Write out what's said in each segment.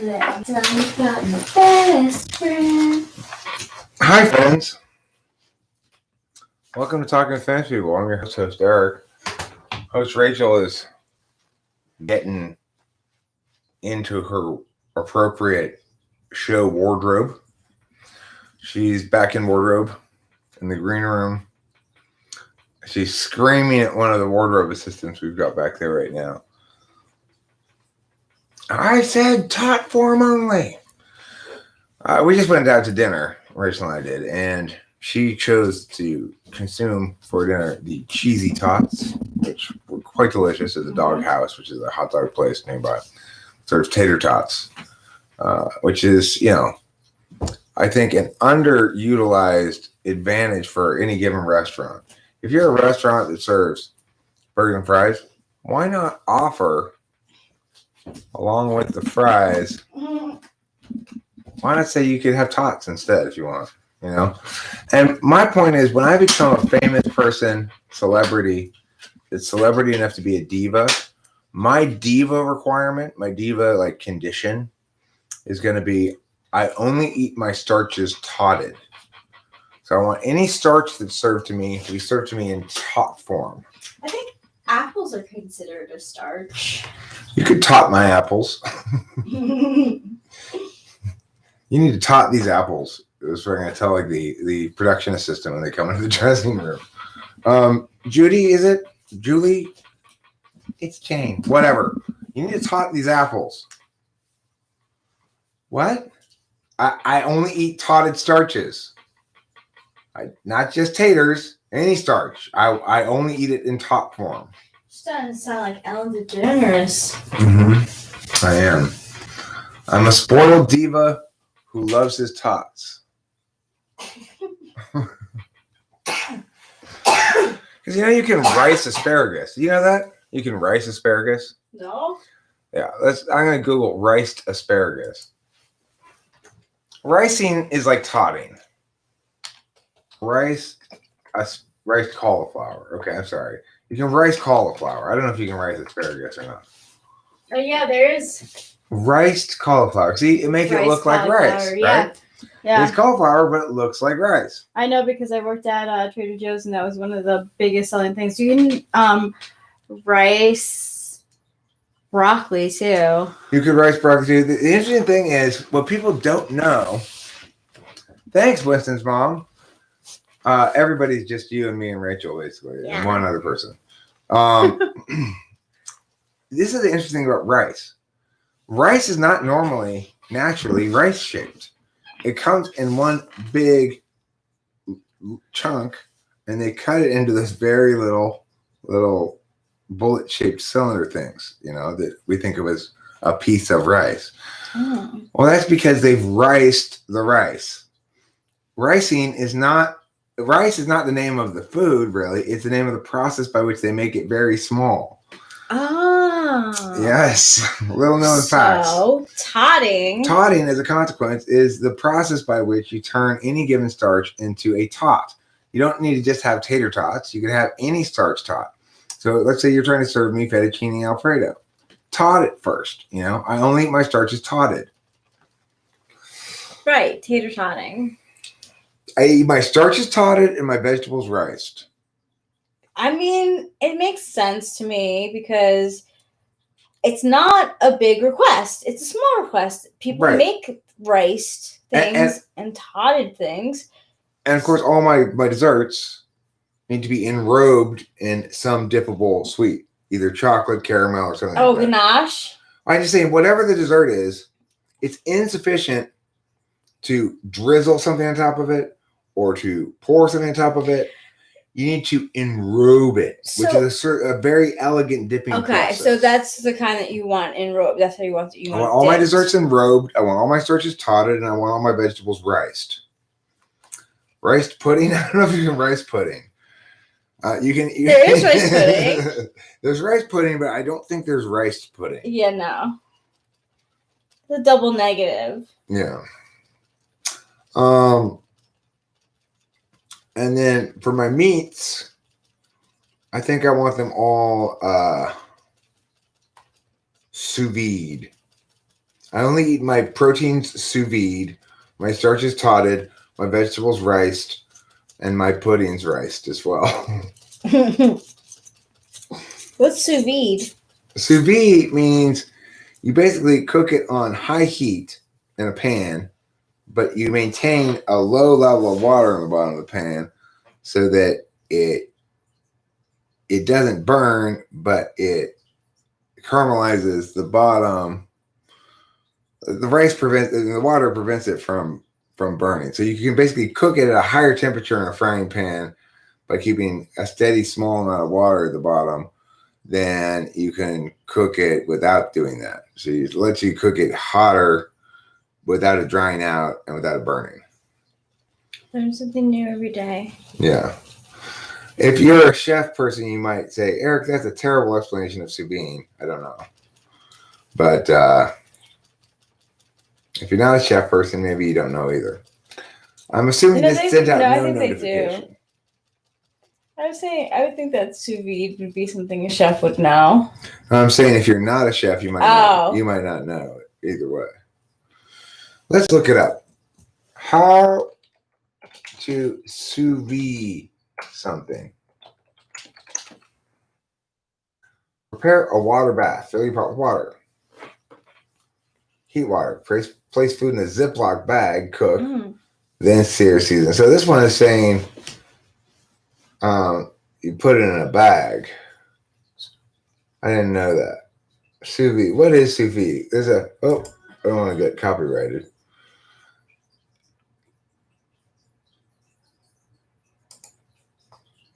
Let's talk about my best friend. Hi, friends. Welcome to Talking to Fence People. I'm your host, Eric. Host Rachel is getting into her appropriate show wardrobe. She's back in wardrobe in the green room. She's screaming at one of the wardrobe assistants we've got back there right now. I said tot form only. We just went out to dinner, Rachel and I did, and she chose to consume for dinner the cheesy tots, which were quite delicious at the Dog House, which is a hot dog place nearby. Serves tater tots, which is, I think an underutilized advantage for any given restaurant. If you're a restaurant that serves burgers and fries, why not offer, along with the fries, why not say you could have tots instead if you want, And my point is, when I become a famous person, celebrity, that's celebrity enough to be a diva, my diva requirement, my diva condition is going to be, I only eat my starches totted. So I want any starch that's served to me to be served to me in tot form. I think apples are considered a starch. You could tot my apples. You need to tot these apples. That's what I'm going to tell the production assistant when they come into the dressing room. Judy, is it? Julie? It's Jane. Whatever. You need to tot these apples. What? I only eat totted starches. Not just taters, any starch. I only eat it in tot form. Just doesn't sound like Ellen DeGeneres. Mm-hmm. I am. I'm a spoiled diva who loves his tots. Because you can rice asparagus. You know that? You can rice asparagus? No. Yeah, I'm gonna Google riced asparagus. Ricing is like totting. Riced cauliflower. Okay, I'm sorry. You can rice cauliflower. I don't know if you can rice asparagus or not. Oh yeah, there is. Riced cauliflower. See, it makes it look like rice, yeah. right? Yeah. It's cauliflower, but it looks like rice. I know because I worked at Trader Joe's, and that was one of the biggest selling things. You can rice broccoli too. You could rice broccoli too. The interesting thing is, what people don't know. Thanks, Winston's mom. Everybody's just you and me and Rachel, basically, and one other person. This is the interesting thing about rice. Rice is not normally naturally rice shaped. It comes in one big chunk, and they cut it into this very little bullet shaped cylinder things, that we think of as a piece of rice. Oh. Well, that's because they've riced the rice. Rice is not the name of the food, really. It's the name of the process by which they make it very small. Oh. Yes. Little known facts. So, totting. Totting, as a consequence, is the process by which you turn any given starch into a tot. You don't need to just have tater tots. You can have any starch tot. So let's say you're trying to serve me fettuccine Alfredo. Tot it first. I only eat my starches totted. Right. Tater totting. I eat my starches totted and my vegetables riced. I mean, it makes sense to me because it's not a big request. It's a small request. People make riced things and totted things. And of course, all my desserts need to be enrobed in some dippable sweet, either chocolate, caramel, or something like that. Ganache? I'm just saying, whatever the dessert is, it's insufficient to drizzle something on top of it or to pour something on top of it. You need to enrobe it, which is a very elegant dipping process. So that's the kind that you want enrobed. That's how you want it. I want all my desserts enrobed. I want all my starches totted, and I want all my vegetables riced. Riced pudding? I don't know if you can rice pudding. There is rice pudding. There's rice pudding, but I don't think there's riced pudding. Yeah, no. It's a double negative. Yeah. And then for my meats, I think I want them all sous vide. I only eat my proteins sous vide, my starches totted, my vegetables riced, and my puddings riced as well. What's sous vide? Sous vide means you basically cook it on high heat in a pan, but you maintain a low level of water in the bottom of the pan so that it doesn't burn, but it caramelizes the bottom. The water prevents it from burning. So you can basically cook it at a higher temperature in a frying pan by keeping a steady small amount of water at the bottom. Then you can cook it without doing that. So it lets you cook it hotter without it drying out and without it burning. Learn something new every day. Yeah. If you're a chef person, you might say, Eric, that's a terrible explanation of sous vide. I don't know. But if you're not a chef person, maybe you don't know either. I'm assuming this sent out no notification. I would think that sous vide would be something a chef would know. I'm saying if you're not a chef, you might not know it either way. Let's look it up. How to sous vide something. Prepare a water bath. Fill your pot with water. Heat water. Place food in a Ziploc bag. Cook. Then sear season. So this one is saying you put it in a bag. I didn't know that. Sous vide. What is sous vide? I don't want to get copyrighted.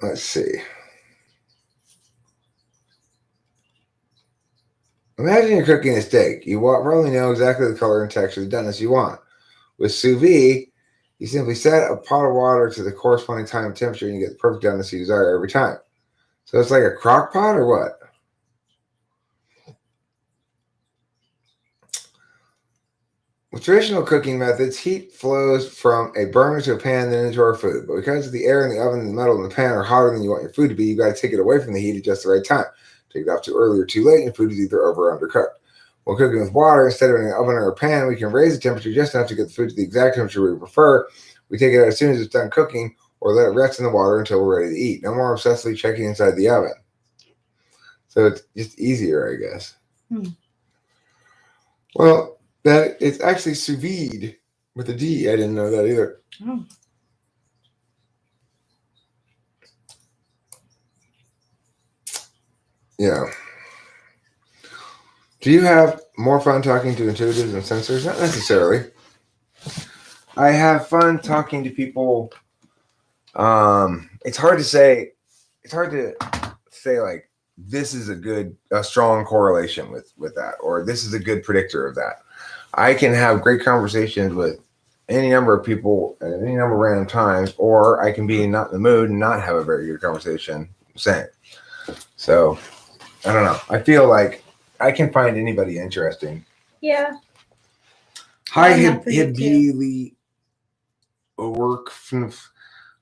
Let's see. Imagine you're cooking a steak. You probably know exactly the color and texture of the doneness you want. With sous vide, you simply set a pot of water to the corresponding time and temperature, and you get the perfect doneness you desire every time. So it's like a crock pot or what? With traditional cooking methods, heat flows from a burner to a pan, then into our food. But because the air in the oven and the metal in the pan are hotter than you want your food to be, you got to take it away from the heat at just the right time. Take it off too early or too late, and your food is either over or undercooked. When cooking with water, instead of in an oven or a pan, we can raise the temperature just enough to get the food to the exact temperature we prefer. We take it out as soon as it's done cooking, or let it rest in the water until we're ready to eat. No more obsessively checking inside the oven. So it's just easier, I guess. Well, that it's actually sous vide with a D. I didn't know that either. Yeah. Do you have more fun talking to intuitives and sensors? Not necessarily. I have fun talking to people. It's hard to say. It's hard to say like this is a strong correlation with that, or this is a good predictor of that. I can have great conversations with any number of people at any number of random times, or I can be not in the mood and not have a very good conversation. Same. So I don't know. I feel like I can find anybody interesting. Yeah. Hi, Hibili work from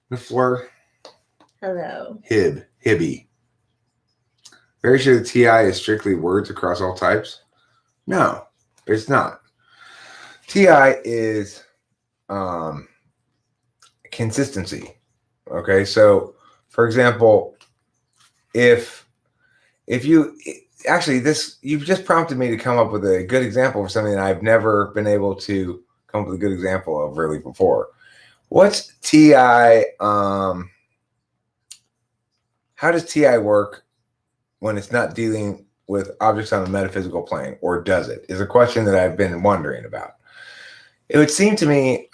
the floor. Hello. Hibby. Very sure the TI is strictly words across all types. No, it's not. TI is consistency. Okay, so for example, if you actually you've just prompted me to come up with a good example of something that I've never been able to come up with a good example of really before. What's TI? How does TI work when it's not dealing with objects on a metaphysical plane, or does it? Is a question that I've been wondering about. It would seem to me,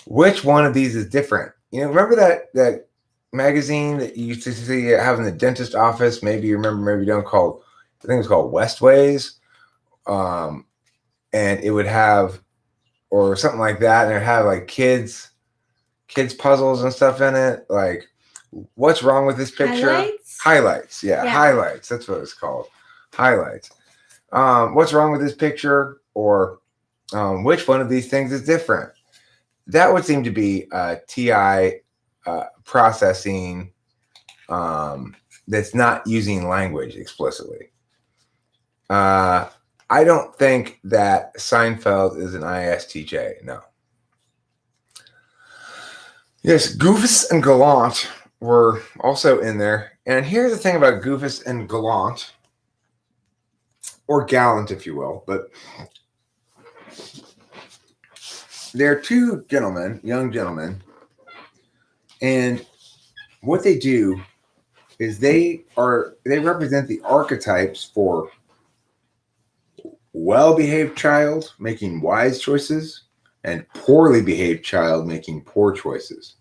which one of these is different? You know, remember that magazine that you used to see have in the dentist office? Maybe you remember, maybe you don't. I think it was called Westways, and it would have, or something like that, and it had like kids puzzles and stuff in it. Like, what's wrong with this picture? Highlights. Yeah, highlights. That's what it's called. Highlights. What's wrong with this picture? Or which one of these things is different? That would seem to be TI processing that's not using language explicitly. I don't think that Seinfeld is an ISTJ. No. Yes, Goofus and Gallant were also in there. And here's the thing about Goofus and Gallant, or Gallant, if you will, but they're two gentlemen, young gentlemen, and what they do is they represent the archetypes for well-behaved child making wise choices and poorly behaved child making poor choices.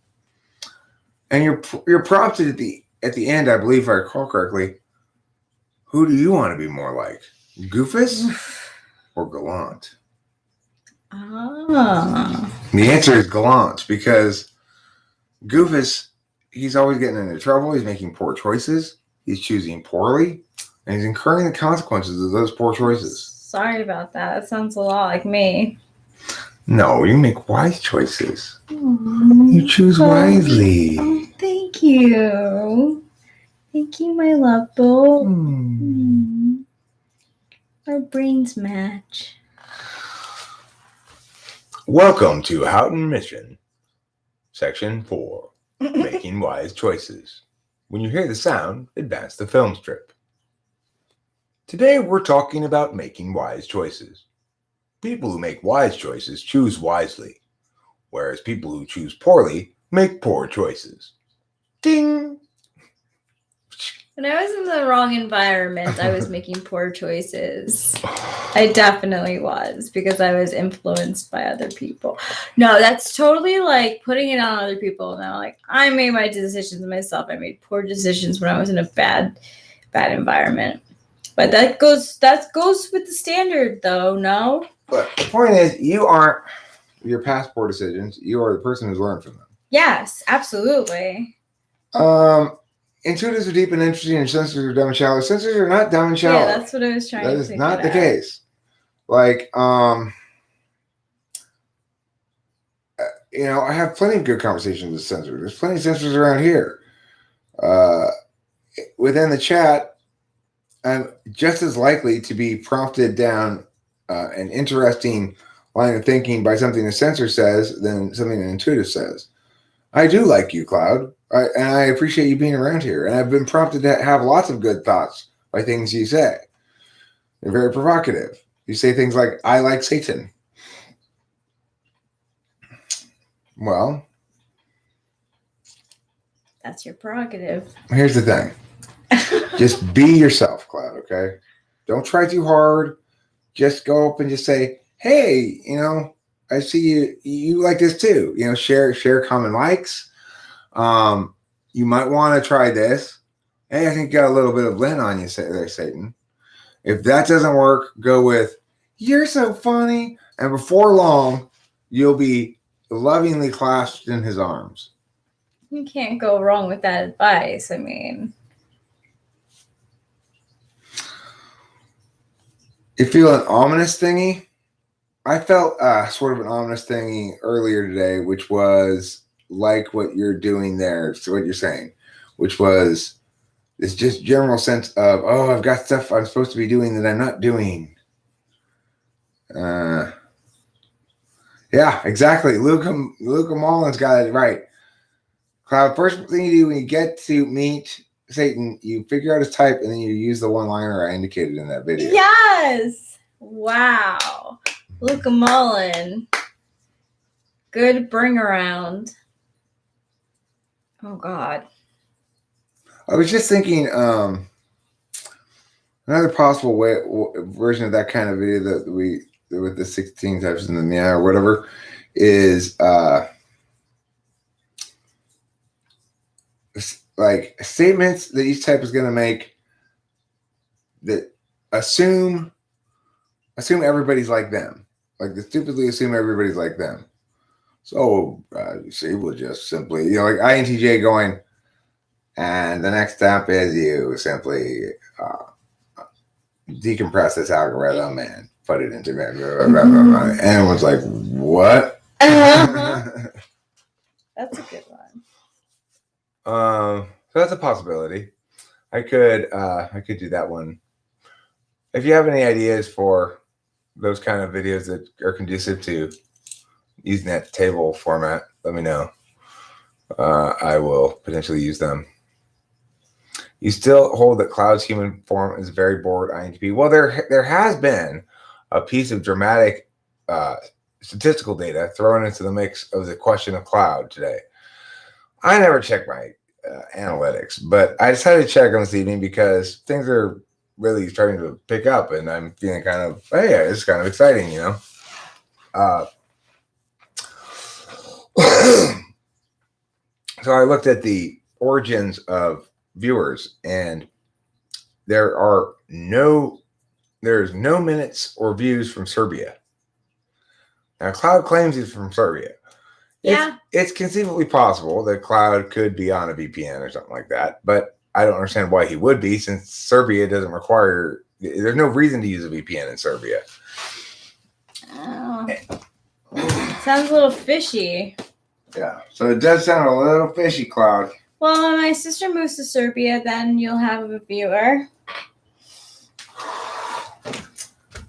And you're prompted at the end, I believe if I recall correctly, who do you want to be more like? Goofus or Gallant? Ah. The answer is Gallant, because Goofus, he's always getting into trouble, he's making poor choices, he's choosing poorly, and he's incurring the consequences of those poor choices. Sorry about that. That sounds a lot like me. No, you make wise choices. You choose wisely. Oh, thank you. Thank you, my love boat. Our brains match. Welcome to Houghton Mission, Section 4, Making Wise Choices. When you hear the sound, advance the film strip. Today we're talking about making wise choices. People who make wise choices choose wisely, whereas people who choose poorly make poor choices. Ding! When I was in the wrong environment, I was making poor choices. I definitely was, because I was influenced by other people. No, that's totally like putting it on other people. Now, like, I made my decisions myself. I made poor decisions when I was in a bad environment. But that goes with the standard, though. No. But the point is, you aren't your past poor decisions. You are the person who's learned from them. Yes, absolutely. Intuitives are deep and interesting, and sensors are dumb and shallow. Sensors are not dumb and shallow. Yeah, that's what I was trying to say. That is not the case. Like, I have plenty of good conversations with sensors. There's plenty of sensors around here. Within the chat, I'm just as likely to be prompted down an interesting line of thinking by something a sensor says than something an intuitive says. I do like you, Cloud, and I appreciate you being around here. And I've been prompted to have lots of good thoughts by things you say. They're very provocative. You say things like, I like Satan. Well, that's your prerogative. Here's the thing. Just be yourself, Cloud, okay? Don't try too hard. Just go up and just say, hey, I see you like this too. Share common likes. You might want to try this. Hey, I think you got a little bit of Lynn on you there, Satan. If that doesn't work, go with, you're so funny. And before long, you'll be lovingly clasped in his arms. You can't go wrong with that advice. I mean, you feel an ominous thingy? I felt sort of an ominous thingy earlier today, which was like what you're doing there. So what you're saying, which was this just general sense of, oh, I've got stuff I'm supposed to be doing that I'm not doing. Yeah, exactly. Luca Mullen's got it right. Cloud, first thing you do when you get to meet Satan, you figure out his type and then you use the one-liner I indicated in that video. Yes! Wow. Luca Mullen. Good bring around. Oh, God. I was just thinking another possible version of that kind of video that with the 16 types in the meow or whatever is like statements that each type is going to make that assume everybody's like them. Like they stupidly assume everybody's like them. So you see, we'll just simply, like INTJ going, and the next step is you simply decompress this algorithm and put it into blah, blah, blah, blah, blah. And everyone's like, what? That's a good one. So that's a possibility. I could do that one. If you have any ideas for those kind of videos that are conducive to using that table format, let me know. I will potentially use them. You still hold that Cloud's human form is very bored INTP. Well, there has been a piece of dramatic statistical data thrown into the mix of the question of Cloud today. I never check my analytics, but I decided to check on this evening because things are really starting to pick up, and I'm feeling kind of, hey, it's kind of exciting, you know. So I looked at the origins of viewers, and there's no minutes or views from Serbia. Now, Cloud claims he's from Serbia. Yeah. It's conceivably possible that Cloud could be on a VPN or something like that, but I don't understand why he would be, since Serbia doesn't require, there's no reason to use a VPN in Serbia. Oh. Sounds a little fishy. Yeah, so it does sound a little fishy, Cloud. Well, when my sister moves to Serbia, then you'll have a viewer.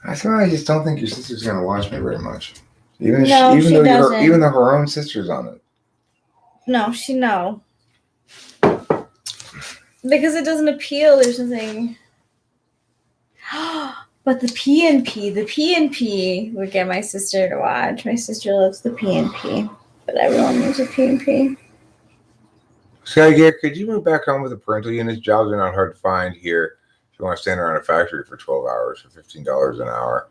I just don't think your sister's going to watch me very much. Even She though doesn't. her own sister's on it. No. Because it doesn't appeal. There's something. But the PNP would get my sister to watch. My sister loves the PNP, but everyone loves the PNP. Sky, could you move back home with the parental units? Jobs are not hard to find here. If you want to stand around a factory for 12 hours for $15 an hour,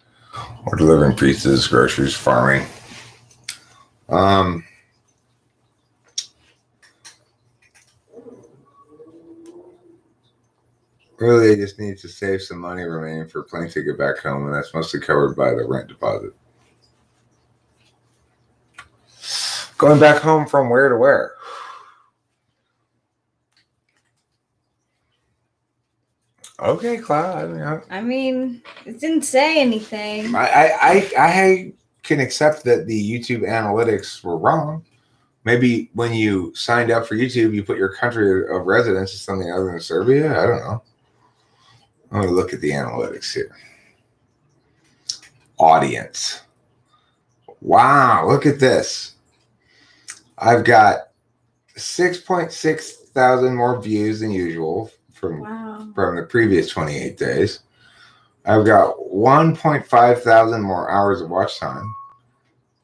or delivering pizzas, groceries, farming. Really, I just need to save some money remaining for a plane ticket back home, and that's mostly covered by the rent deposit. Going back home from where to where? Okay, Cloud. I mean, it didn't say anything. I can accept that the YouTube analytics were wrong. Maybe when you signed up for YouTube, you put your country of residence as something other than Serbia. I don't know. I'm going to look at the analytics here. Audience. Wow, look at this. I've got 6.6 thousand more views than usual from the previous 28 days. I've got 1.5 thousand more hours of watch time.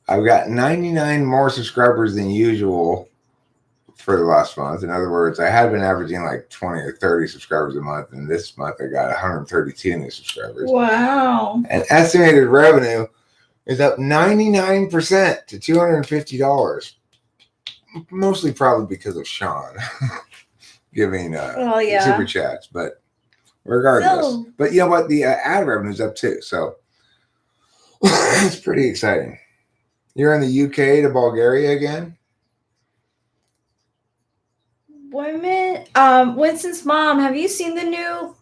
I've got 99 more subscribers than usual for the last month. In other words, I had been averaging like 20 or 30 subscribers a month, and this month I got 132 new subscribers. Wow. And estimated revenue is up 99% to $250. Mostly probably because of Sean giving super chats, but regardless. But you know what? The ad revenue is up too, so it's pretty exciting. You're in the UK to Bulgaria again? Women, Winston's mom, have you seen the new,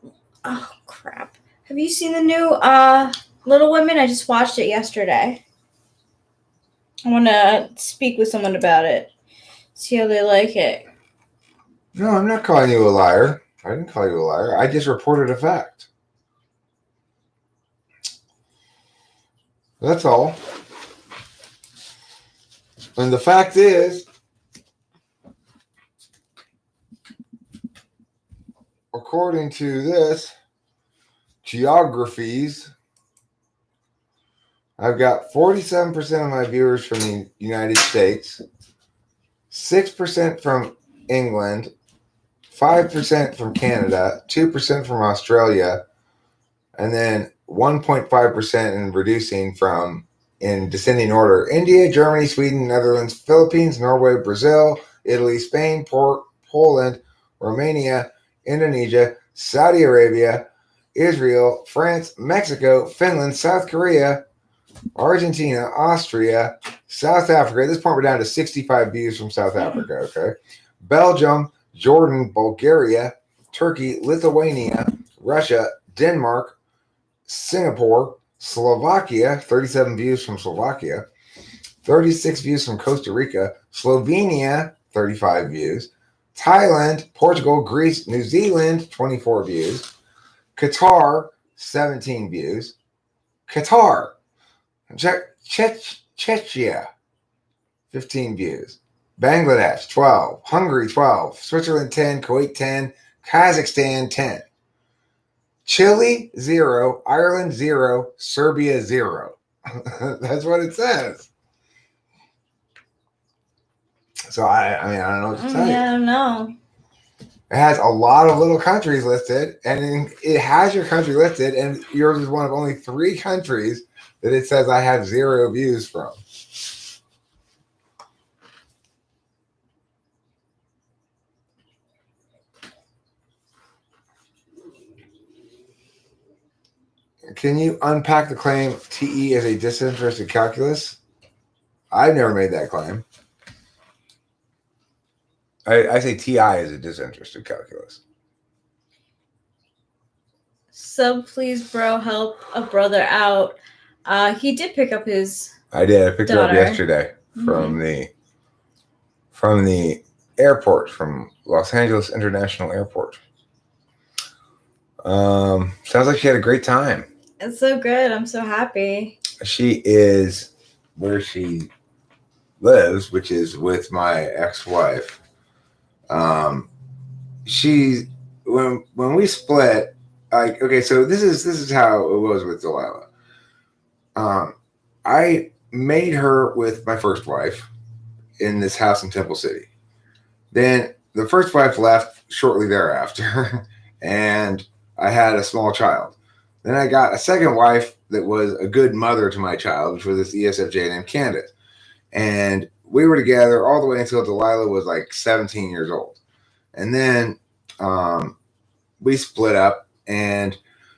oh crap. Have you seen the new Little Women? I just watched it yesterday. I want to speak with someone about it. See how they like it. No, I'm not calling you a liar. I didn't call you a liar. I just reported a fact. That's all. And the fact is, according to this, geographies, I've got 47% of my viewers from the United States, 6% from England, 5% from Canada, 2% from Australia, and then 1.5% in reducing from, in descending order, India, Germany, Sweden, Netherlands, Philippines, Norway, Brazil, Italy, Spain, Poland, Romania, Indonesia, Saudi Arabia, Israel, France, Mexico, Finland, South Korea, Argentina, Austria, South Africa. At this point, we're down to 65 views from South Africa, okay? Belgium, Jordan, Bulgaria, Turkey, Lithuania, Russia, Denmark, Singapore, Slovakia, 37 views from Slovakia, 36 views from Costa Rica, Slovenia, 35 views, Thailand, Portugal, Greece, New Zealand, 24 views, Qatar, 17 views, Qatar, Czechia, 15 views. Bangladesh, 12. Hungary, 12. Switzerland, 10. Kuwait, 10. Kazakhstan, 10. Chile, 0. Ireland, 0. Serbia, 0. That's what it says. So, I mean, I don't know what to tell you. I don't know. It has a lot of little countries listed, and it has your country listed, and yours is one of only 3 countries that it says I have 0 views from. Can you unpack the claim TE is a disinterested calculus? I've never made that claim. I say TI is a disinterested calculus. So please, bro, help a brother out. He did pick up his. I did. I picked her up daughter. yesterday from the airport, from Los Angeles International Airport. Sounds like she had a great time. It's so good. I'm so happy. She is where she lives, which is with my ex-wife. She when we split, like, okay, so this is how it was with Delilah. I made her with my first wife in this house in Temple City. Then the first wife left shortly thereafter, and I had a small child. Then I got a second wife that was a good mother to my child, which was this ESFJ named Candace. And we were together all the way until Delilah was like 17 years old. And then we split up, and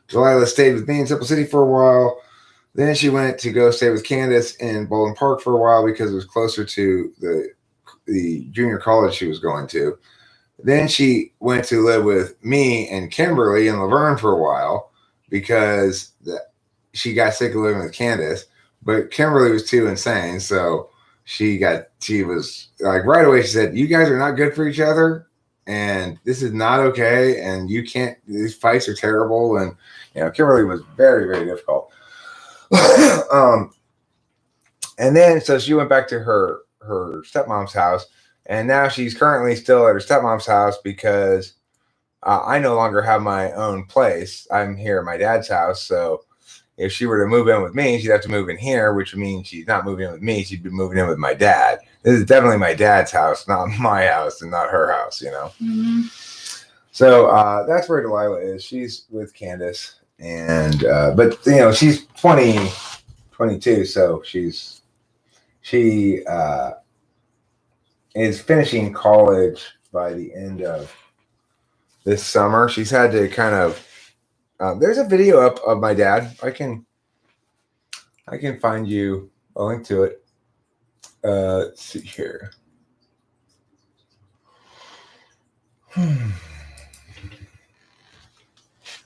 Delilah stayed with me in Temple City for a while. Then she went to go stay with Candace in Bowling Park for a while because it was closer to the junior college she was going to. Then she went to live with me and Kimberly in Laverne for a while because she got sick of living with Candace. But Kimberly was too insane, so she was like, right away, she said, "You guys are not good for each other, and this is not okay, and you can't, these fights are terrible." And, Kimberly was very, very difficult. And then, so she went back to her stepmom's house, and now she's currently still at her stepmom's house because I no longer have my own place. I'm here at my dad's house, so if she were to move in with me, she'd have to move in here, which means she's not moving in with me. She'd be moving in with my dad. This is definitely my dad's house, not my house and not her house, Mm-hmm. So that's where Delilah is. She's with Candace, and but she's 22, so she is finishing college by the end of this summer. She's had to kind of. There's a video up of my dad. I can find you a link to it. Let's see here. You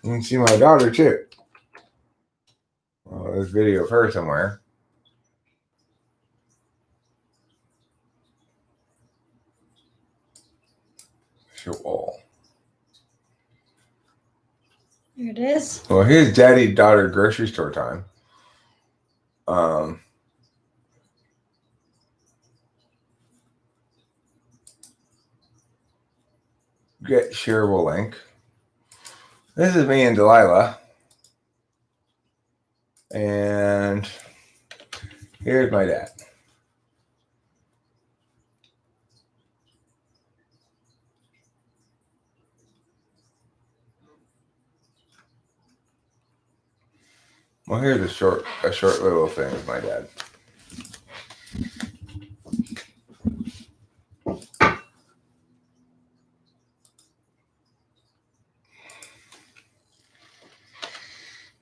can see my daughter too. Well, there's a video of her somewhere. Sure. Here it is. Well, here's daddy-daughter grocery store time. Get shareable link. This is me and Delilah. And here's my dad. Well, here's a short little thing of my dad.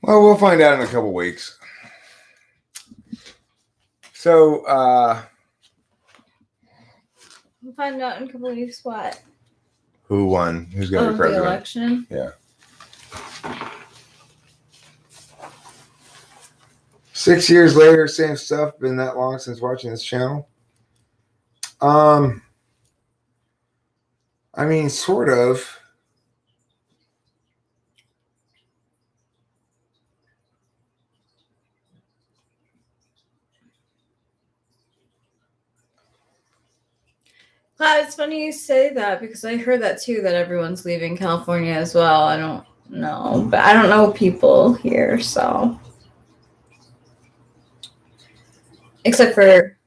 Well, we'll find out in a couple weeks. So, We'll find out in a couple of weeks what. Who won? Who's going to be president? The election. Yeah. 6 years later, same stuff. Been that long since watching this channel. I mean, sort of. It's funny you say that because I heard that too, that everyone's leaving California as well. I don't know, but I don't know people here, so. Except for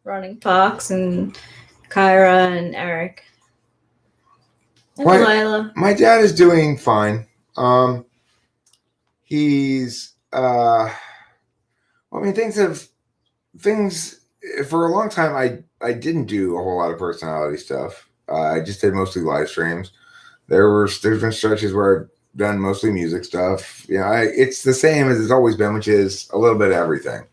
Running Fox and Kyra and Eric. And Delilah. My dad is doing fine. He's I mean, things for a long time. I didn't do a whole lot of personality stuff. I just did mostly live streams. There's been stretches where I've done mostly music stuff. You know, it's the same as it's always been, which is a little bit of everything.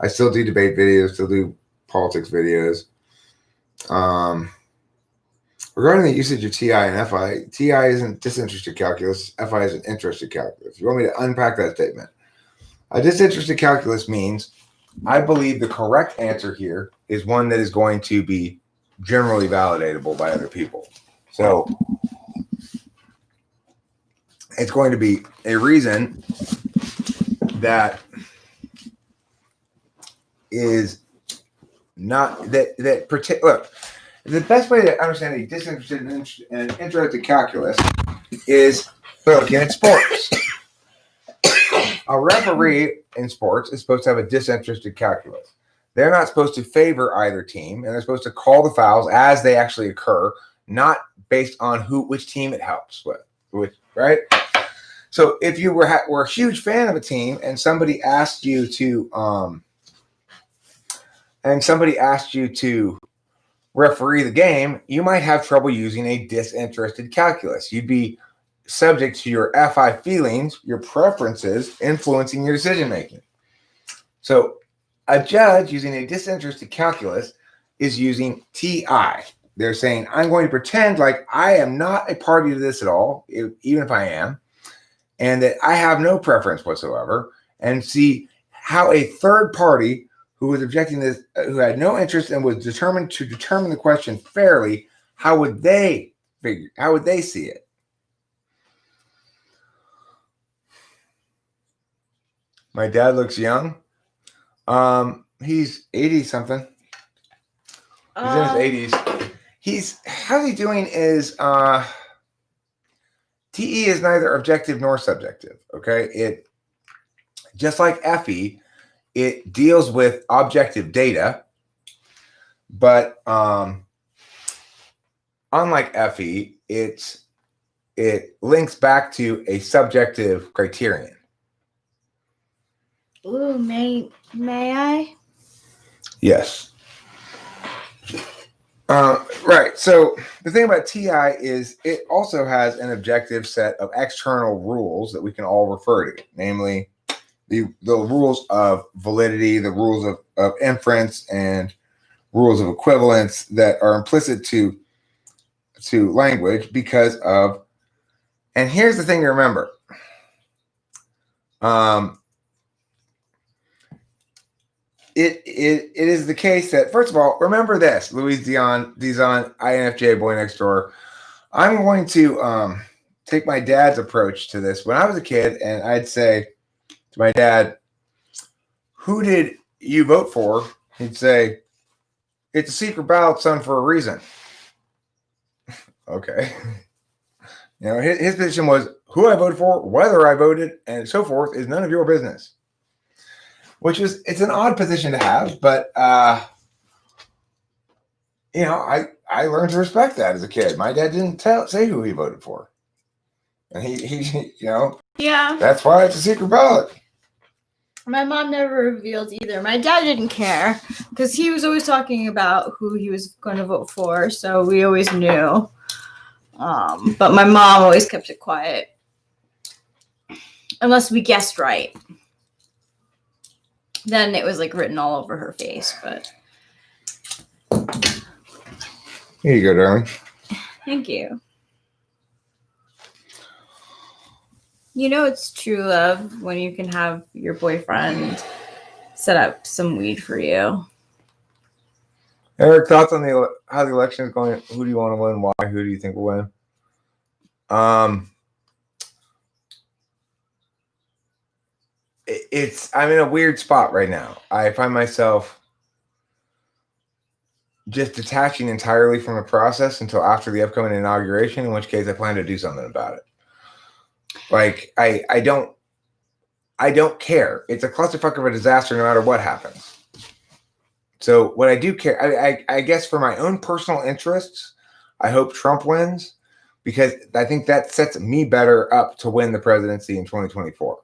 I still do debate videos, still do politics videos. Regarding the usage of TI and FI, TI isn't disinterested calculus. FI is an interested calculus. You want me to unpack that statement? A disinterested calculus means I believe the correct answer here is one that is going to be generally validatable by other people. So it's going to be a reason that is not that look. The best way to understand a disinterested and interested calculus is looking at sports. A referee in sports is supposed to have a disinterested calculus. They're not supposed to favor either team, and they're supposed to call the fouls as they actually occur, not based on which team it helps with, right? So if you were a huge fan of a team and somebody asked you to referee the game, you might have trouble using a disinterested calculus. You'd be subject to your FI feelings, your preferences, influencing your decision making. So a judge using a disinterested calculus is using TI. They're saying, I'm going to pretend like I am not a party to this at all, even if I am, and that I have no preference whatsoever, and see how a third party who was objecting to this, who had no interest and was determined to determine the question fairly, how would they see it? My dad looks young. He's 80 something. He's in his 80s. How's he doing is TE is neither objective nor subjective. Okay. It just like FE, it deals with objective data, but unlike FE, it links back to a subjective criterion. Ooh, may I? Yes. Right. So the thing about TI is it also has an objective set of external rules that we can all refer to, namely the rules of validity, the rules of inference, and rules of equivalence that are implicit to language because of. And here's the thing to remember. It is the case that, first of all, remember this, Louise Dion, INFJ, boy next door. I'm going to take my dad's approach to this. When I was a kid, and I'd say to my dad, who did you vote for? He'd say, it's a secret ballot, son, for a reason. Okay. You know, his position was who I voted for, whether I voted, and so forth is none of your business. It's an odd position to have, but you know, I learned to respect that as a kid. My dad didn't say who he voted for, and he you know, yeah, that's why it's a secret ballot. My mom never revealed either. My dad didn't care because he was always talking about who he was going to vote for, so we always knew. But my mom always kept it quiet, unless we guessed right. Then it was like written all over her face, but. Here you go, darling. Thank you. You know it's true love when you can have your boyfriend set up some weed for you. Eric, thoughts on how the election is going? Who do you want to win? Why? Who do you think will win? I'm in a weird spot right now. I find myself just detaching entirely from the process until after the upcoming inauguration, in which case I plan to do something about it. Like, I don't care. It's a clusterfuck of a disaster no matter what happens. So what I do care, I guess for my own personal interests, I hope Trump wins, because I think that sets me better up to win the presidency in 2024.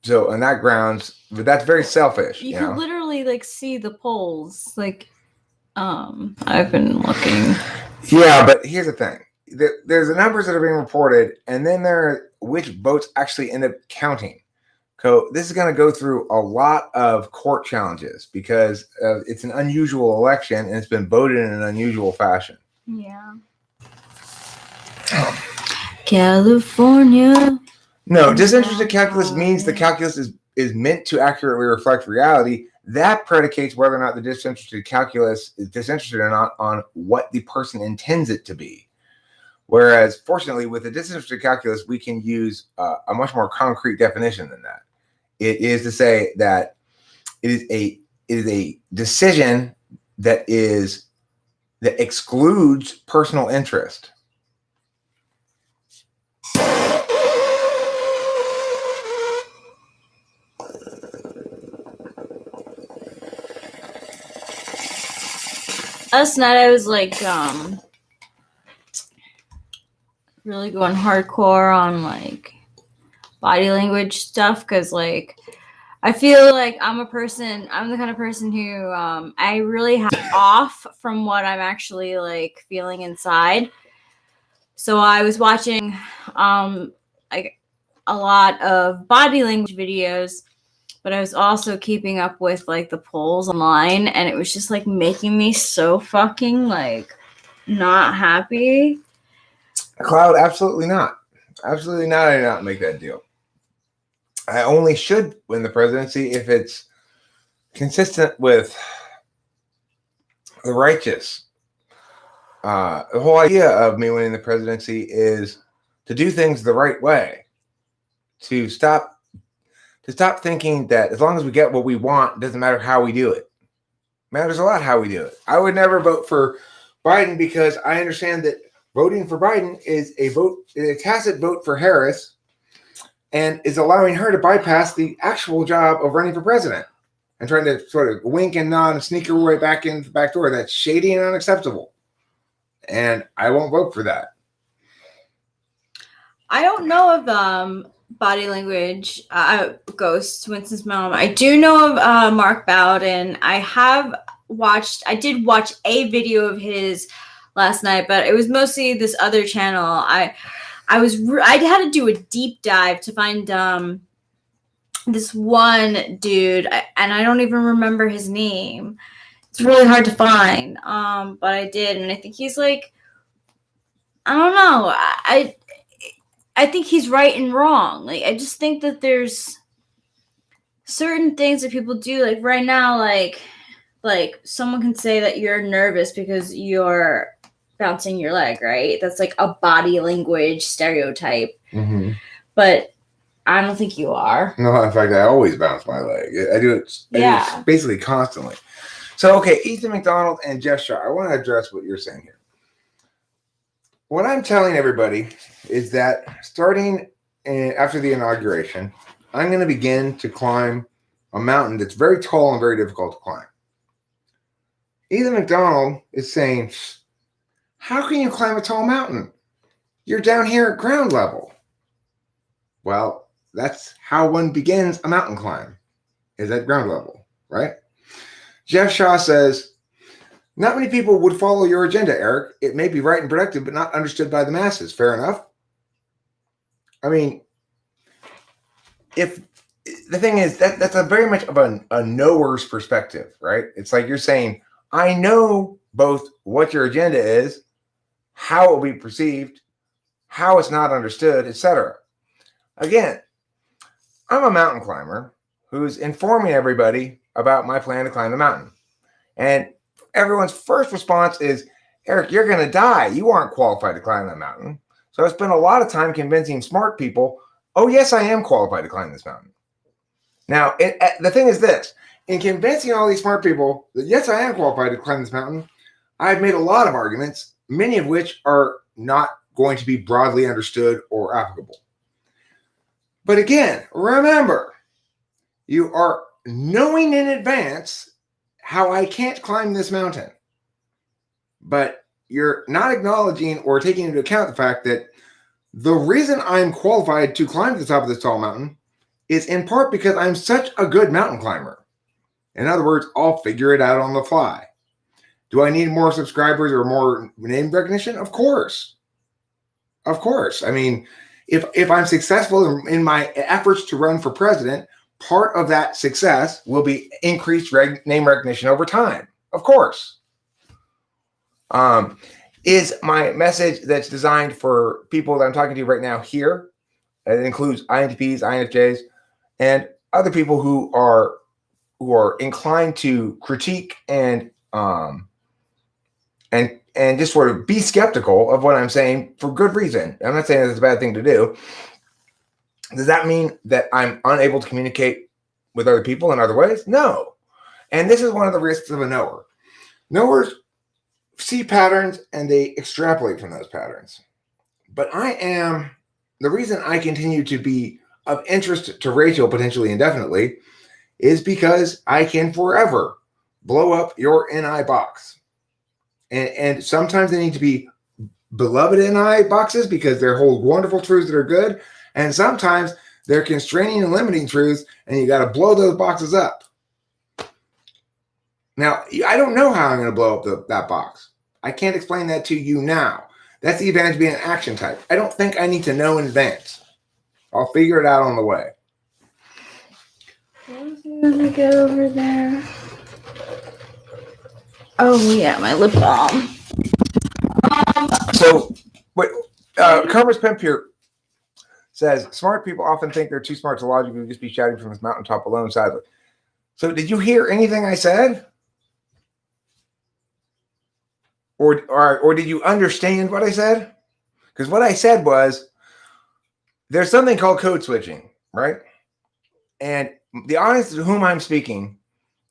So on that grounds, but that's very selfish. You know? can literally like see the polls. Like, I've been looking. Yeah, but here's the thing. There's the numbers that are being reported, and then there are which votes actually end up counting. So this is going to go through a lot of court challenges because it's an unusual election and it's been voted in an unusual fashion. Yeah. California. No, disinterested calculus means the calculus is meant to accurately reflect reality. That predicates whether or not the disinterested calculus is disinterested or not on what the person intends it to be. Whereas, fortunately, with the disinterested calculus, we can use a much more concrete definition than that. It is to say that it is a decision that excludes personal interest. Last night I was like really going hardcore on like body language stuff because like I feel like I'm the kind of person who I really have off from what I'm actually like feeling inside. So I was watching like a lot of body language videos, but I was also keeping up with like the polls online, and it was just like making me so fucking like not happy. Cloud, absolutely not. Absolutely not. I did not make that deal. I only should win the presidency if it's consistent with the righteous. The whole idea of me winning the presidency is to do things the right way. To stop thinking that as long as we get what we want, it doesn't matter how we do it. It matters a lot how we do it. I would never vote for Biden because I understand that voting for Biden is a tacit vote for Harris and is allowing her to bypass the actual job of running for president and trying to sort of wink and nod and sneak her way back in the back door. That's shady and unacceptable. And I won't vote for that. I don't know of body language ghosts, Winston's mom. I do know of Mark Bowden. I did watch a video of his last night, but it was mostly this other channel. I had to do a deep dive to find this one dude, and I don't even remember his name. It's really hard to find, but I did, and I think he's like, I don't know. I think he's right and wrong. Like, I just think that there's certain things that people do. Like right now, like someone can say that you're nervous because you're bouncing your leg, right? That's like a body language stereotype. Mm-hmm. But I don't think you are. No, in fact, I always bounce my leg. I do it basically constantly. So, okay, Ethan McDonald and Jeff Shaw, I want to address what you're saying here. What I'm telling everybody is that starting after the inauguration, I'm going to begin to climb a mountain that's very tall and very difficult to climb. Ethan McDonald is saying, how can you climb a tall mountain? You're down here at ground level. Well, that's how one begins a mountain climb, is at ground level, right? Jeff Shaw says, not many people would follow your agenda, Eric. It may be right and productive, but not understood by the masses. Fair enough. I mean, if the thing is that's a very much of a knower's perspective, right? It's like you're saying, I know both what your agenda is, how it will be perceived, how it's not understood, etc. Again, I'm a mountain climber who's informing everybody about my plan to climb the mountain. And everyone's first response is, Eric, you're going to die. You aren't qualified to climb that mountain. So I spent a lot of time convincing smart people, oh, yes, I am qualified to climb this mountain. Now, the thing is this. In convincing all these smart people that, yes, I am qualified to climb this mountain, I've made a lot of arguments, many of which are not going to be broadly understood or applicable. But again, remember, you are knowing in advance how I can't climb this mountain. But you're not acknowledging or taking into account the fact that the reason I'm qualified to climb to the top of this tall mountain is in part because I'm such a good mountain climber. In other words, I'll figure it out on the fly. Do I need more subscribers or more name recognition? Of course. Of course. I mean, if I'm successful in my efforts to run for president, part of that success will be increased name recognition over time. Of course. Is my message that's designed for people that I'm talking to right now here? It includes INTPs, INFJs, and other people who are inclined to critique and just sort of be skeptical of what I'm saying for good reason. I'm not saying it's a bad thing to do. Does that mean that I'm unable to communicate with other people in other ways? No. And this is one of the risks of a knower. Knowers see patterns and they extrapolate from those patterns. But the reason I continue to be of interest to Rachel potentially indefinitely is because I can forever blow up your NI box. And sometimes they need to be beloved NI boxes because they hold wonderful truths that are good. And sometimes they're constraining and limiting truths, and you got to blow those boxes up. Now, I don't know how I'm going to blow up that box. I can't explain that to you now. That's the advantage of being an action type. I don't think I need to know in advance. I'll figure it out on the way. Let me get over there. Oh, yeah, my lip balm. So, Karma's Pimp here says, smart people often think they're too smart to logically just be shouting from this mountaintop alone, sadly. So, did you hear anything I said? Or did you understand what I said? Because what I said was, there's something called code switching, right? And the audience to whom I'm speaking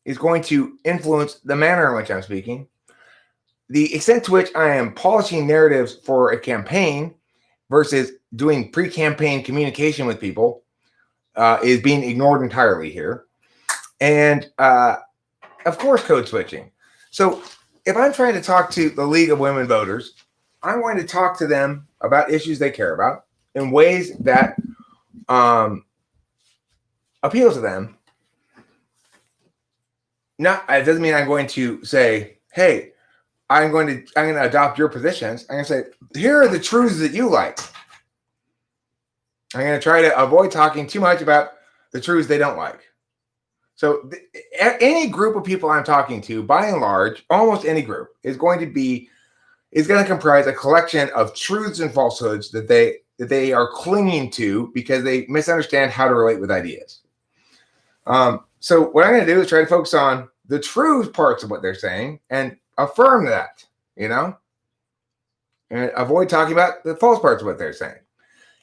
is going to influence the manner in which I'm speaking. The extent to which I am polishing narratives for a campaign versus doing pre-campaign communication with people is being ignored entirely here. And of course, code switching. So if I'm trying to talk to the League of Women Voters, I'm going to talk to them about issues they care about in ways that appeal to them. It doesn't mean I'm going to say, hey, I'm going to adopt your positions. I'm going to say, here are the truths that you like. I'm going to try to avoid talking too much about the truths they don't like. So any group of people I'm talking to, by and large, almost any group is going to comprise a collection of truths and falsehoods that they are clinging to because they misunderstand how to relate with ideas. So what I'm going to do is try to focus on the true parts of what they're saying and affirm that, and avoid talking about the false parts of what they're saying.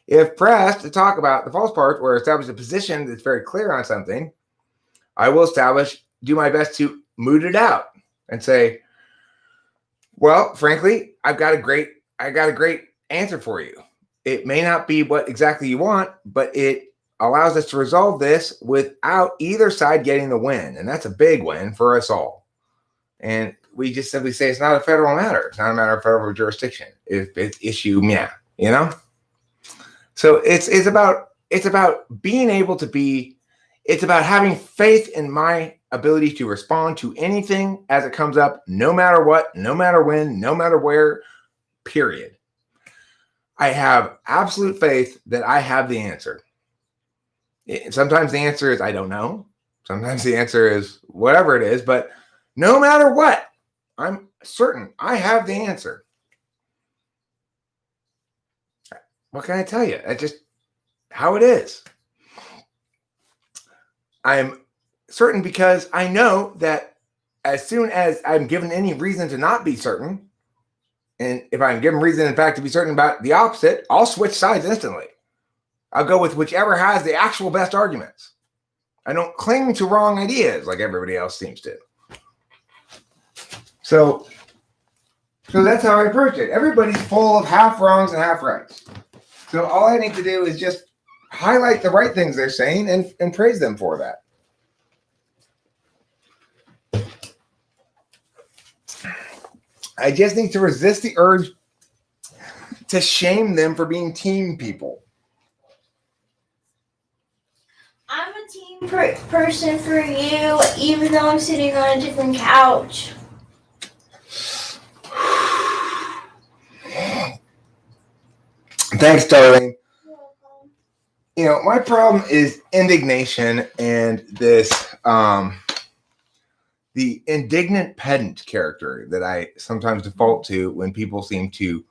If pressed to talk about the false parts or establish a position that's very clear on something, I will do my best to moot it out and say, well, frankly, I got a great answer for you. It may not be what exactly you want, but it allows us to resolve this without either side getting the win. And that's a big win for us all. And we just simply say it's not a federal matter. It's not a matter of federal jurisdiction. It's issue, So it's about being able to be, it's about having faith in my ability to respond to anything as it comes up, no matter what, no matter when, no matter where, period. I have absolute faith that I have the answer. Sometimes the answer is I don't know. Sometimes the answer is whatever it is, but no matter what, I'm certain I have the answer. What can I tell you? That's just how it is. I'm certain because I know that as soon as I'm given any reason to not be certain, and if I'm given reason, in fact, to be certain about the opposite, I'll switch sides instantly. I'll go with whichever has the actual best arguments. I don't cling to wrong ideas like everybody else seems to. So that's how I approach it. Everybody's full of half wrongs and half rights. So all I need to do is just highlight the right things they're saying and praise them for that. I just need to resist the urge to shame them for being team people. I'm a team person for you, even though I'm sitting on a different couch. Thanks, darling. You know, my problem is indignation and this the indignant pedant character that I sometimes default to when people seem to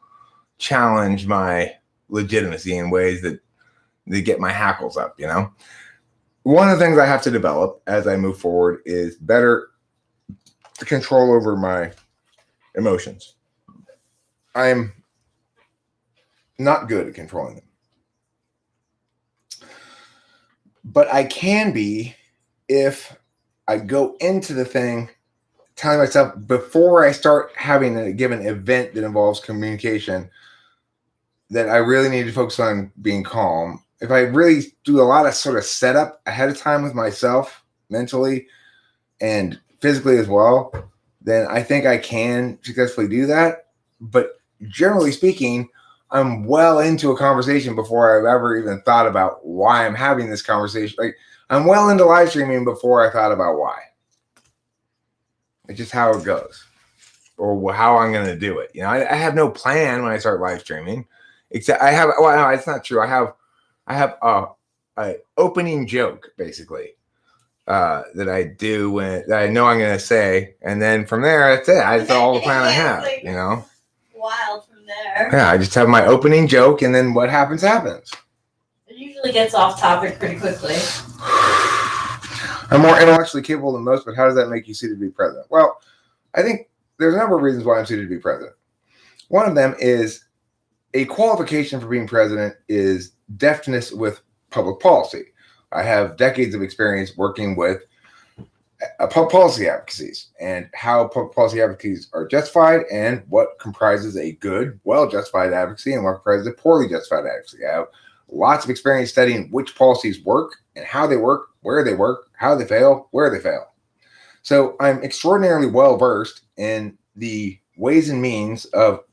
challenge my legitimacy in ways that they get my hackles up, you know? One of the things I have to develop as I move forward is better control over my emotions. I'm not good at controlling them. But I can be if I go into the thing telling myself before I start having a given event that involves communication that I really need to focus on being calm. If I really do a lot of sort of setup ahead of time with myself mentally and physically as well, then I think I can successfully do that. But generally speaking, I'm well into a conversation before I've ever even thought about why I'm having this conversation. Like, I'm well into live streaming before I thought about why. It's just how it goes, or how I'm going to do it. You know, I have no plan when I start live streaming, except I have. Well, no, it's not true. I have a opening joke basically that I do that I know I'm going to say, and then from there, that's it. That's all the plan I have. Like, you know, wild from there. Yeah, I just have my opening joke, and then what happens happens. It usually gets off topic pretty quickly. I'm more intellectually capable than most, but how does that make you suited to be president? Well, I think there's a number of reasons why I'm suited to be president. One of them is a qualification for being president is deftness with public policy. I have decades of experience working with public policy advocacies and how public policy advocacies are justified and what comprises a good, well-justified advocacy and what comprises a poorly justified advocacy. I have lots of experience studying which policies work and how they work, where they work, how they fail, where they fail. So I'm extraordinarily well-versed in the ways and means of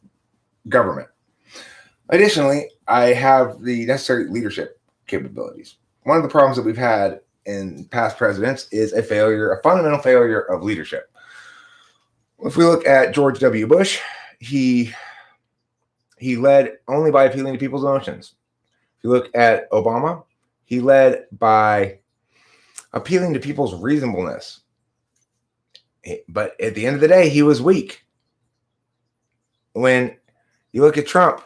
government. Additionally, I have the necessary leadership capabilities. One of the problems that we've had in past presidents is a fundamental failure of leadership. If we look at George W. Bush, he led only by appealing to people's emotions. If you look at Obama, he led by appealing to people's reasonableness. But at the end of the day, he was weak. When you look at Trump,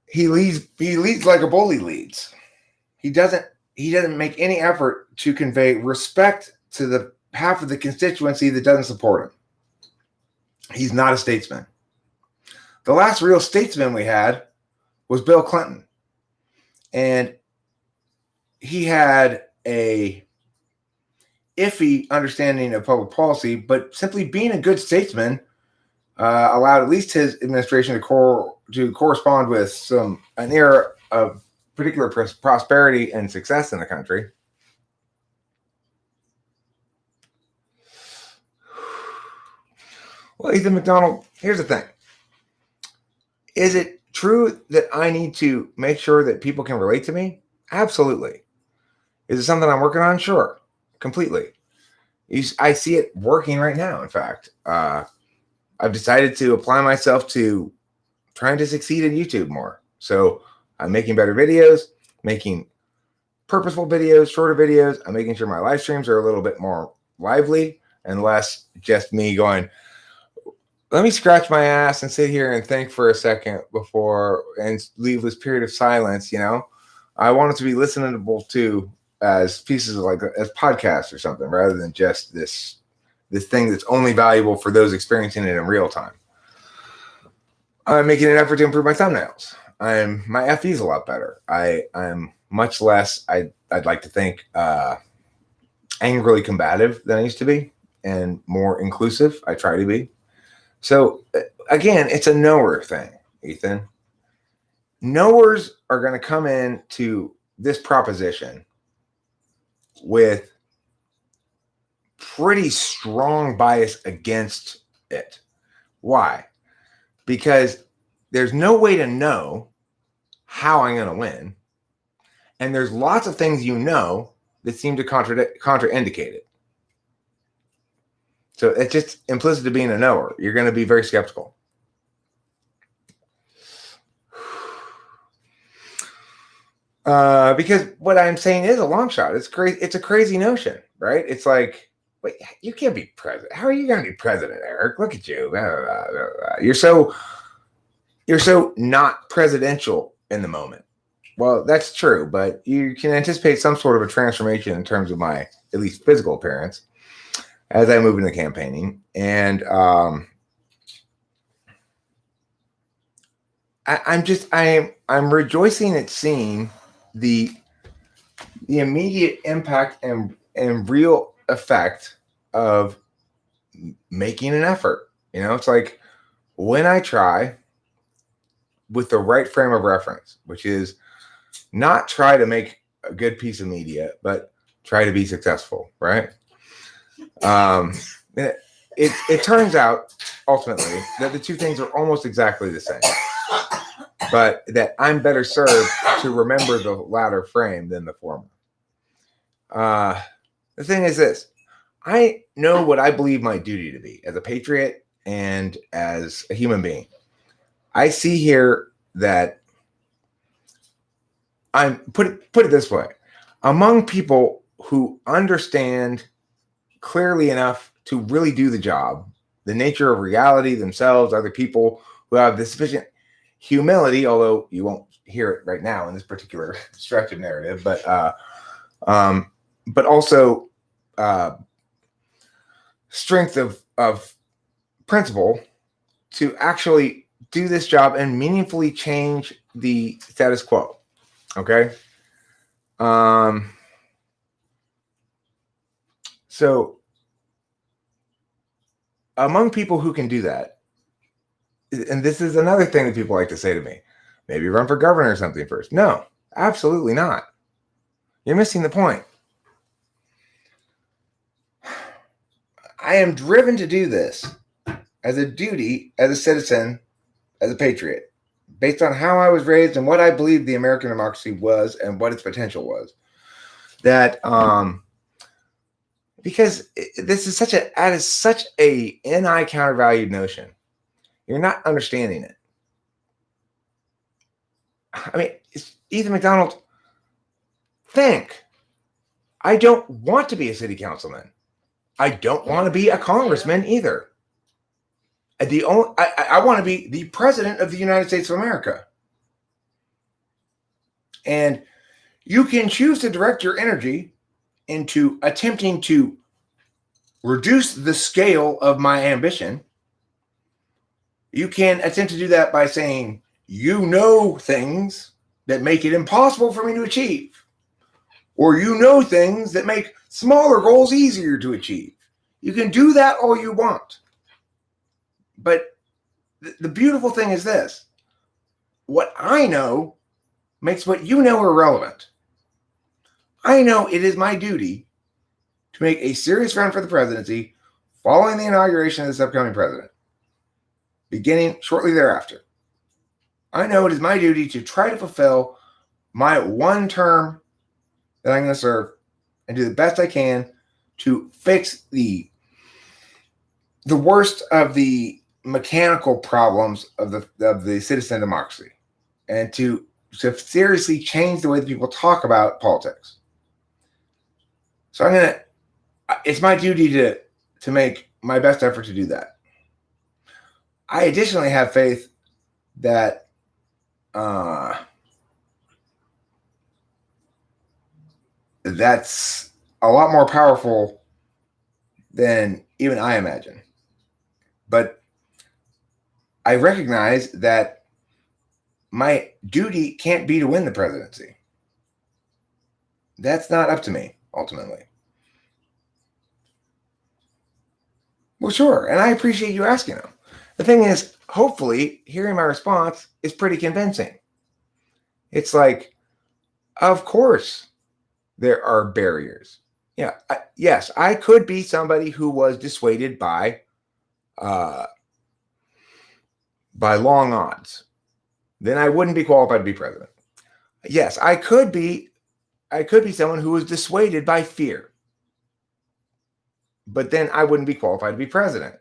he leads like a bully leads. He doesn't make any effort to convey respect to the half of the constituency that doesn't support him. He's not a statesman. The last real statesman we had was Bill Clinton. And he had a iffy understanding of public policy, but simply being a good statesman allowed at least his administration to correspond with an era of particular prosperity and success in the country. Well, Ethan McDonald, here's the thing. Is it true that I need to make sure that people can relate to me? Absolutely. Is it something I'm working on? Sure. Completely. I see it working right now, in fact. I've decided to apply myself to trying to succeed in YouTube more. So I'm making better videos, making purposeful videos, shorter videos. I'm making sure my live streams are a little bit more lively and less just me going, let me scratch my ass and sit here and think for a second and leave this period of silence. You know, I want it to be listenable to as pieces of as podcasts or something, rather than just this thing that's only valuable for those experiencing it in real time. I'm making an effort to improve my thumbnails. My FE is a lot better. I'm much less, I'd like to think, angrily combative than I used to be, and more inclusive. I try to be. So again, it's a knower thing, Ethan. Knowers are going to come in to this proposition with pretty strong bias against it. Why? Because there's no way to know how I'm going to win. And there's lots of things that seem to contraindicate it. So it's just implicit to being a knower. You're going to be very skeptical. Because what I'm saying is a long shot. It's crazy. It's a crazy notion, right? It's like, wait, you can't be president. How are you going to be president, Eric? Look at you. You're so not presidential in the moment. Well, that's true, but you can anticipate some sort of a transformation in terms of my, at least physical appearance, as I move into campaigning. And I'm rejoicing at seeing the immediate impact and real effect of making an effort. It's like when I try with the right frame of reference, which is not try to make a good piece of media, but try to be successful, right? It turns out ultimately that the two things are almost exactly the same, but that I'm better served to remember the latter frame than the former. The thing is this: I know what I believe my duty to be as a patriot and as a human being. I see here that I'm put it this way: among people who understand clearly enough to really do the job, the nature of reality themselves, other people who have the sufficient humility, although you won't hear it right now in this particular stretch of narrative, but also strength of principle to actually do this job and meaningfully change the status quo. Okay. So among people who can do that, and this is another thing that people like to say to me, maybe run for governor or something first. No, absolutely not. You're missing the point. I am driven to do this as a duty, as a citizen, as a patriot, based on how I was raised and what I believed the American democracy was and what its potential was. That because this is such a NI countervalued notion. You're not understanding it. I mean, Ethan McDonald, think. I don't want to be a city councilman. I don't want to be a congressman either. I want to be the president of the United States of America. And you can choose to direct your energy into attempting to reduce the scale of my ambition. You can attempt to do that by saying, things that make it impossible for me to achieve, or things that make smaller goals easier to achieve. You can do that all you want. But the beautiful thing is this: what I know makes what you know irrelevant. I know it is my duty to make a serious run for the presidency following the inauguration of this upcoming president, beginning shortly thereafter. I know it is my duty to try to fulfill my one term that I'm going to serve and do the best I can to fix the worst of the mechanical problems of the citizen democracy, and to seriously change the way that people talk about politics. So it's my duty to make my best effort to do that. I additionally have faith that that's a lot more powerful than even I imagine. But I recognize that my duty can't be to win the presidency. that's not up to me, ultimately. Well, sure. And I appreciate you asking them. The thing is, hopefully, hearing my response is pretty convincing. It's like, of course, there are barriers. Yeah. Yes, I could be somebody who was dissuaded by long odds. Then I wouldn't be qualified to be president. Yes, I could be someone who was dissuaded by fear. But then I wouldn't be qualified to be president.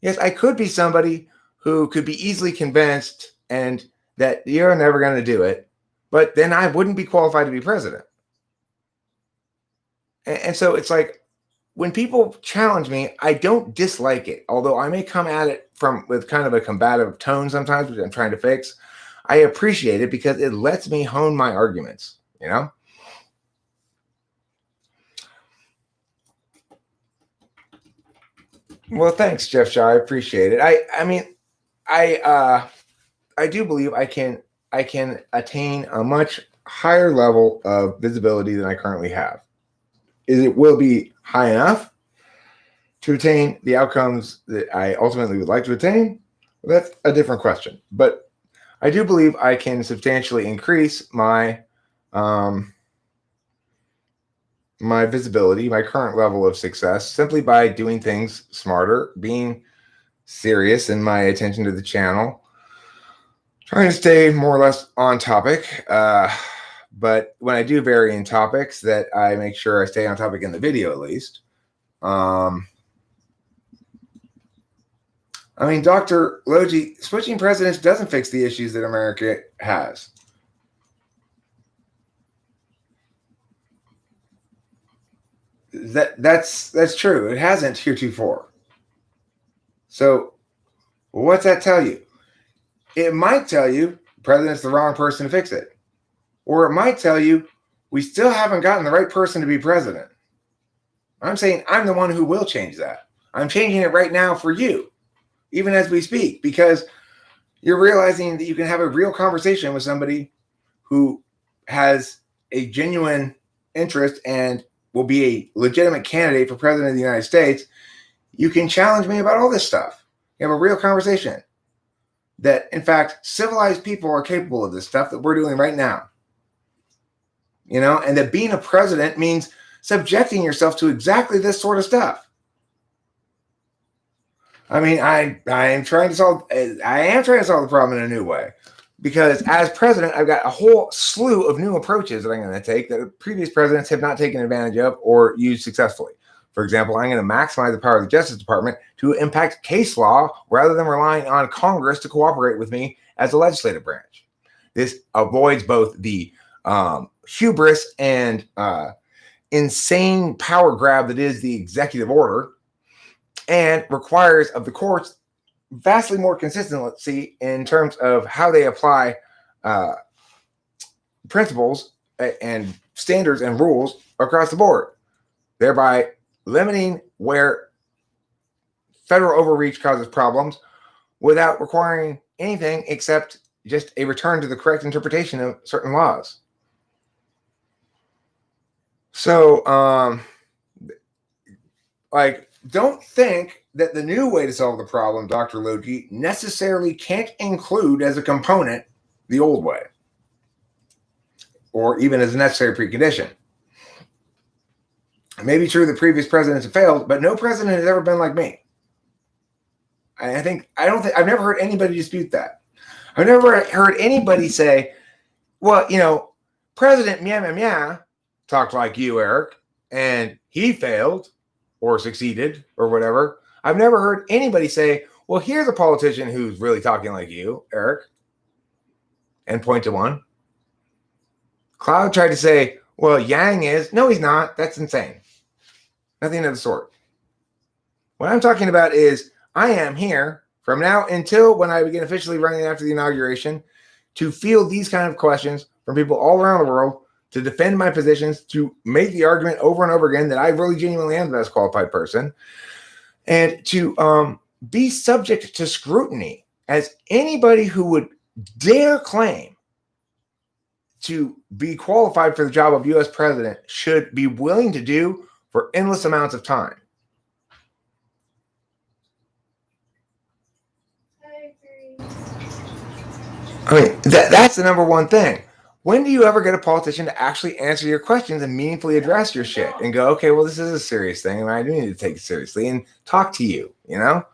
Yes, I could be somebody who could be easily convinced and that you're never going to do it, but then I wouldn't be qualified to be president. And so it's like, when people challenge me, I don't dislike it, although I may come at it with kind of a combative tone sometimes, which I'm trying to fix. I appreciate it because it lets me hone my arguments, you know? Well, thanks, Jeff Shaw. I appreciate it. I do believe I can attain a much higher level of visibility than I currently have. It will be high enough to attain the outcomes that I ultimately would like to attain? Well, that's a different question. But I do believe I can substantially increase my my visibility, my current level of success, simply by doing things smarter, being serious in my attention to the channel, trying to stay more or less on topic. But when I do vary in topics, that I make sure I stay on topic in the video at least. I mean, Dr. Logi, switching presidents doesn't fix the issues that America has. That's true. It hasn't heretofore. So what's that tell you? It might tell you the president's the wrong person to fix it. Or it might tell you we still haven't gotten the right person to be president. I'm saying I'm the one who will change that. I'm changing it right now for you, even as we speak, because you're realizing that you can have a real conversation with somebody who has a genuine interest and will be a legitimate candidate for president of the United States. You can challenge me about all this stuff. You have a real conversation that, in fact, civilized people are capable of this stuff that we're doing right now. You know, and that being a president means subjecting yourself to exactly this sort of stuff. I mean, I am trying to solve the problem in a new way, because as president, I've got a whole slew of new approaches that I'm going to take that previous presidents have not taken advantage of or used successfully. For example, I'm going to maximize the power of the Justice Department to impact case law rather than relying on Congress to cooperate with me as a legislative branch. This avoids both the hubris and insane power grab that is the executive order, and requires of the courts vastly more consistency in terms of how they apply principles and standards and rules across the board, thereby limiting where federal overreach causes problems without requiring anything except just a return to the correct interpretation of certain laws. So, don't think that the new way to solve the problem, Dr. Logi, necessarily can't include as a component the old way, or even as a necessary precondition. It may be true that previous presidents have failed, but no president has ever been like me. I've never heard anybody dispute that. I've never heard anybody say, well, you know, President Mia talked like you, Eric, and he failed or succeeded or whatever. I've never heard anybody say, well, here's a politician who's really talking like you, Eric, and point to one. Cloud tried to say, well, Yang is. No, he's not. That's insane. Nothing of the sort. What I'm talking about is I am here from now until when I begin officially running after the inauguration to field these kind of questions from people all around the world, to defend my positions, to make the argument over and over again that I really genuinely am the best qualified person, and to be subject to scrutiny as anybody who would dare claim to be qualified for the job of U.S. president should be willing to do for endless amounts of time. I agree. I mean, that's the number one thing. When do you ever get a politician to actually answer your questions and meaningfully address your shit and go, okay, well, this is a serious thing, and I do need to take it seriously and talk to you, you know?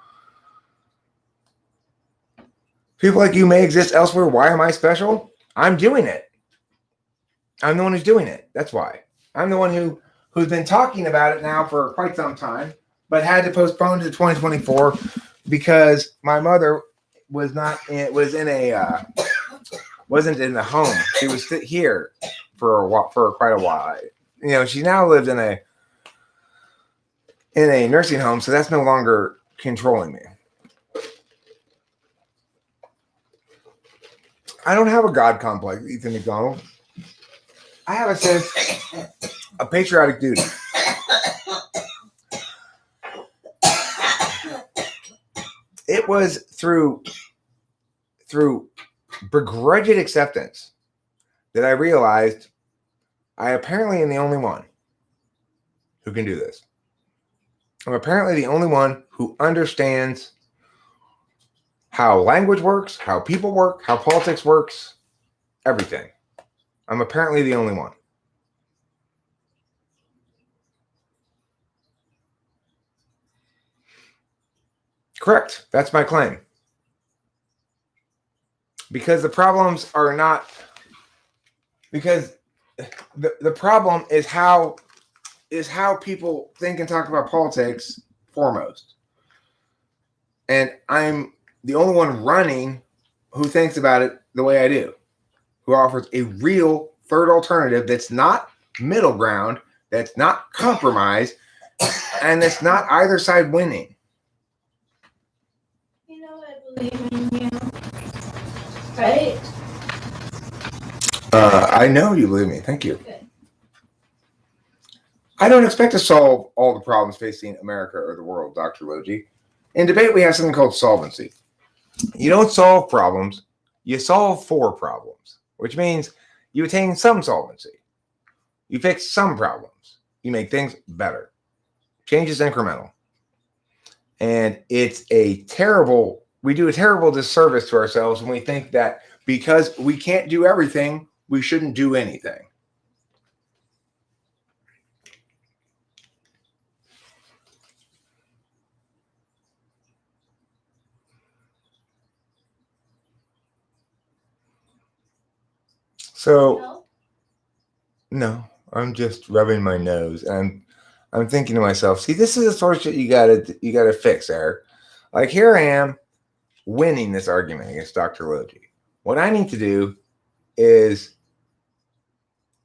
People like you may exist elsewhere. Why am I special? I'm doing it. I'm the one who's doing it. That's why. I'm the one who's been talking about it now for quite some time, but had to postpone to 2024 because my mother wasn't in the home. She was here for quite a while. You know, she now lives in a nursing home, so that's no longer controlling me. I don't have a God complex, Ethan McDonald. I have a sense of patriotic duty. It was through begrudged acceptance that I realized I apparently am the only one who can do this. I'm apparently the only one who understands how language works, how people work, how politics works, everything. I'm apparently the only one. Correct. That's my claim. Because the problems are not, because the problem is how people think and talk about politics foremost. And I'm the only one running who thinks about it the way I do, who offers a real third alternative that's not middle ground, that's not compromise, and that's not either side winning. You know I believe in you. Right? I know you believe me. Thank you. Good. I don't expect to solve all the problems facing America or the world, Dr. Logie. In debate, we have something called solvency. You don't solve problems, you solve for problems, which means you attain some solvency. You fix some problems. You make things better. Change is incremental. And we do a terrible disservice to ourselves when we think that because we can't do everything, we shouldn't do anything. So, no, I'm just rubbing my nose, and I'm thinking to myself, see, this is the sort of shit you gotta fix, Eric. Like, here I am winning this argument against Dr. Logie. What I need to do is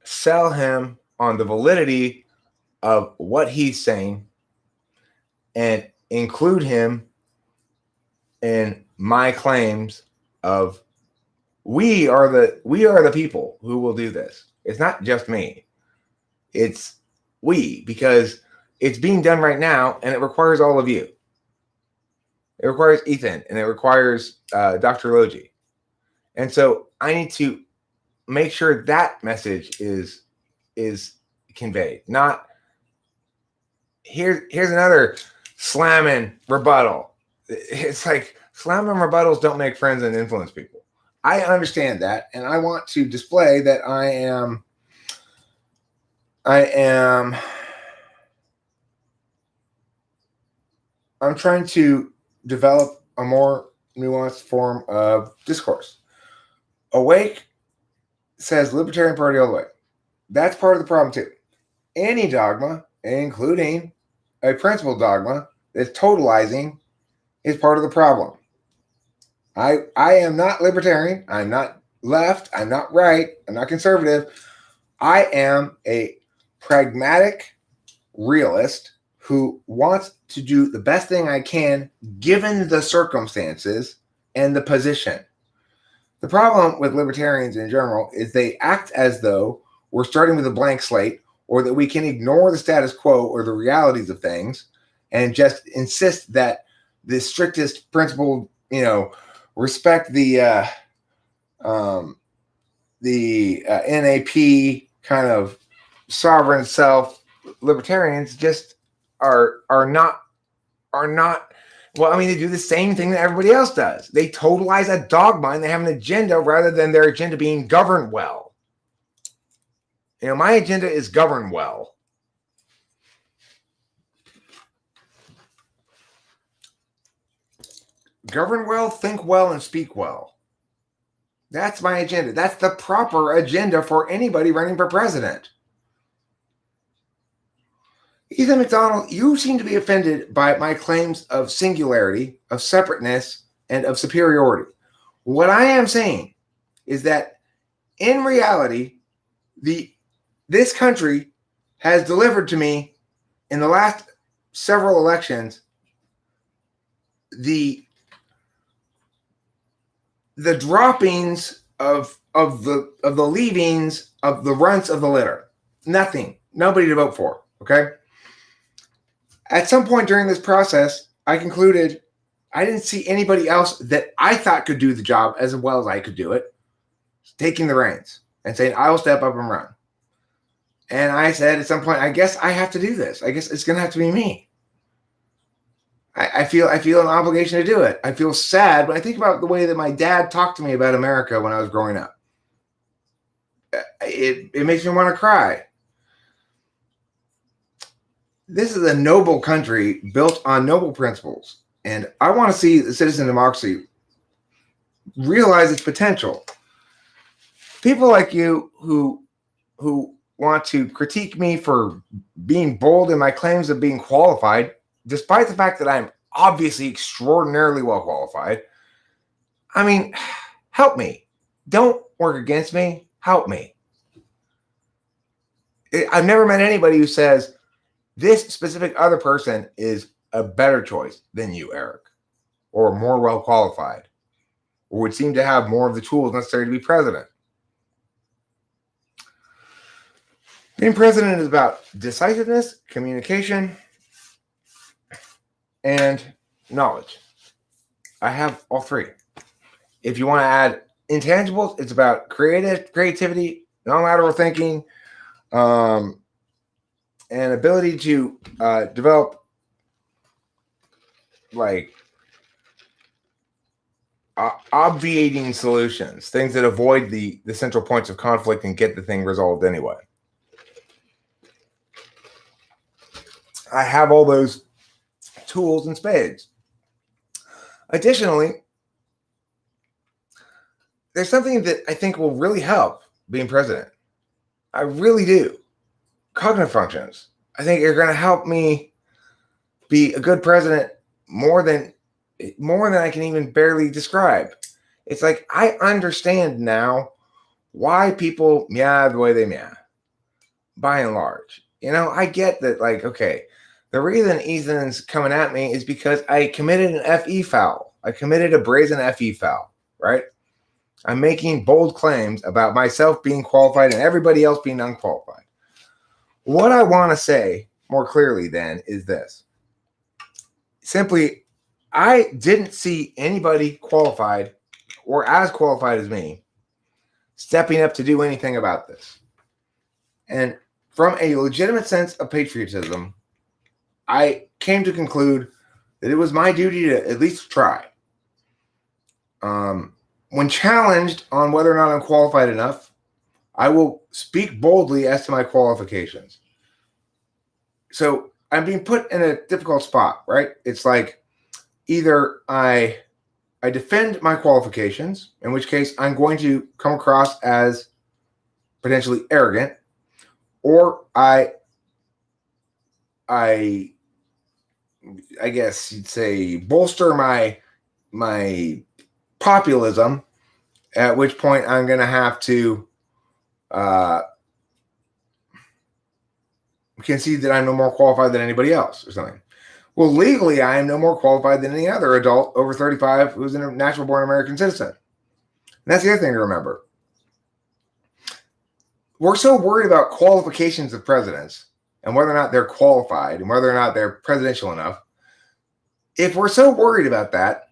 sell him on the validity of what he's saying and include him in my claims of we are the people who will do this. It's not just me. It's we, because it's being done right now, and it requires all of you. It requires Ethan, and it requires Dr. Logie. And so I need to make sure that message is conveyed. Not here's another slamming rebuttal. It's like slamming rebuttals don't make friends and influence people. I understand that, and I want to display that I'm trying to develop a more nuanced form of discourse. Awake says Libertarian Party all the way. That's part of the problem too. Any dogma, including a principled dogma that's totalizing, is part of the problem. I am not libertarian. I'm not left. I'm not right. I'm not conservative. I am a pragmatic realist who wants to do the best thing I can given the circumstances and the position. The problem with libertarians in general is they act as though we're starting with a blank slate, or that we can ignore the status quo or the realities of things and just insist that the strictest principle, respect the NAP kind of sovereign self libertarians just are not. Well, I mean, they do the same thing that everybody else does. They totalize a dogma and they have an agenda rather than their agenda being governed well. You know, my agenda is govern well. Govern well, think well, and speak well. That's my agenda. That's the proper agenda for anybody running for president. Ethan McDonald, you seem to be offended by my claims of singularity, of separateness, and of superiority. What I am saying is that in reality, this country has delivered to me in the last several elections the droppings of the leavings of the runts of the litter. Nothing. Nobody to vote for. Okay. At some point during this process, I concluded I didn't see anybody else that I thought could do the job as well as I could do it, taking the reins and saying, I will step up and run. And I said at some point, I guess I have to do this. I guess it's going to have to be me. I feel an obligation to do it. I feel sad when I think about the way that my dad talked to me about America when I was growing up. It makes me want to cry. This is a noble country built on noble principles. And I want to see the citizen democracy realize its potential. People like you who want to critique me for being bold in my claims of being qualified, despite the fact that I'm obviously extraordinarily well qualified. I mean, help me. Don't work against me. Help me. I've never met anybody who says this specific other person is a better choice than you, Eric, or more well qualified, or would seem to have more of the tools necessary to be president. Being president is about decisiveness, communication, and knowledge. I have all three. If you want to add intangibles, it's about creativity, non-lateral thinking, and ability to develop like obviating solutions, things that avoid the central points of conflict and get the thing resolved anyway. I have all those tools in spades. Additionally, there's something that I think will really help being president. I really do. Cognitive functions. I think are going to help me be a good president more than I can even barely describe. It's like I understand now why people meow the way they meow, by and large. You know, I get that, like, okay, the reason Ethan's coming at me is because I committed an FE foul. I committed a brazen FE foul, right? I'm making bold claims about myself being qualified and everybody else being unqualified. What I want to say more clearly then is this. Simply, I didn't see anybody qualified or as qualified as me stepping up to do anything about this. And from a legitimate sense of patriotism, I came to conclude that it was my duty to at least try. When challenged on whether or not I'm qualified enough, I will speak boldly as to my qualifications. So I'm being put in a difficult spot, right? It's like either I defend my qualifications, in which case I'm going to come across as potentially arrogant, or I guess you'd say bolster my populism, at which point I'm going to have to concede that I'm no more qualified than anybody else or something. Well, legally, I am no more qualified than any other adult over 35 who's a natural-born American citizen. And that's the other thing to remember. We're so worried about qualifications of presidents and whether or not they're qualified and whether or not they're presidential enough. If we're so worried about that,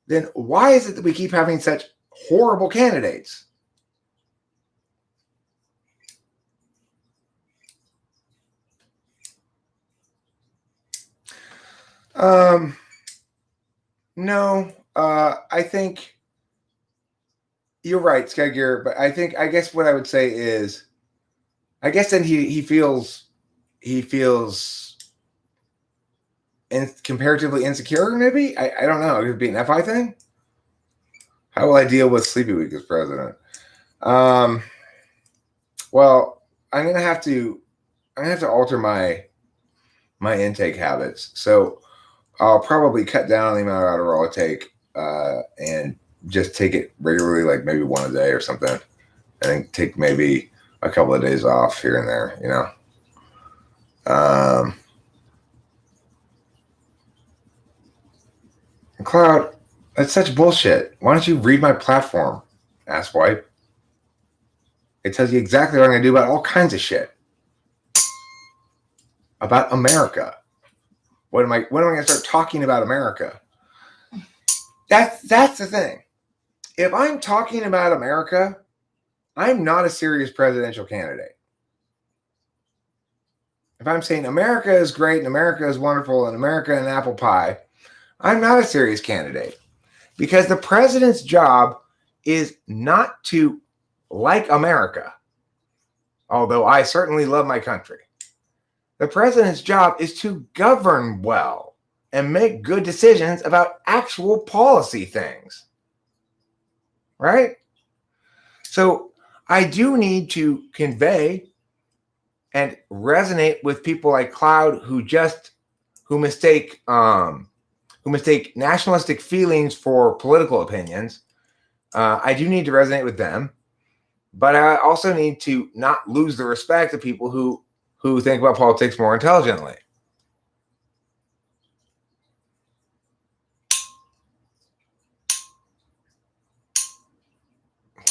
then why is it that we keep having such horrible candidates? No. I think you're right, Skygear, but I guess what I would say is, I guess then he feels comparatively insecure, maybe? I don't know. It could be an FI thing. How will I deal with Sleepy Week as president? Well, I'm gonna have to alter my intake habits. So I'll probably cut down on the amount of Adderall I take, and just take it regularly, like maybe one a day or something, and then take maybe a couple of days off here and there, you know. Cloud, that's such bullshit. Why don't you read my platform, asswipe? It tells you exactly what I'm going to do about all kinds of shit. About America. When am I going to start talking about America? That's the thing. If I'm talking about America, I'm not a serious presidential candidate. If I'm saying America is great and America is wonderful and America and apple pie, I'm not a serious candidate. Because the president's job is not to like America, although I certainly love my country. The president's job is to govern well and make good decisions about actual policy things. Right? So I do need to convey and resonate with people like Cloud who mistake nationalistic feelings for political opinions. I do need to resonate with them, but I also need to not lose the respect of people who think about politics more intelligently.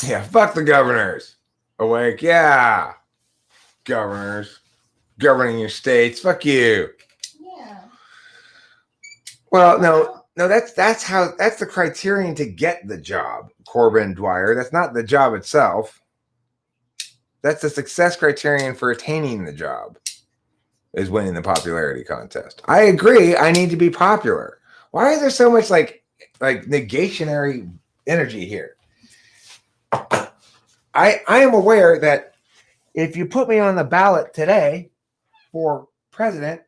Yeah, fuck the governors. Awake, yeah. Governors. Governing your states. Fuck you. Yeah. Well, no, that's the criterion to get the job, Corbin Dwyer. That's not the job itself. That's the success criterion for attaining the job, is winning the popularity contest. I agree. I need to be popular. Why is there so much like negationary energy here? I am aware that if you put me on the ballot today for president,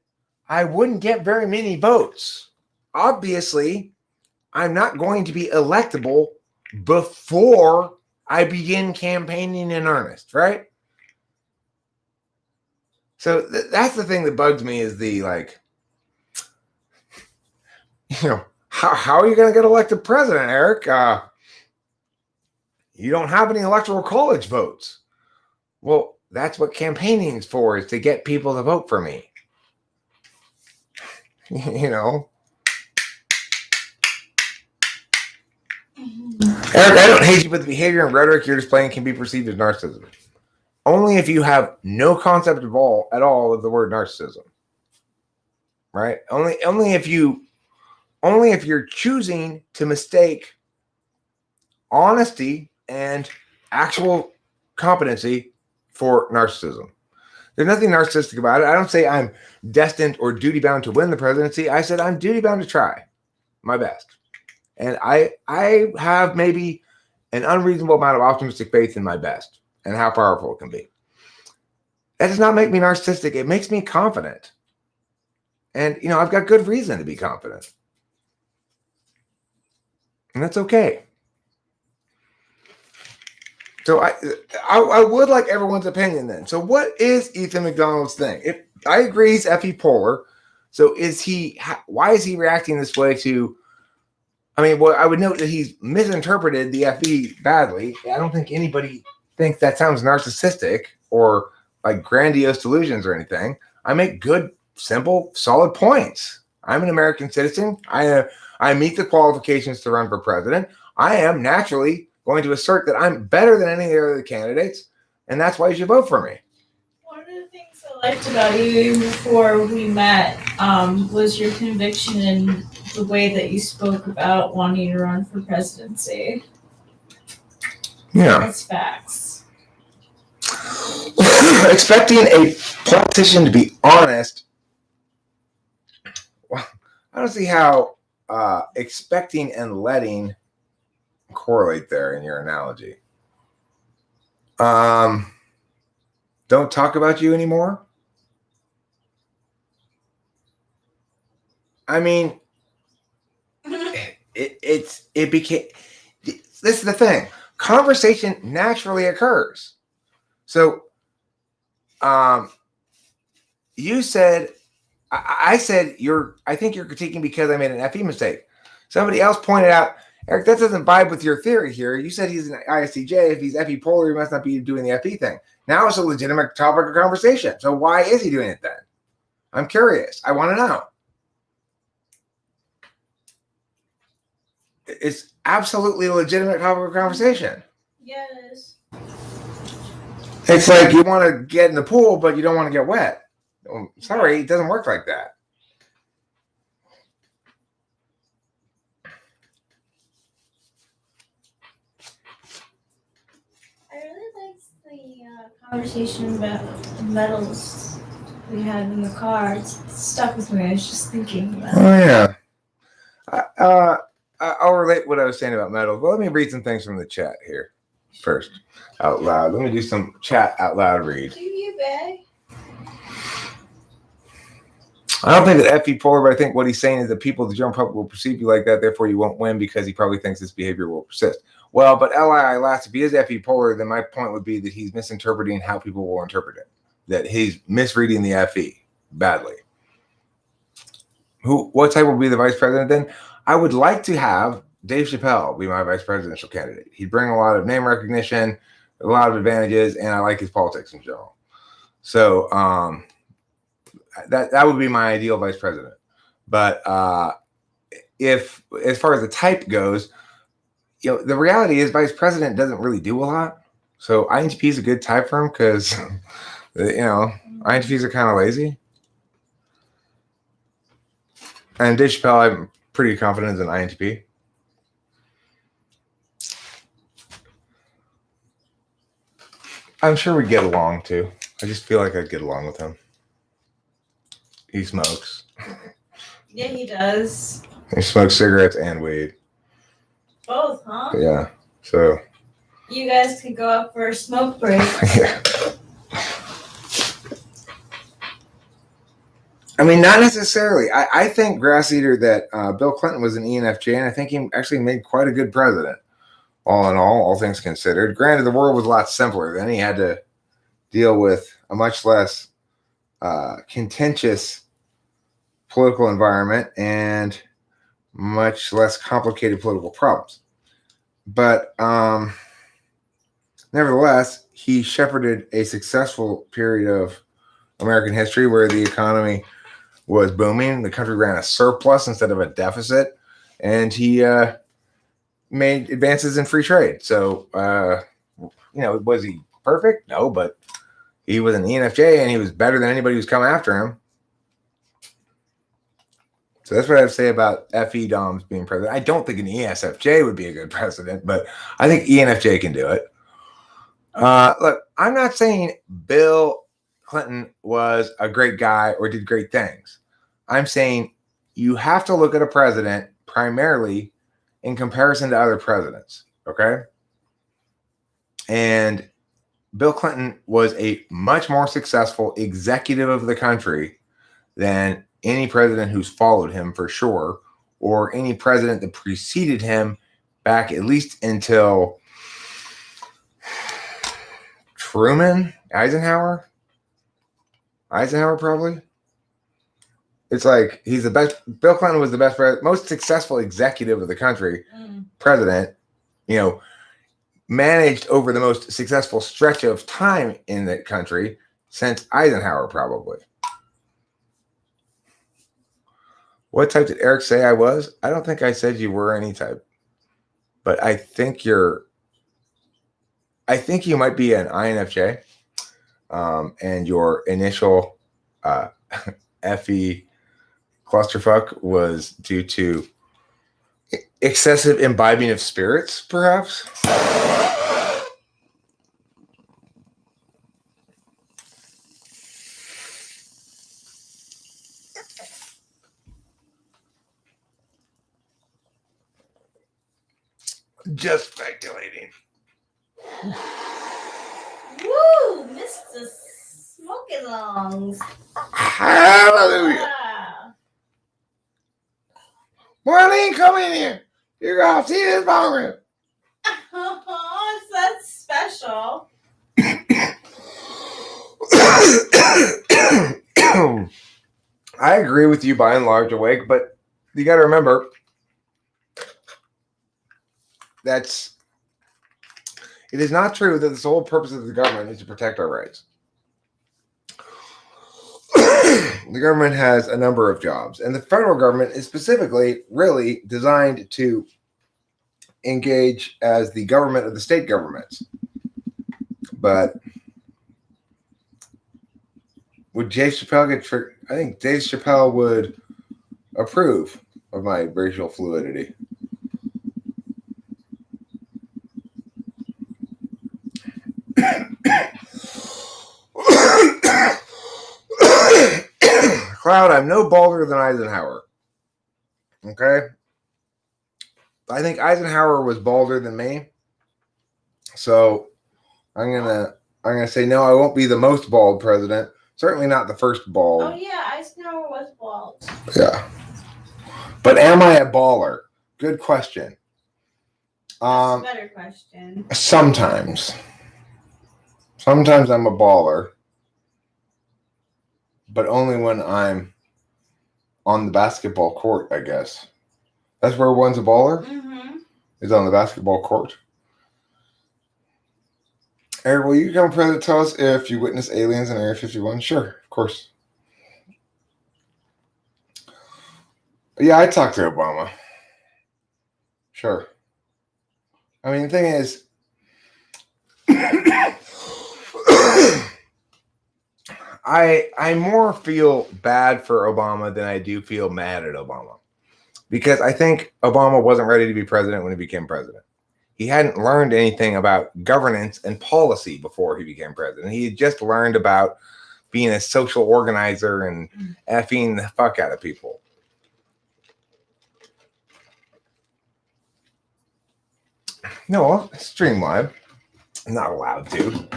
I wouldn't get very many votes. Obviously, I'm not going to be electable before I begin campaigning in earnest, right? So that's the thing that bugs me is the how are you going to get elected president, Eric? You don't have any electoral college votes. Well, that's what campaigning is for, is to get people to vote for me. You know? Eric, I don't hate you, but the behavior and rhetoric you're displaying can be perceived as narcissism. Only if you have no concept at all of the word narcissism. Right? Only if you're choosing to mistake honesty and actual competency for narcissism. There's nothing narcissistic about it. I don't say I'm destined or duty-bound to win the presidency. I said I'm duty-bound to try my best. And I have maybe an unreasonable amount of optimistic faith in my best and how powerful it can be. That does not make me narcissistic. It makes me confident. And, I've got good reason to be confident. And that's okay. So I would like everyone's opinion then. So what is Ethan McDonald's thing? If I agree he's FE polar, so why is he reacting this way to, I would note that he's misinterpreted the FE badly. I don't think anybody thinks that sounds narcissistic or like grandiose delusions or anything. I make good, simple, solid points. I'm an American citizen. I meet the qualifications to run for president. I am naturally going to assert that I'm better than any of the other candidates, and that's why you should vote for me. One of the things I liked about you before we met was your conviction in the way that you spoke about wanting to run for presidency. Yeah. That's facts. Expecting a politician to be honest. Well, I don't see how expecting and letting correlate there in your analogy. Don't talk about you anymore. I mean, it became. This is the thing. Conversation naturally occurs. So, you said, I said I think you're critiquing because I made an FE mistake. Somebody else pointed out, Eric, that doesn't vibe with your theory here. You said he's an ISTJ. If he's FE polar, he must not be doing the FE thing. Now it's a legitimate topic of conversation. So why is he doing it then? I'm curious. I want to know. It's absolutely a legitimate topic of conversation. Yes. It's like you want to get in the pool, but you don't want to get wet. Sorry, it doesn't work like that. I really liked the conversation about the metals we had in the car. It stuck with me. I was just thinking about it. Oh, yeah. I'll relate what I was saying about metals. Well, let me read some things from the chat here first, out loud. Let me do some chat out loud read. Do you, babe? I don't think that FE polar, but I think what he's saying is that people, the general public, will perceive you like that. Therefore, you won't win because he probably thinks this behavior will persist. Well, but LII last, if he is FE polar, then my point would be that he's misinterpreting how people will interpret it. That he's misreading the FE badly. What type will be the vice president then? I would like to have Dave Chappelle be my vice presidential candidate. He'd bring a lot of name recognition, a lot of advantages, and I like his politics in general. So that would be my ideal vice president. But if, as far as the type goes, the reality is vice president doesn't really do a lot. So INTP is a good type for him because, INTPs are kind of lazy. And Dave Chappelle, I'm pretty confident is an INTP. I'm sure we get along too. I just feel like I'd get along with him. He smokes. Yeah, he does. He smokes cigarettes and weed. Both, huh? Yeah. So. You guys could go out for a smoke break. Yeah. I mean, not necessarily. I think, Grass Eater, that Bill Clinton was an ENFJ, and I think he actually made quite a good president. All in all things considered. Granted, the world was a lot simpler. Then he had to deal with a much less contentious political environment and much less complicated political problems. But nevertheless, he shepherded a successful period of American history where the economy was booming. The country ran a surplus instead of a deficit, and he made advances in free trade. So, was he perfect? No, but he was an ENFJ, and he was better than anybody who's come after him. So that's what I have to say about FE Doms being president. I don't think an ESFJ would be a good president, but I think ENFJ can do it. Look, I'm not saying Bill Clinton was a great guy or did great things. I'm saying you have to look at a president primarily in comparison to other presidents, okay? And Bill Clinton was a much more successful executive of the country than any president who's followed him for sure, or any president that preceded him back at least until Truman, Eisenhower probably. It's like he's the best. Bill Clinton was the best, most successful executive of the country, president, managed over the most successful stretch of time in the country since Eisenhower probably. What type did Eric say I was? I don't think I said you were any type, but I think you might be an INFJ, and your initial FE clusterfuck was due to excessive imbibing of spirits, perhaps. Just speculating. Woo, Mr. Smoking Lungs. Hallelujah. Wow. Marlene, come in here. You're going to see this bone rib. Oh, that's special. I agree with you by and large, Awake, but you got to remember it is not true that the sole purpose of the government is to protect our rights. The government has a number of jobs, and the federal government is specifically really designed to engage as the government of the state governments. But would Dave Chappelle get triggered? I think Dave Chappelle would approve of my racial fluidity. Cloud, I'm no balder than Eisenhower. Okay? I think Eisenhower was balder than me. So I'm gonna say no, I won't be the most bald president. Certainly not the first bald. Oh yeah, Eisenhower was bald. Yeah. But am I a baller? Good question. That's a better question. Sometimes. Sometimes I'm a baller. But only when I'm on the basketball court, I guess. That's where one's a baller? Mm-hmm. Is on the basketball court. Eric, will you become president? Tell us if you witness aliens in Area 51? Sure, of course. Yeah, I talked to Obama. Sure. I mean, the thing is, I more feel bad for Obama than I do feel mad at Obama. Because I think Obama wasn't ready to be president when he became president. He hadn't learned anything about governance and policy before he became president. He had just learned about being a social organizer and effing the fuck out of people. No, stream live. I'm not allowed to.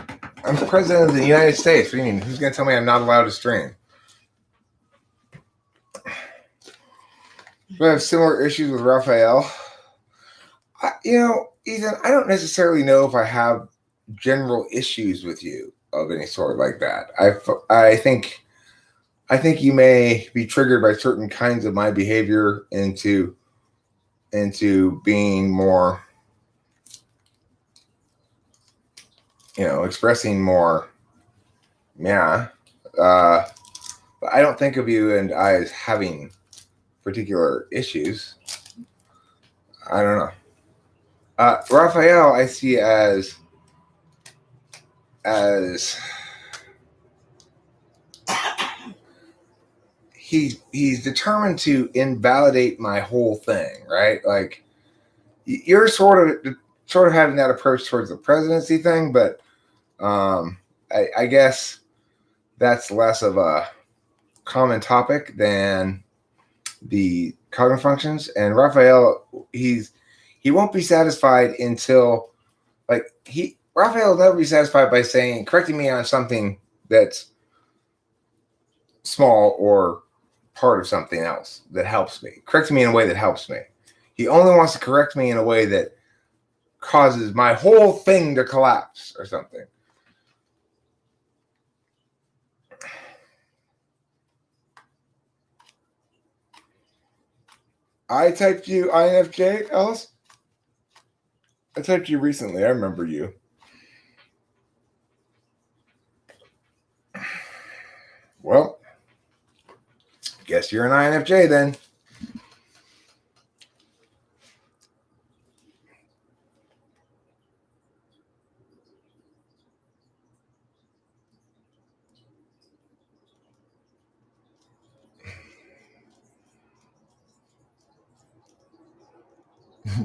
I'm the president of the United States. What do you mean? Who's going to tell me I'm not allowed to stream? Do I have similar issues with Raphael? Ethan, I don't necessarily know if I have general issues with you of any sort like that. I think you may be triggered by certain kinds of my behavior into being more, expressing more. Yeah. But I don't think of you and I as having particular issues. I don't know. Raphael, I see as he's determined to invalidate my whole thing, right? Like you're sort of having that approach towards the presidency thing, but I guess that's less of a common topic than the cognitive functions. And Raphael, he won't be satisfied until Raphael will never be satisfied by correcting me on something that's small or part of something else that helps me. Correcting me in a way that helps me. He only wants to correct me in a way that causes my whole thing to collapse or something. I typed you INFJ, Ellis. I typed you recently. I remember you. Well, guess you're an INFJ then.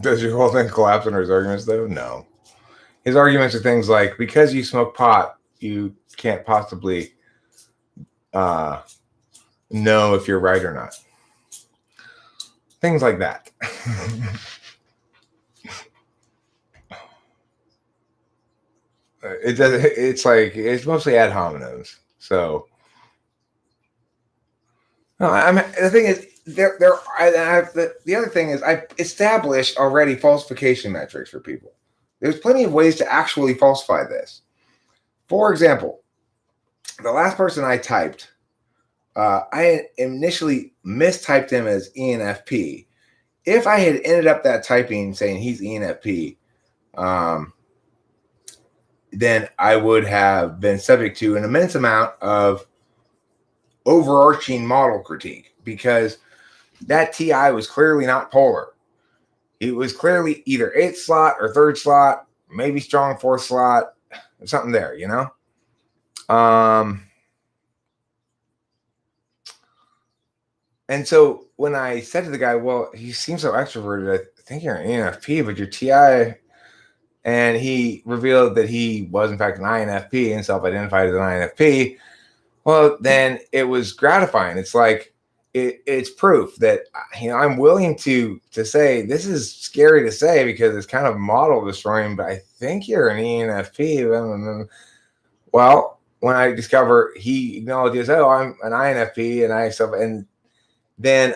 Does your whole thing collapse under his arguments, though? No. His arguments are things like, because you smoke pot, you can't possibly know if you're right or not. Things like that. It does. It's like it's mostly ad hominems. So, no, the thing is, the other thing is I've established already falsification metrics for people. There's plenty of ways to actually falsify this. For example, the last person I typed, I initially mistyped him as ENFP. If I had ended up that typing saying he's ENFP, then I would have been subject to an immense amount of overarching model critique because that TI was clearly not polar. It was clearly either 8th slot or 3rd slot, maybe strong 4th slot, something there, you know? And so when I said to the guy, well, he seems so extroverted, I think you're an ENFP, but your TI, and he revealed that he was in fact an INFP and self-identified as an INFP, well, then it was gratifying. It's like, it's proof that, you know, I'm willing to say this is scary to say because it's kind of model destroying, but I think you're an ENFP. Well, when I discover he acknowledges, oh, I'm an INFP, and then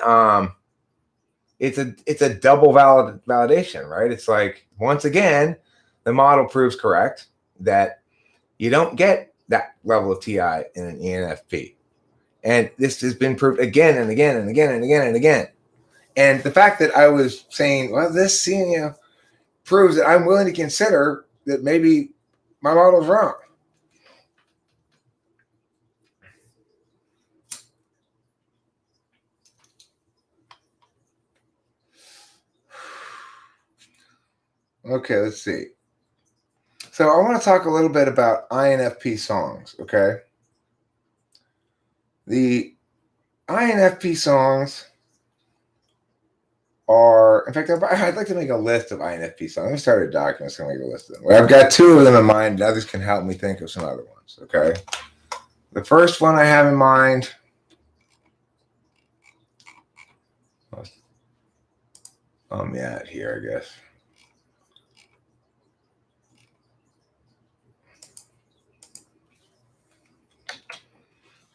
it's a double validation, right? It's like, once again, the model proves correct that you don't get that level of TI in an ENFP. And this has been proved again and again and again and again and again. And the fact that I was saying, well, this proves that I'm willing to consider that maybe my model's wrong. Okay, let's see. So I want to talk a little bit about INFP songs, okay? The INFP songs are, in fact, I'd like to make a list of INFP songs. Let me start a document so I can make a list of them. Well, I've got 2 of them in mind. Others can help me think of some other ones, okay? The first one I have in mind, yeah, here, I guess.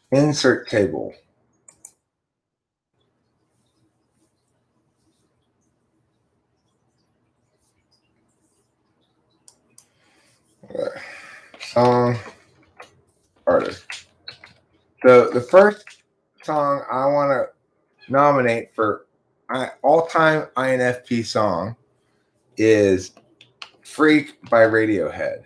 Insert table. Song artist. So the first song I want to nominate for all-time INFP song is Freak by Radiohead.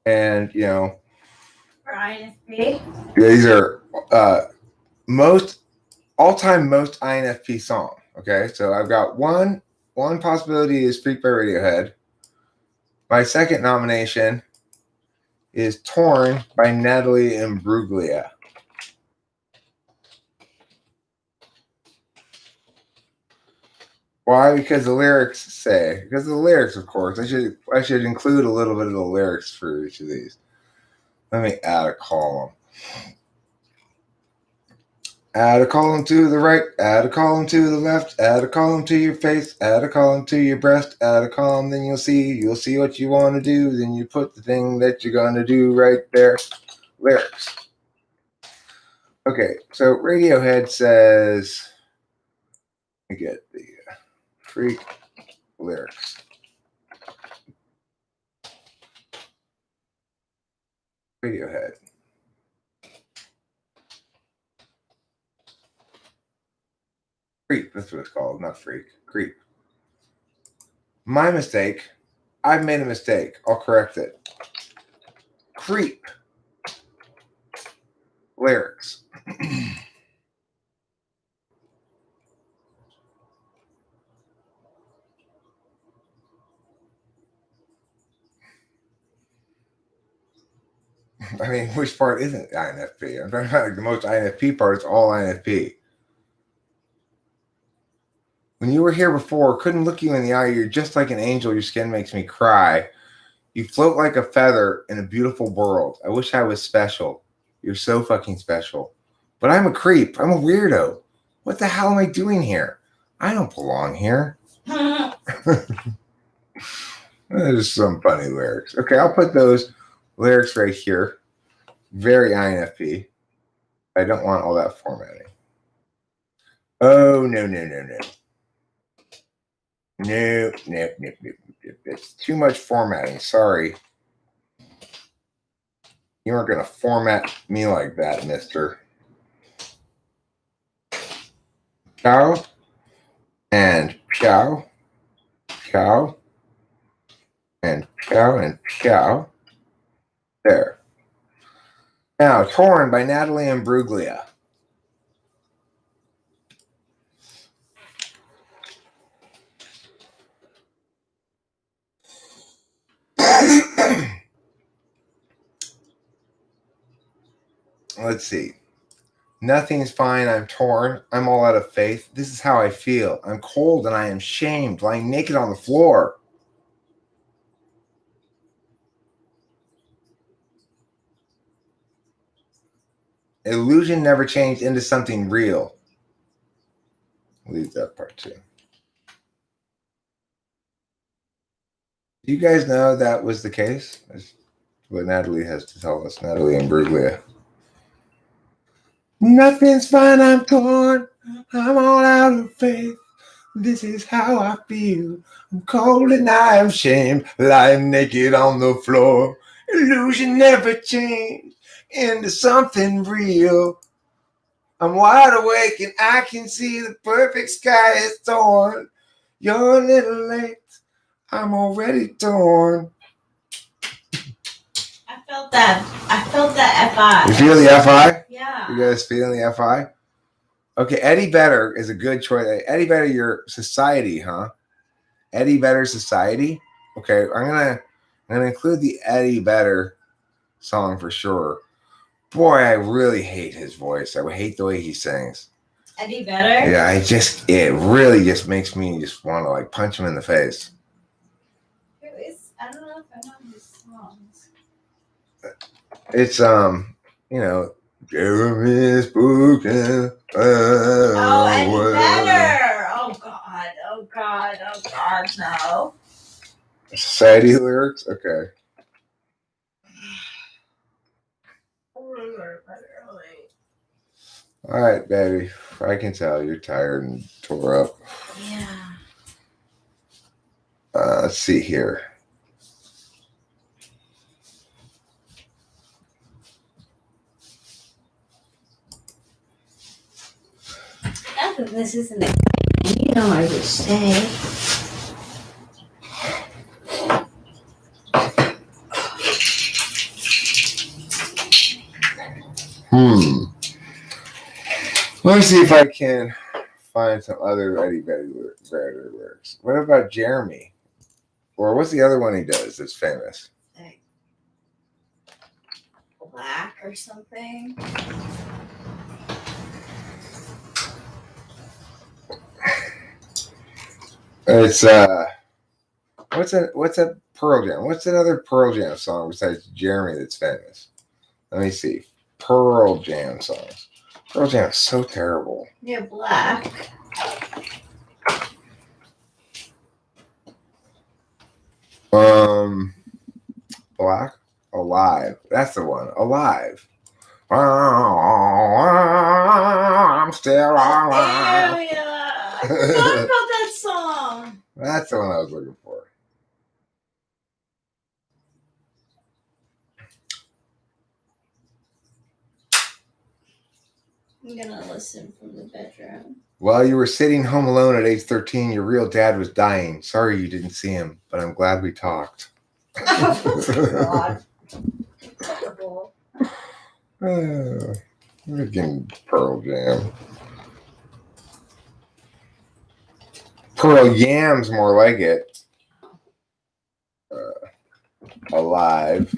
And, you know, For INFP? these are all-time most INFP song. Okay, so I've got one possibility is Freak by Radiohead. My second nomination is Torn by Natalie Imbruglia. Why? Because the lyrics of course. I should include a little bit of the lyrics for each of these. Let me add a column. Add a column to the right, add a column to the left, add a column to your face, add a column to your breast, add a column, then you'll see what you want to do, then you put the thing that you're going to do right there. Lyrics. Okay, so Radiohead says, let me get the Freak lyrics. Radiohead. Creep, that's what it's called, not freak. Creep. My mistake. I've made a mistake. I'll correct it. Creep. Lyrics. I mean, which part isn't INFP? I'm talking about like the most INFP part. It's all INFP. When you were here before, couldn't look you in the eye. You're just like an angel. Your skin makes me cry. You float like a feather in a beautiful world. I wish I was special. You're so fucking special. But I'm a creep. I'm a weirdo. What the hell am I doing here? I don't belong here. There's some funny lyrics. Okay, I'll put those lyrics right here. Very INFP. I don't want all that formatting. Oh, no. No. It's too much formatting. Sorry. You aren't going to format me like that, mister. Cow and cow. Cow and cow and cow. There. Now, Torn by Natalie Imbruglia. Let's see. Nothing's fine. I'm torn. I'm all out of faith. This is how I feel. I'm cold and I am shamed, lying naked on the floor. Illusion never changed into something real. Leave that part too. Do you guys know that was the case? That's what Natalie has to tell us. Natalie Imbruglia. Nothing's fine. I'm torn. I'm all out of faith. This is how I feel. I'm cold and I am shamed, lying naked on the floor. Illusion never changed into something real. I'm wide awake and I can see the perfect sky is torn. You're a little late. I'm already torn. I felt that FI. You feel the FI? Yeah. You guys feeling the FI? Okay, Eddie Vedder is a good choice. Eddie Vedder, your society, huh? Eddie Vedder Society. Okay, I'm gonna include the Eddie Vedder song for sure. Boy, I really hate his voice. I hate the way he sings. Eddie Vedder? Yeah, it really just makes me just want to like punch him in the face. I don't know if I know his songs. It's Jeremy's broken. Oh, Eddie Vedder! Oh God, no. Society lyrics? Okay. All right, baby. I can tell you're tired and tore up. Yeah. Let's see here. Not that this isn't it. You know I would say. Let me see if I can find some other Eddie Vedder lyrics. What about Jeremy? Or what's the other one he does that's famous? Like black or something. It's what's a Pearl Jam? What's another Pearl Jam song besides Jeremy that's famous? Let me see. Pearl Jam songs. Pearl Jam is so terrible. Yeah, black. Black? Alive. That's the one. Alive. I'm still alive. Oh, yeah. I forgot about that song. That's the one I was looking for. I'm gonna listen from the bedroom. While you were sitting home alone at age 13, your real dad was dying. Sorry you didn't see him, but I'm glad we talked. Oh, God. Freaking Pearl Jam. Pearl Yam's more like it. Alive.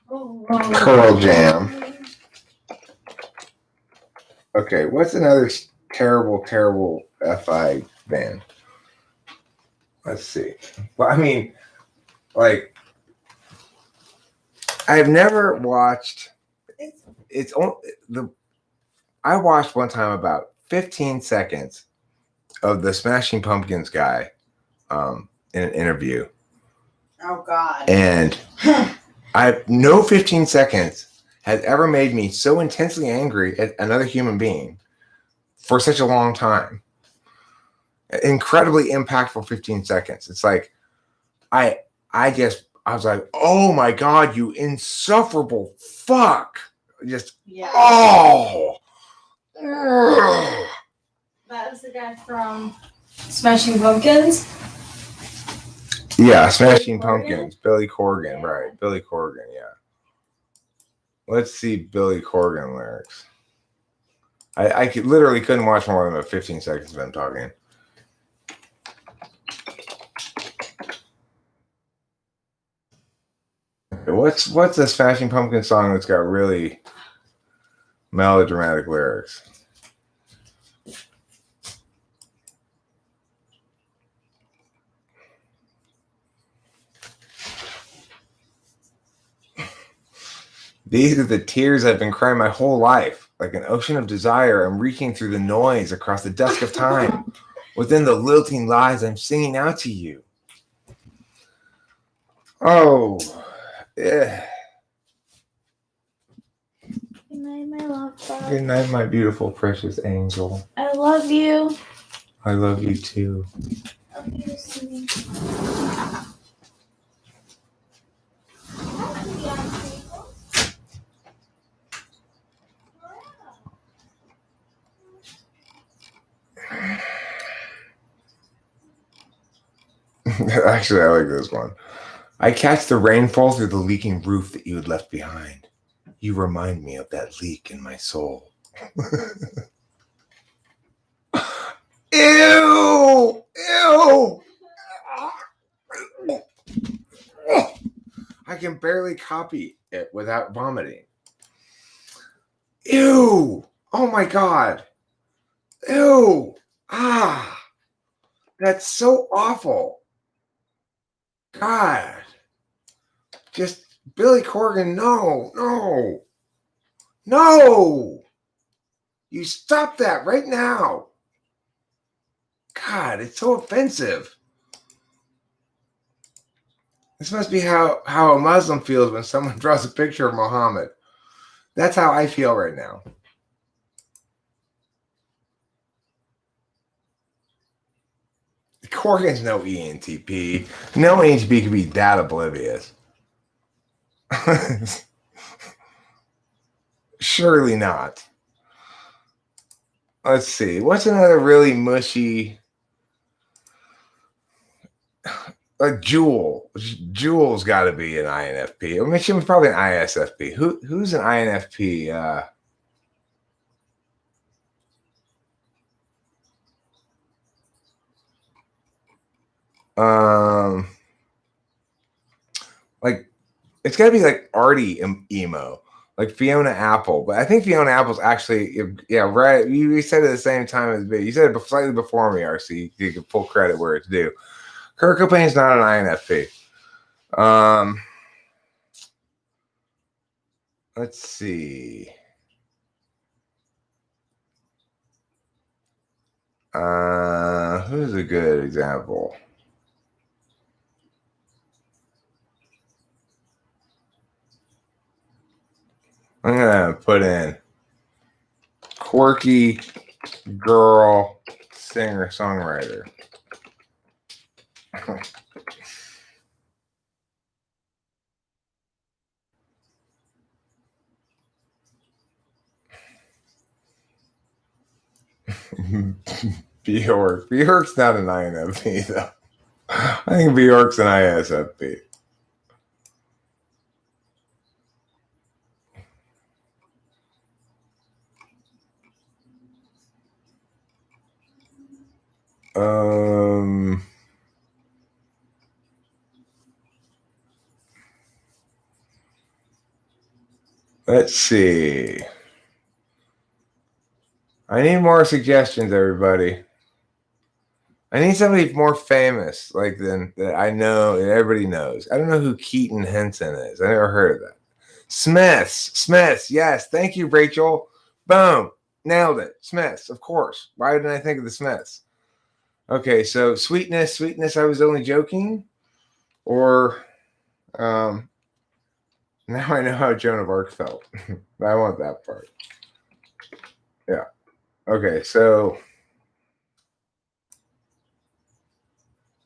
Pearl Jam. Okay, what's another terrible FI band? Let's see. Well, I mean, like, I've never watched. I watched one time about 15 seconds of the Smashing Pumpkins guy in an interview. Oh God. And no 15 seconds has ever made me so intensely angry at another human being for such a long time. Incredibly impactful 15 seconds. It's like I was like, oh my God, you insufferable fuck. Just oh. That was the guy from Smashing Pumpkins. Yeah, Smashing Pumpkins. Billy Corgan, right. Billy Corgan, yeah. Let's see Billy Corgan lyrics. I literally couldn't watch more than 15 seconds of them talking. What's a Smashing Pumpkins song that's got really melodramatic lyrics? These are the tears I've been crying my whole life. Like an ocean of desire, I'm reaching through the noise across the dusk of time. Within the lilting lies, I'm singing out to you. Oh, yeah. Good night, my love bug. Good night, my beautiful, precious angel. I love you. I love you too. I love you, sweetie. Actually, I like this one. I catch the rainfall through the leaking roof that you had left behind. You remind me of that leak in my soul. Ew! Ew! I can barely copy it without vomiting. Ew! Oh my God! Ew! Ah! That's so awful. God. Just Billy Corgan, no. You stop that right now. God, it's so offensive. This must be how a Muslim feels when someone draws a picture of Muhammad. That's how I feel right now. Corgan's no ENTP. No ENTP could be that oblivious. Surely not. Let's see. What's another really mushy? Like Jewel. Jewel's got to be an INFP. I mean, she was probably an ISFP. Who's an INFP? Like it's got to be like arty emo, like Fiona Apple. But I think Fiona Apple's actually, yeah, right. You said it at the same time as me. You said it slightly before me, RC. You get full credit where it's due. Kurt Cobain's not an INFP. Let's see. Who's a good example? I'm gonna put in quirky girl singer songwriter. Bjork. Bjork's not an INFP though. I think Bjork's an ISFP. Let's see. I need more suggestions, everybody. I need somebody more famous, like that I know that everybody knows. I don't know who Keaton Henson is. I never heard of that. Smiths. Yes, thank you, Rachel. Boom, nailed it. Smiths, of course. Why didn't I think of the Smiths? Okay, so sweetness, I was only joking. Or now I know how Joan of Arc felt. I want that part. Yeah. Okay, so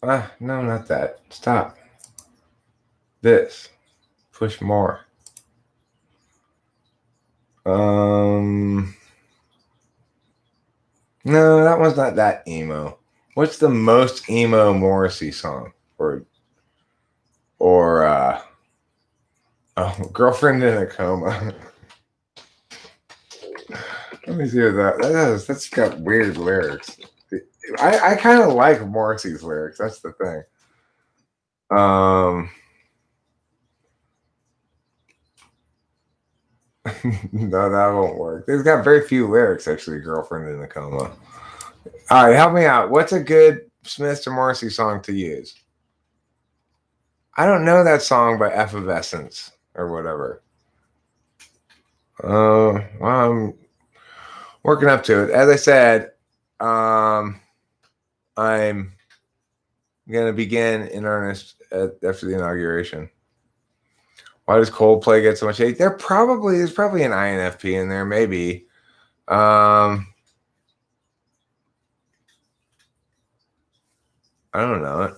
no, not that. Stop. This. Push more. No, that one's not that emo. What's the most emo Morrissey song? Or Girlfriend in a Coma. Let me see what that's got weird lyrics. I kind of like Morrissey's lyrics. That's the thing. No, that won't work. They've got very few lyrics, actually. Girlfriend in a Coma. All right, help me out. What's a good Smiths or Morrissey song to use? I don't know that song by Effervescence or whatever. Well, I'm working up to it. As I said, I'm gonna begin in earnest after the inauguration. Why does Coldplay get so much hate? There's probably an INFP in there, maybe. I don't know it.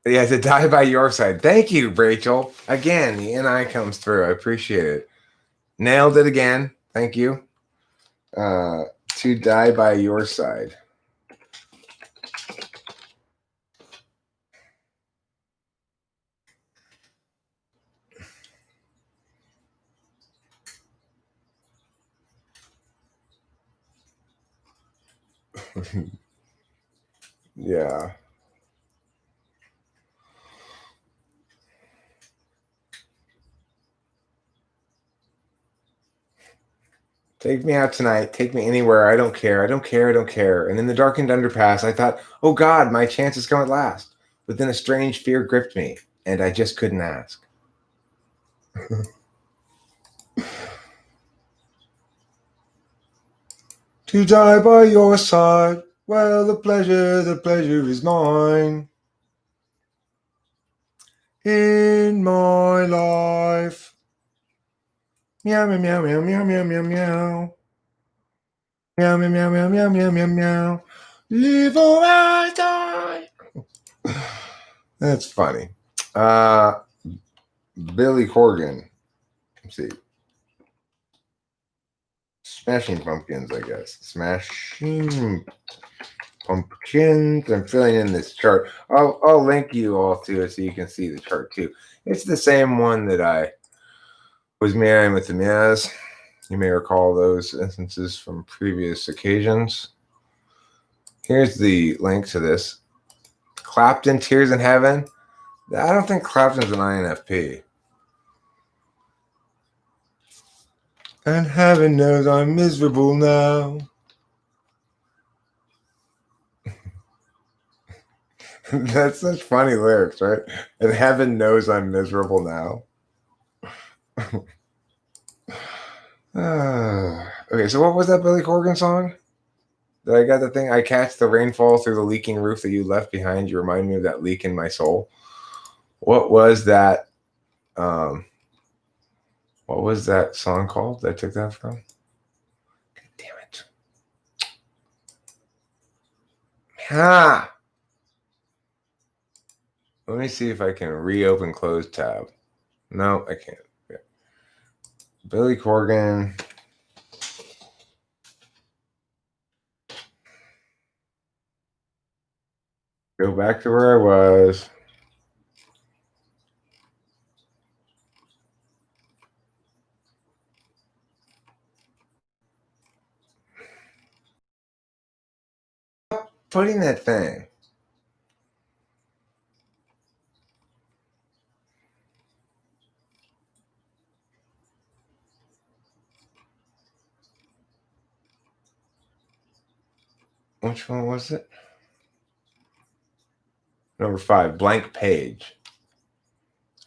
Yeah, to die by your side. Thank you, Rachel. Again, the NI comes through. I appreciate it. Nailed it again. Thank you. To die by your side. Yeah. Take me out tonight. Take me anywhere. I don't care. I don't care. I don't care. And in the darkened underpass, I thought, oh God, my chance has come at last. But then a strange fear gripped me, and I just couldn't ask. To die by your side. Well, the pleasure is mine. In my life. Meow, meow, meow, meow, meow, meow, meow, meow. Meow, meow, meow, meow, meow, meow, meow, meow. Live or I die. That's funny. Billy Corgan. Let's see. Smashing Pumpkins, I guess. Smashing Pumpkins. I'm filling in this chart. I'll link you all to it so you can see the chart too. It's the same one that I was marrying with the Miaz. You may recall those instances from previous occasions. Here's the link to this. Clapton, Tears in Heaven. I don't think Clapton's an INFP. And heaven knows I'm miserable now. That's such funny lyrics, right? And heaven knows I'm miserable now. Okay, so what was that Billy Corgan song? That I got the thing? I catch the rainfall through the leaking roof that you left behind. You remind me of that leak in my soul. What was that? What was that song called that I took that from? God damn it. Ha! Let me see if I can reopen close tab. No, I can't. Yeah. Billy Corgan. Go back to where I was. Putting that thing. Which one was it? Number 5, blank page.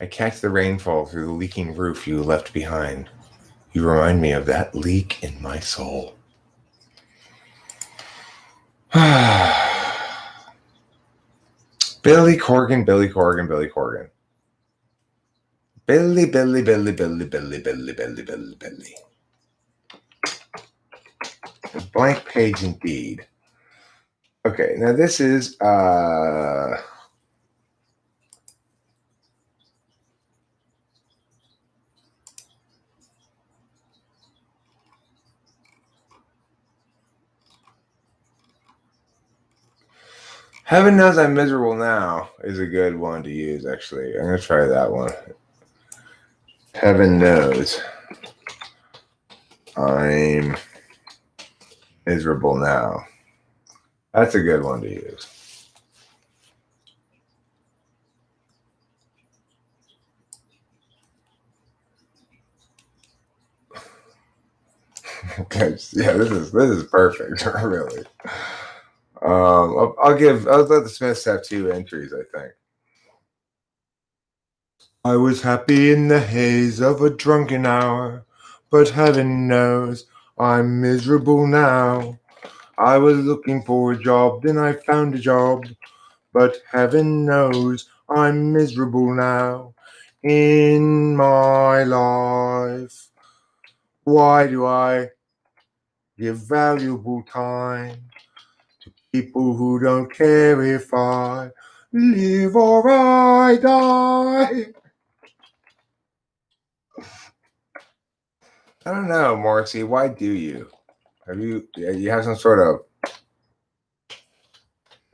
I catch the rainfall through the leaking roof you left behind. You remind me of that leak in my soul. Billy Corgan, Billy Corgan, Billy Corgan. Billy, Billy, Billy, Billy, Billy, Billy, Billy, Billy, Billy. A blank page indeed. Okay, now this is Heaven Knows I'm Miserable Now is a good one to use, actually. I'm going to try that one. Heaven Knows I'm Miserable Now. That's a good one to use. Okay, yeah, this is perfect, really. I'll let the Smiths have 2 entries, I think. I was happy in the haze of a drunken hour, but heaven knows I'm miserable now. I was looking for a job, then I found a job, but heaven knows I'm miserable now in my life. Why do I give valuable time to people who don't care if I live or I die? I don't know, Marcy. Why do you? You have some sort of,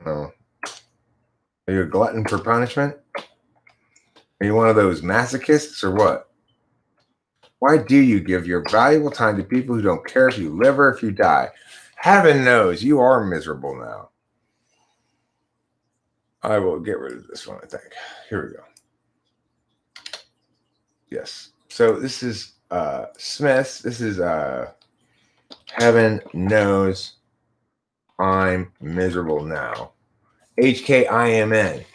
are you a glutton for punishment? Are you one of those masochists or what? Why do you give your valuable time to people who don't care if you live or if you die? Heaven knows you are miserable now. I will get rid of this one, I think. Here we go. Yes. So this is Smith's. This is Heaven Knows I'm Miserable Now. HKIMN.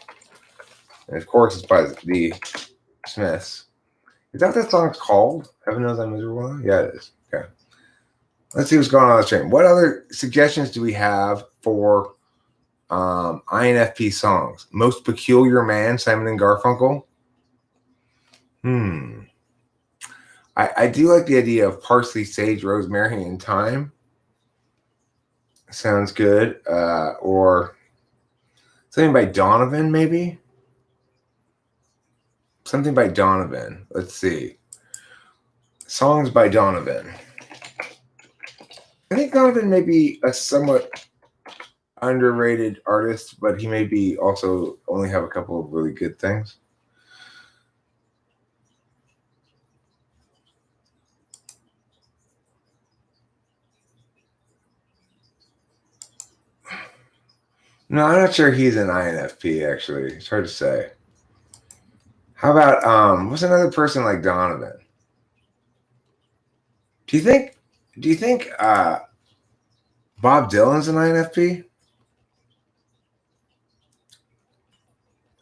And of course, it's by the Smiths. Is that what that song's called? Heaven Knows I'm Miserable Now? Yeah, it is. Okay. Let's see what's going on the stream. What other suggestions do we have for INFP songs? Most Peculiar Man, Simon and Garfunkel. I do like the idea of parsley, sage, rosemary, and thyme. Sounds good. Or something by Donovan, maybe? Something by Donovan. Let's see. Songs by Donovan. I think Donovan may be a somewhat underrated artist, but he may be also only have a couple of really good things. No, I'm not sure he's an INFP, actually. It's hard to say. How about what's another person like Donovan? Do you think Bob Dylan's an INFP?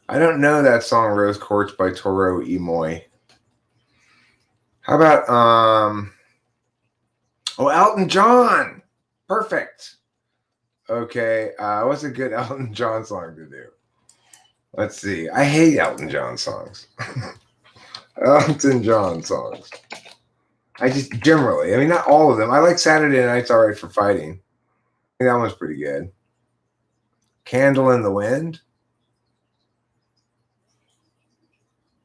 I don't know that song Rose Quartz by Toro y Moi. How about Elton John? Perfect. Okay, what's a good Elton John song to do? Let's see. I hate Elton John songs. Elton John songs. I just generally, I mean, not all of them. I like Saturday Night's All Right for Fighting. I think that one's pretty good. Candle in the Wind.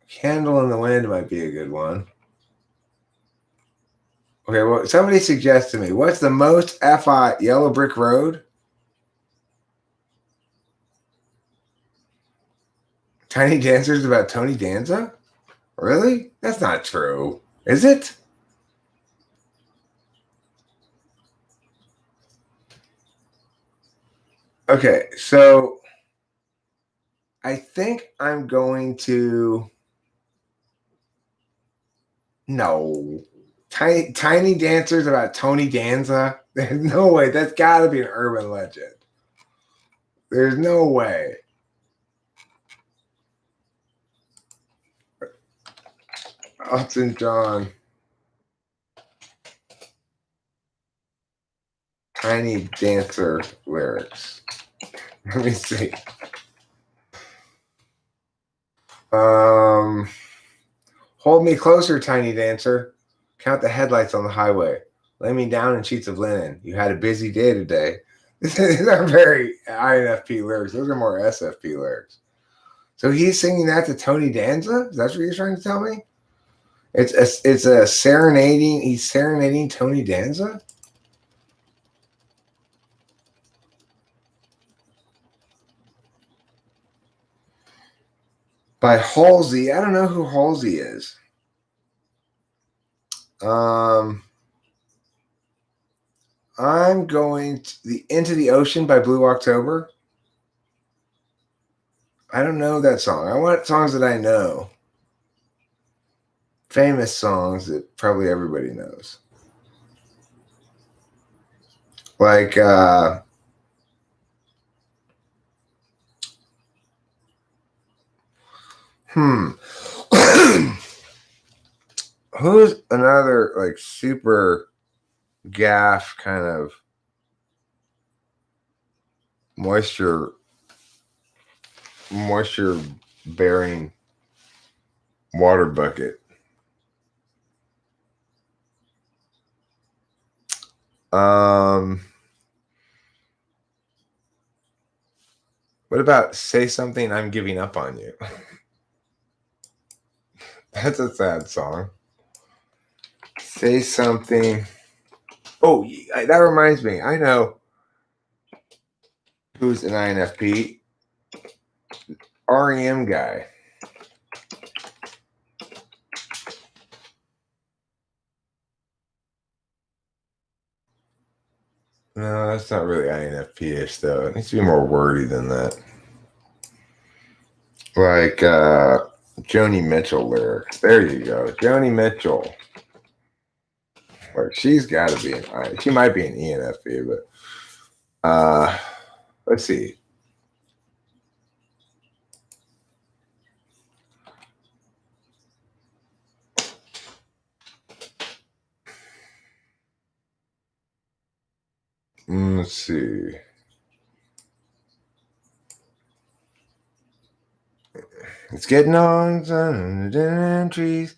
Candle in the Wind might be a good one. Okay, well, somebody suggest to me, what's the most FI Yellow Brick Road? Tiny Dancers about Tony Danza? Really? That's not true. Is it? Okay, so I think I'm going to... No. Tiny Dancers about Tony Danza? There's no way. That's got to be an urban legend. There's no way. Elton John. Tiny Dancer lyrics. Let me see. Hold me closer, Tiny Dancer. Count the headlights on the highway. Lay me down in sheets of linen. You had a busy day today. These are very INFP lyrics. Those are more SFP lyrics. So he's singing that to Tony Danza? Is that what you're trying to tell me? It's a serenading. He's serenading Tony Danza? By Halsey. I don't know who Halsey is. I'm going to Into the Ocean by Blue October. I don't know that song. I want songs that I know. Famous songs that probably everybody knows. Like, who's another like super gaff kind of moisture bearing water bucket? What about Say Something, I'm Giving Up on You? That's a sad song. Say Something. Oh, that reminds me. I know who's an INFP. REM guy. No, that's not really INFP-ish, though. It needs to be more wordy than that. Like Joni Mitchell lyrics. There you go. Joni Mitchell. Like, she's got to be she might be an ENFP, but let's see. Let's see. It's getting on the trees,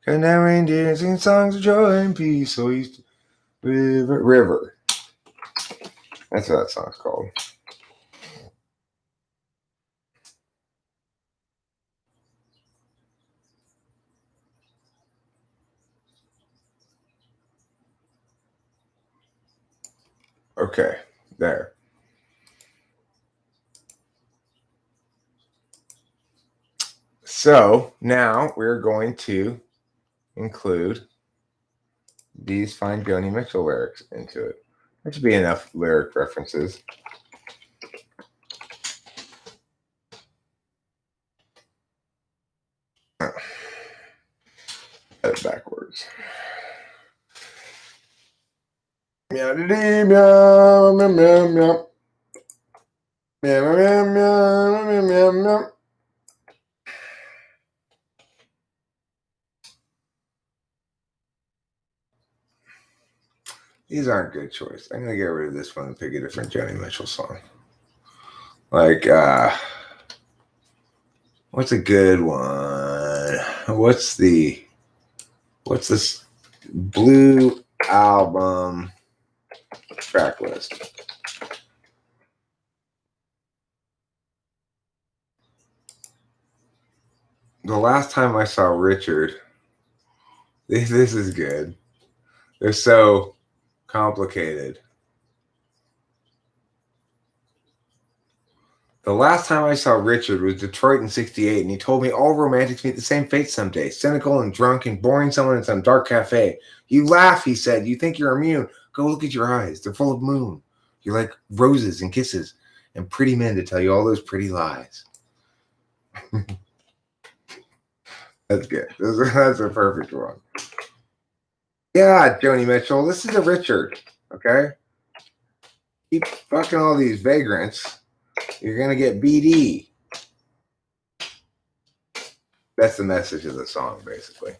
cutting down reindeer, singing songs of joy and peace. So east river. That's what that song's called. Okay, there. So now we're going to include these fine Joni Mitchell lyrics into it. There should be enough lyric references. Got it backwards. Meow, meow, meow, meow, meow. Meow, meow, meow, meow, meow. These aren't good choice. I'm gonna get rid of this one and pick a different Joni Mitchell song. Like, what's a good one? What's this Blue album track list? The last time I saw Richard, this is good. They're so complicated. The last time I saw Richard was Detroit in '68, and he told me all romantics meet the same fate someday. Cynical and drunk and boring someone in some dark cafe. You laugh, he said. You think you're immune. Go look at your eyes. They're full of moon. You're like roses and kisses and pretty men to tell you all those pretty lies. That's good. That's a perfect one. Yeah, Joni Mitchell. This is a Richard. Okay? Keep fucking all these vagrants. You're going to get BD. That's the message of the song, basically.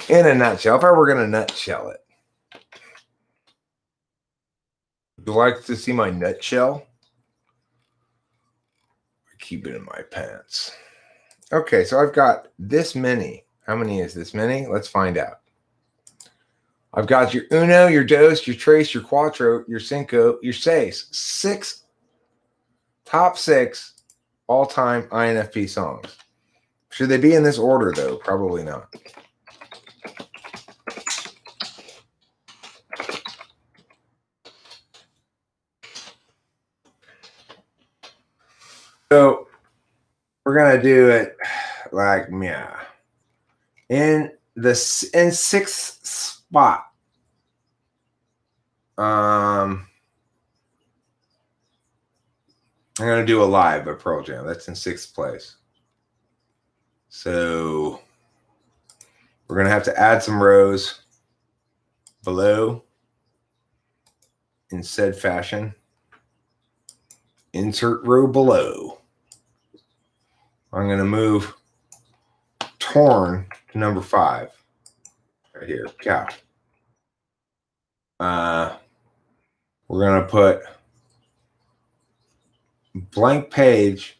In a nutshell. If I were going to nutshell it. Would you like to see my nutshell? I keep it in my pants. Okay, so I've got this many. How many is this many? Let's find out. I've got your uno, your dos, your tres, your cuatro, your cinco, your seis. 6 top 6 all-time INFP songs. Should they be in this order, though? Probably not. So we're gonna do it like meow. In 6th spot. I'm gonna do Alive by Pearl Jam. That's in 6th place. So we're gonna have to add some rows below in said fashion. Insert row below. I'm gonna move Torn to number 5. Right here, cow. We're gonna put Blank Page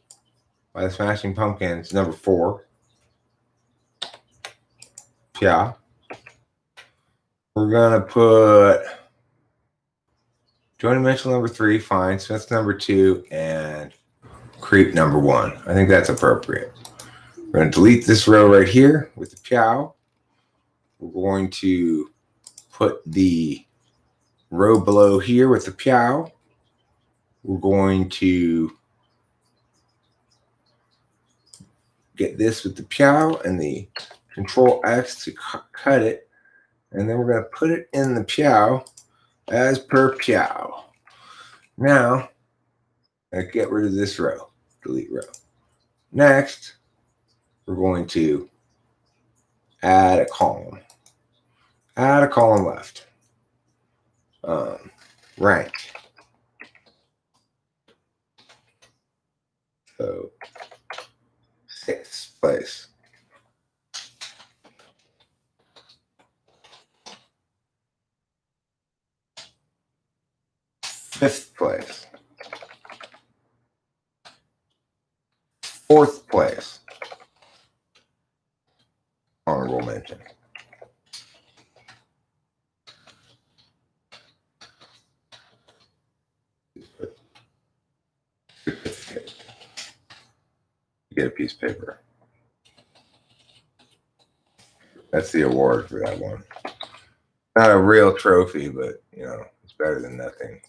by the Smashing Pumpkins, number 4. Yeah. We're gonna put Joni Mitchell number 3, fine. Smith number 2, and Creep number 1. I think that's appropriate. We're gonna delete this row right here with the Piao. We're going to put the row below here with the Piao. We're going to get this with the Piao and the Control X to cut it. And then we're going to put it in the Piao as per Piao. Now, I get rid of this row. Delete row. Next, we're going to add a column. Add a column left. Rank. So 6th place. Fifth place. 4th place. Honorable mention. Get a piece of paper. That's the award for that one. Not a real trophy, but you know, it's better than nothing.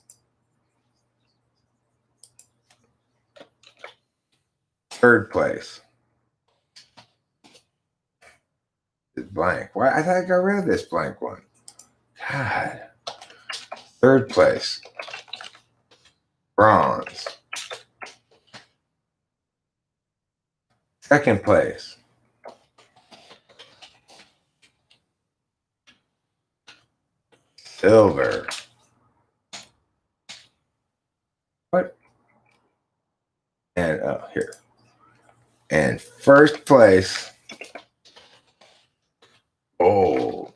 Third place is blank. Why? I thought I got rid of this blank one. God. Third place. Bronze. Second place. Silver. What? And here. And first place. Gold.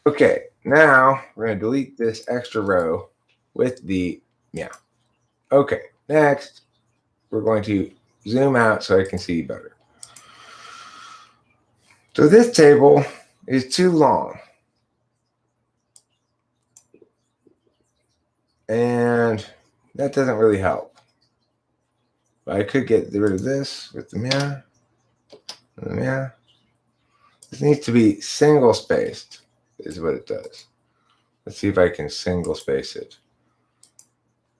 Okay, now we're going to delete this extra row with the, yeah. Okay, next we're going to zoom out so I can see better. So this table is too long. And that doesn't really help. But I could get rid of this with the yeah. And the yeah. This needs to be single spaced, is what it does. Let's see if I can single space it.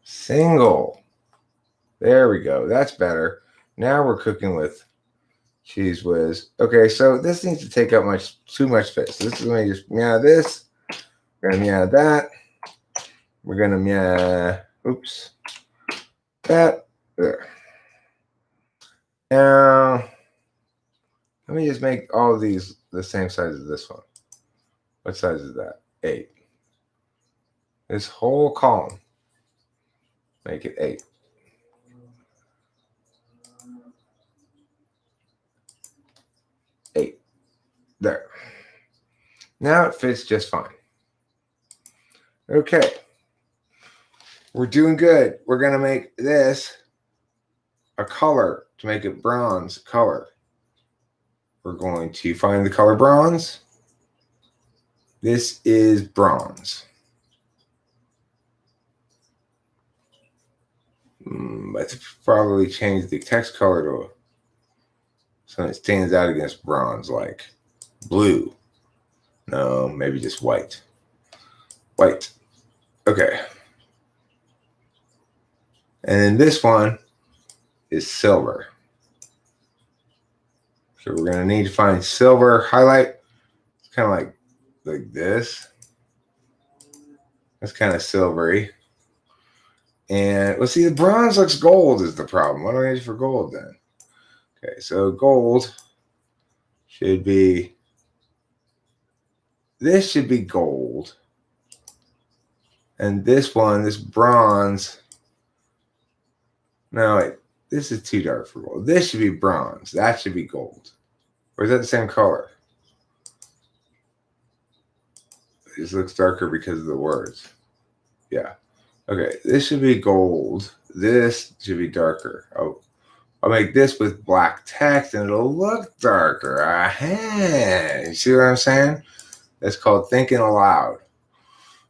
Single. There we go. That's better. Now we're cooking with cheese whiz. Okay, so this needs to take up too much space. So this is going to just meow this. We're going to meow that. We're going to meow, oops, that. There. Now, let me just make all of these the same size as this one. What size is that? 8. This whole column, make it 8. There. Now it fits just fine. Okay. We're doing good. We're going to make this a color to make it bronze color. We're going to find the color bronze. This is bronze. Let's probably change the text color to something that stands out against bronze, like blue. No, maybe just white. White. Okay. And then this one is silver. So we're going to need to find silver highlight. It's kind of like this. That's kind of silvery. And let's see, the bronze looks gold is the problem. What do I use for gold then? Okay, so gold should be, this should be gold. And this one, this bronze, no, wait, this is too dark for gold. This should be bronze. That should be gold. Or is that the same color? It just looks darker because of the words. Yeah. Okay, this should be gold. This should be darker. I'll make this with black text and it'll look darker. Aha! You see what I'm saying? That's called thinking aloud.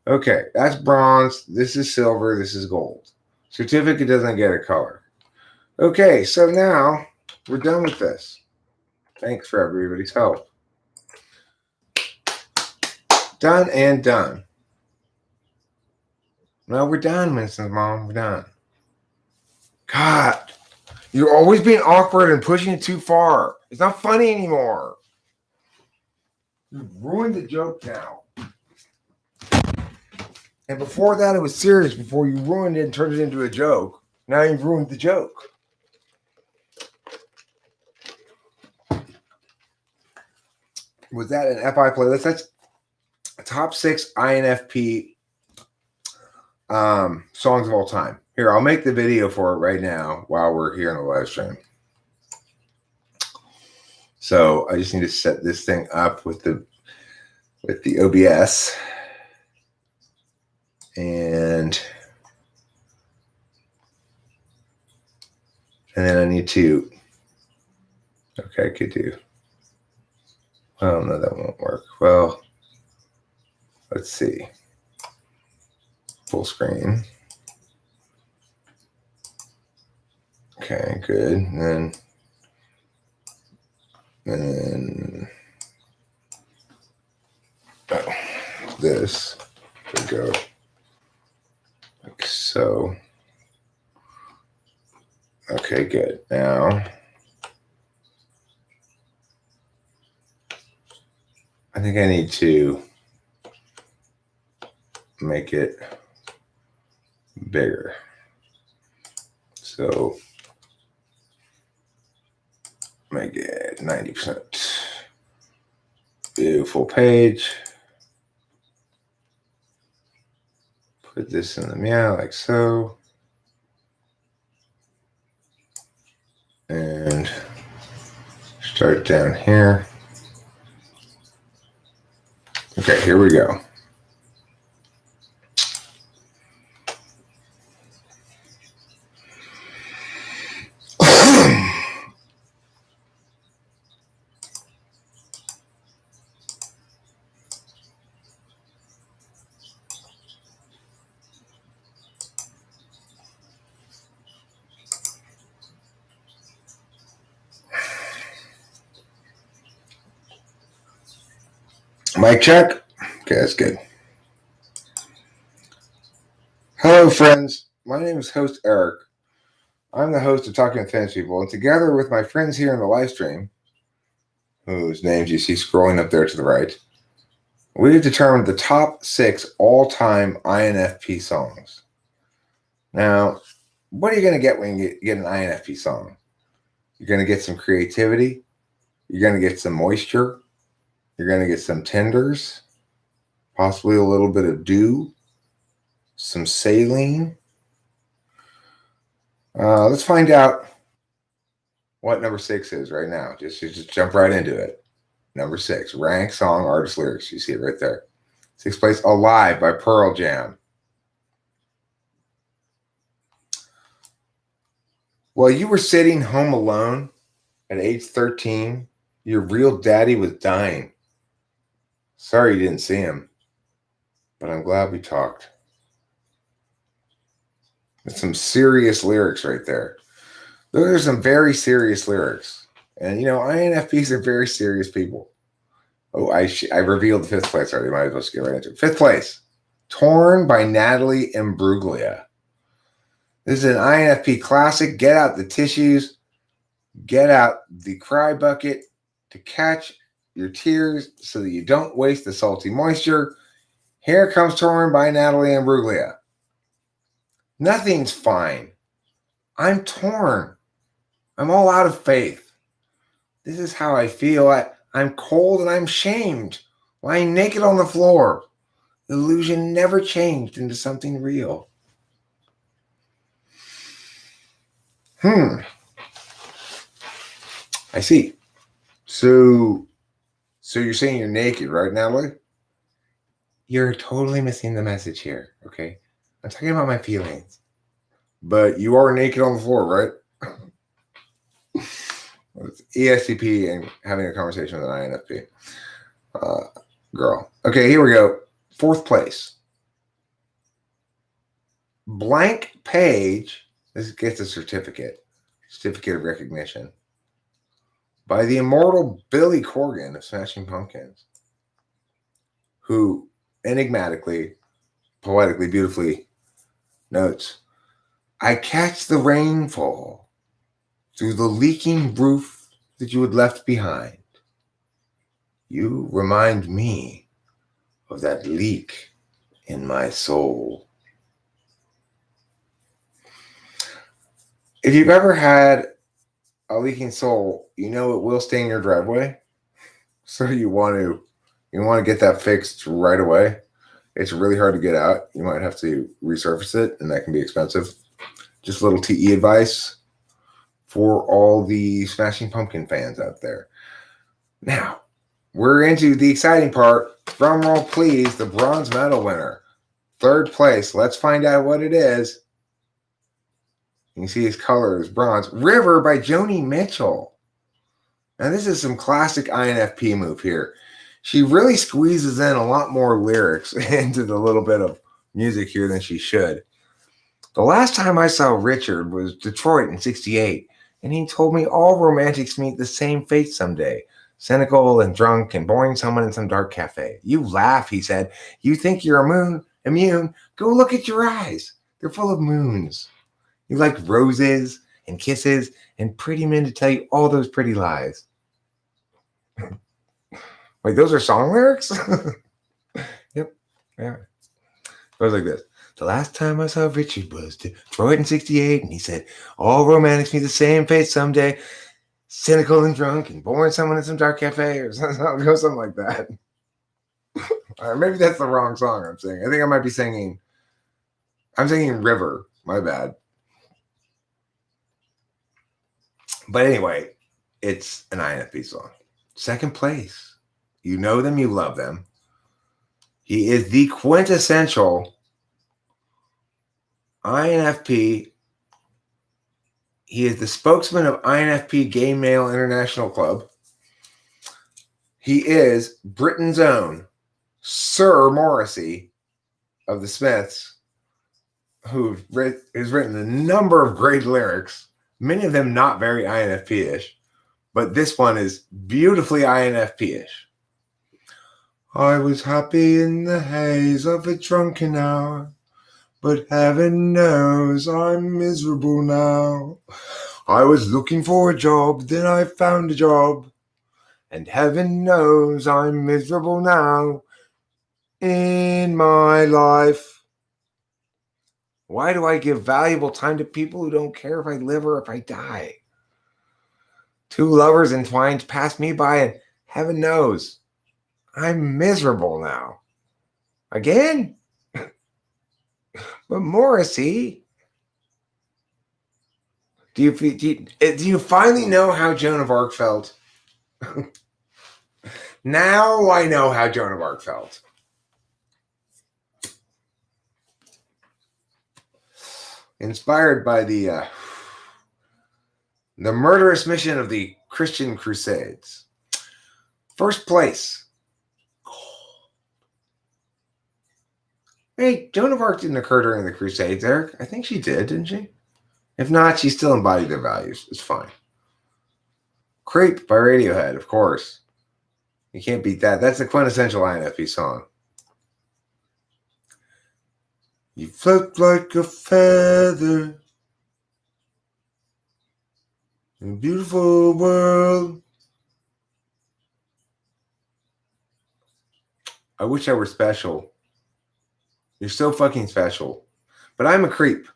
Okay, that's bronze. This is silver. This is gold. Certificate doesn't get a color. Okay, so now we're done with this. Thanks for everybody's help. Done and done. No, we're done, Winston's mom. We're done. God, you're always being awkward and pushing it too far. It's not funny anymore. You ruined the joke now. And before that, it was serious. Before you ruined it and turned it into a joke. Now you've ruined the joke. Was that an FI playlist? That's top 6 INFP songs of all time. Here, I'll make the video for it right now while we're here in the live stream. So I just need to set this thing up with the OBS. And then I need to, okay, I could do, oh no, that won't work. Well, let's see. Full screen. Okay, good. And then oh, this should go like so. Okay, good. Now I think I need to make it bigger. So make it 90%. Beautiful page. Put this in the meow like so. And start down here. Okay, here we go. Mic check. Okay, that's good. Hello, friends. My name is host Eric. I'm the host of Talking with Famous People, and together with my friends here in the live stream, whose names you see scrolling up there to the right, we've determined the top 6 all-time INFP songs. Now, what are you going to get when you get an INFP song? You're going to get some creativity. You're going to get some moisture. You're going to get some tenders, possibly a little bit of dew, some saline. Let's find out what number 6 is right now. Just jump right into it. Number 6, rank song, artist, lyrics. You see it right there. 6th place, Alive by Pearl Jam. While you were sitting home alone at age 13, your real daddy was dying. Sorry you didn't see him, but I'm glad we talked. That's some serious lyrics right there. Those are some very serious lyrics. And, INFPs are very serious people. Oh, I revealed the fifth place already. Might as well just get right into it. Fifth place, Torn by Natalie Imbruglia. This is an INFP classic. Get out the tissues. Get out the cry bucket to catch your tears so that you don't waste the salty moisture. Here comes Torn by Natalie Imbruglia. Nothing's fine. I'm torn. I'm all out of faith. This is how I feel. I'm cold and I'm shamed, lying naked on the floor. Illusion never changed into something real. I see. So you're saying you're naked, right, Natalie? You're totally missing the message here, okay? I'm talking about my feelings. But you are naked on the floor, right? It's ESTP and having a conversation with an INFP. Girl. Okay, here we go. Fourth place. Blank page. This gets a certificate of recognition, by the immortal Billy Corgan of Smashing Pumpkins, who enigmatically, poetically, beautifully notes, I catch the rainfall through the leaking roof that you had left behind. You remind me of that leak in my soul. If you've ever had a leaking soul, you know it will stain your driveway. So you want to get that fixed right away. It's really hard to get out. You might have to resurface it, and that can be expensive. Just a little TE advice for all the Smashing Pumpkin fans out there. Now, we're into the exciting part. Drum roll, please. The bronze medal winner. Third place. Let's find out what it is. You can see his color is bronze. River by Joni Mitchell. Now, this is some classic INFP move here. She really squeezes in a lot more lyrics into the little bit of music here than she should. The last time I saw Richard was Detroit in '68, and he told me all romantics meet the same fate someday. Cynical and drunk and boring someone in some dark cafe. You laugh, he said. You think you're immune? Go look at your eyes. They're full of moons. You like roses and kisses and pretty men to tell you all those pretty lies. Wait, those are song lyrics? Yep. Yeah. It goes like this. The last time I saw Richard was Detroit in '68, and he said, all romantics meet the same fate someday. Cynical and drunk and boring someone in some dark cafe or something like that. Maybe that's the wrong song I'm singing. I think I might be singing. I'm singing River. My bad. But anyway, it's an INFP song. Second place. You know them, you love them. He is the quintessential INFP. He is the spokesman of INFP Gay Male International Club. He is Britain's own Sir Morrissey of the Smiths, who has written a number of great lyrics, many of them not very INFP-ish, but this one is beautifully INFP-ish. I was happy in the haze of a drunken hour, but heaven knows I'm miserable now. I was looking for a job, then I found a job, and heaven knows I'm miserable now in my life. Why do I give valuable time to people who don't care if I live or if I die? Two lovers entwined pass me by, and heaven knows I'm miserable now. Again? But Morrissey, do you finally know how Joan of Arc felt? Now I know how Joan of Arc felt. Inspired by the The Murderous Mission of the Christian Crusades. First place. Hey, Joan of Arc didn't occur during the Crusades, Eric. I think she did, didn't she? If not, she still embodied their values. It's fine. Creep by Radiohead, of course. You can't beat that. That's the quintessential INFP song. You float like a feather in a beautiful world. I wish I were special. You're so fucking special. But I'm a creep.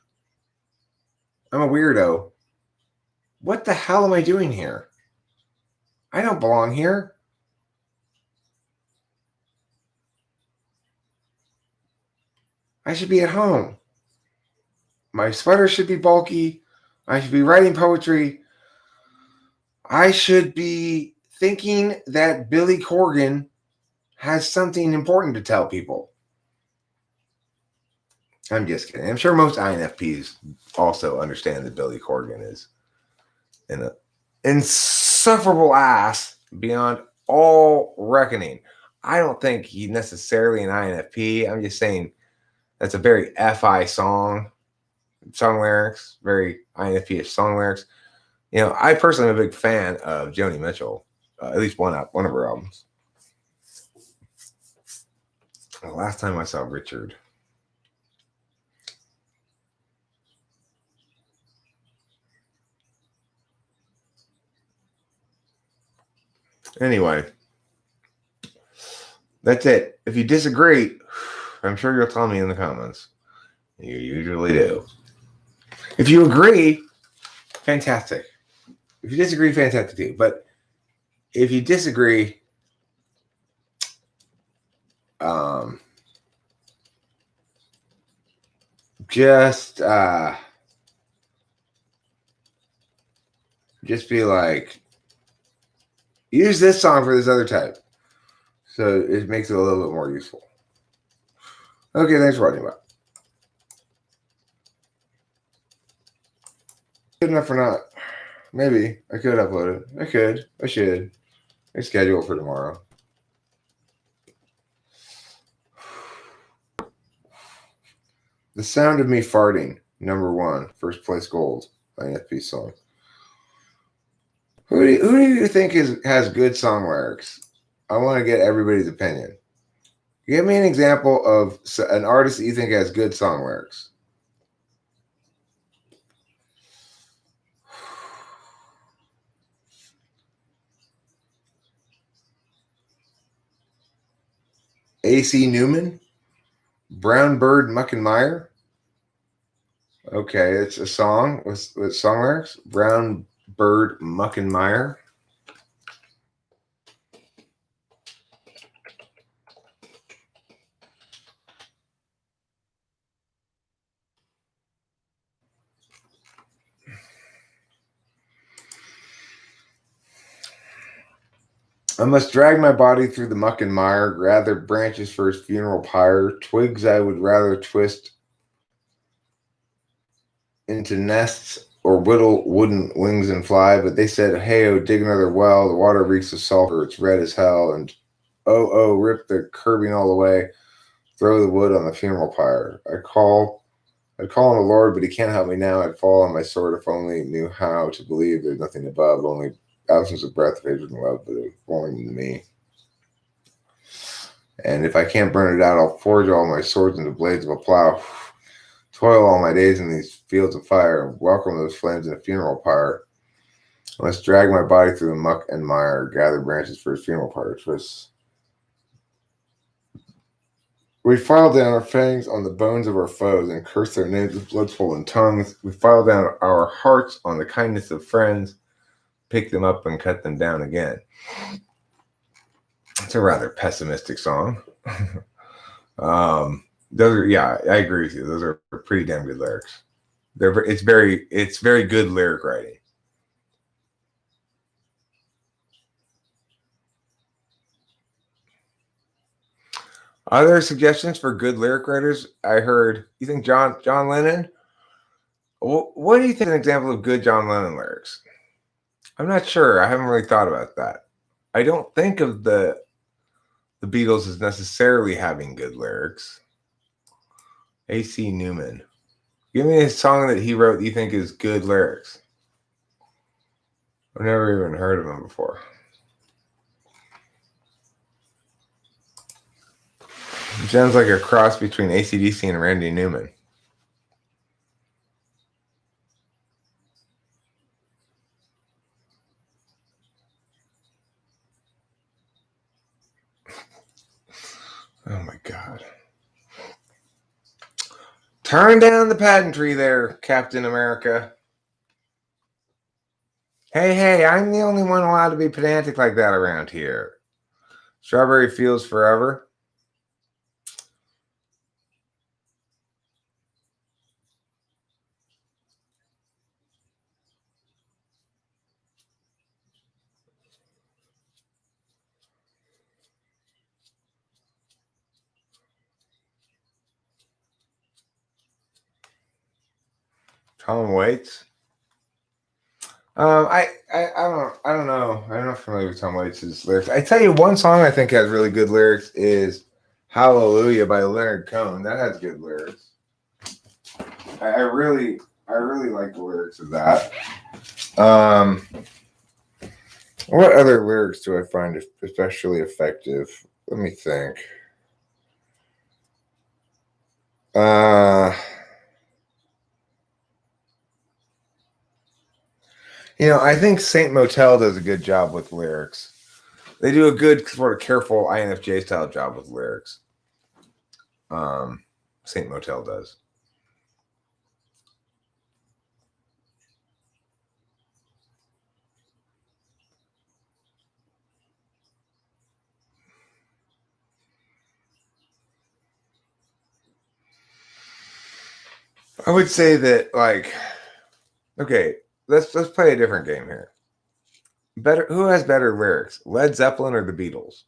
I'm a weirdo. What the hell am I doing here? I don't belong here. I should be at home. My sweater should be bulky. I should be writing poetry. I should be thinking that Billy Corgan has something important to tell people. I'm just kidding. I'm sure most INFPs also understand that Billy Corgan is an insufferable ass beyond all reckoning. I don't think he's necessarily an INFP. I'm just saying that's a very FI song lyrics, very INFP-ish song lyrics. You know, I personally am a big fan of Joni Mitchell, at least one of her albums. The last time I saw Richard. Anyway, that's it. If you disagree, I'm sure you'll tell me in the comments. You usually do. If you agree, fantastic. If you disagree, fantastic too. But if you disagree, just be like, use this song for this other type. So it makes it a little bit more useful. Okay, thanks for watching. Bye. Good enough or not? Maybe. I could upload it. I could. I should. I schedule for tomorrow. The Sound of Me Farting, #1, first place gold, INFP song. Who do you think has good song lyrics? I want to get everybody's opinion. Give me an example of an artist that you think has good song lyrics. A.C. Newman? Brown Bird Muckenmeyer? Okay, it's a song with song lyrics. Brown Bird Muckenmeyer. I must drag my body through the muck and mire, gather branches for his funeral pyre, twigs I would rather twist into nests or whittle wooden wings and fly, but they said, hey, oh, dig another well, the water reeks of sulfur, it's red as hell, and oh, rip the curbing all the way, throw the wood on the funeral pyre. I'd call on the Lord, but he can't help me now. I'd fall on my sword if only knew how to believe there's nothing above, only absence of breath, hatred, and love, but it was born in me. And if I can't burn it out, I'll forge all my swords into blades of a plow, toil all my days in these fields of fire, and welcome those flames in a funeral pyre. I must drag my body through the muck and mire, gather branches for his funeral pyre. We file down our fangs on the bones of our foes and curse their names with blood-swollen tongues. We file down our hearts on the kindness of friends, pick them up and cut them down again. It's a rather pessimistic song. Those are, yeah, I agree with you. Those are pretty damn good lyrics. It's very good lyric writing. Other suggestions for good lyric writers? I heard, you think John Lennon? What do you think is an example of good John Lennon lyrics? I'm not sure. I haven't really thought about that. I don't think of the Beatles as necessarily having good lyrics. A.C. Newman. Give me a song that he wrote that you think is good lyrics. I've never even heard of him before. It sounds like a cross between AC/DC and Randy Newman. Oh my God. Turn down the pageantry there, Captain America. Hey, I'm the only one allowed to be pedantic like that around here. Strawberry Fields Forever. Tom Waits. I don't know. I'm not familiar with Tom Waits' lyrics. I tell you, one song I think has really good lyrics is "Hallelujah" by Leonard Cohen. That has good lyrics. I really like the lyrics of that. What other lyrics do I find especially effective? Let me think. I think Saint Motel does a good job with lyrics. They do a good sort of careful INFJ style job with lyrics. Saint Motel does. I would say that, like, okay, let's play a different game here. Who has better lyrics, Led Zeppelin or the Beatles?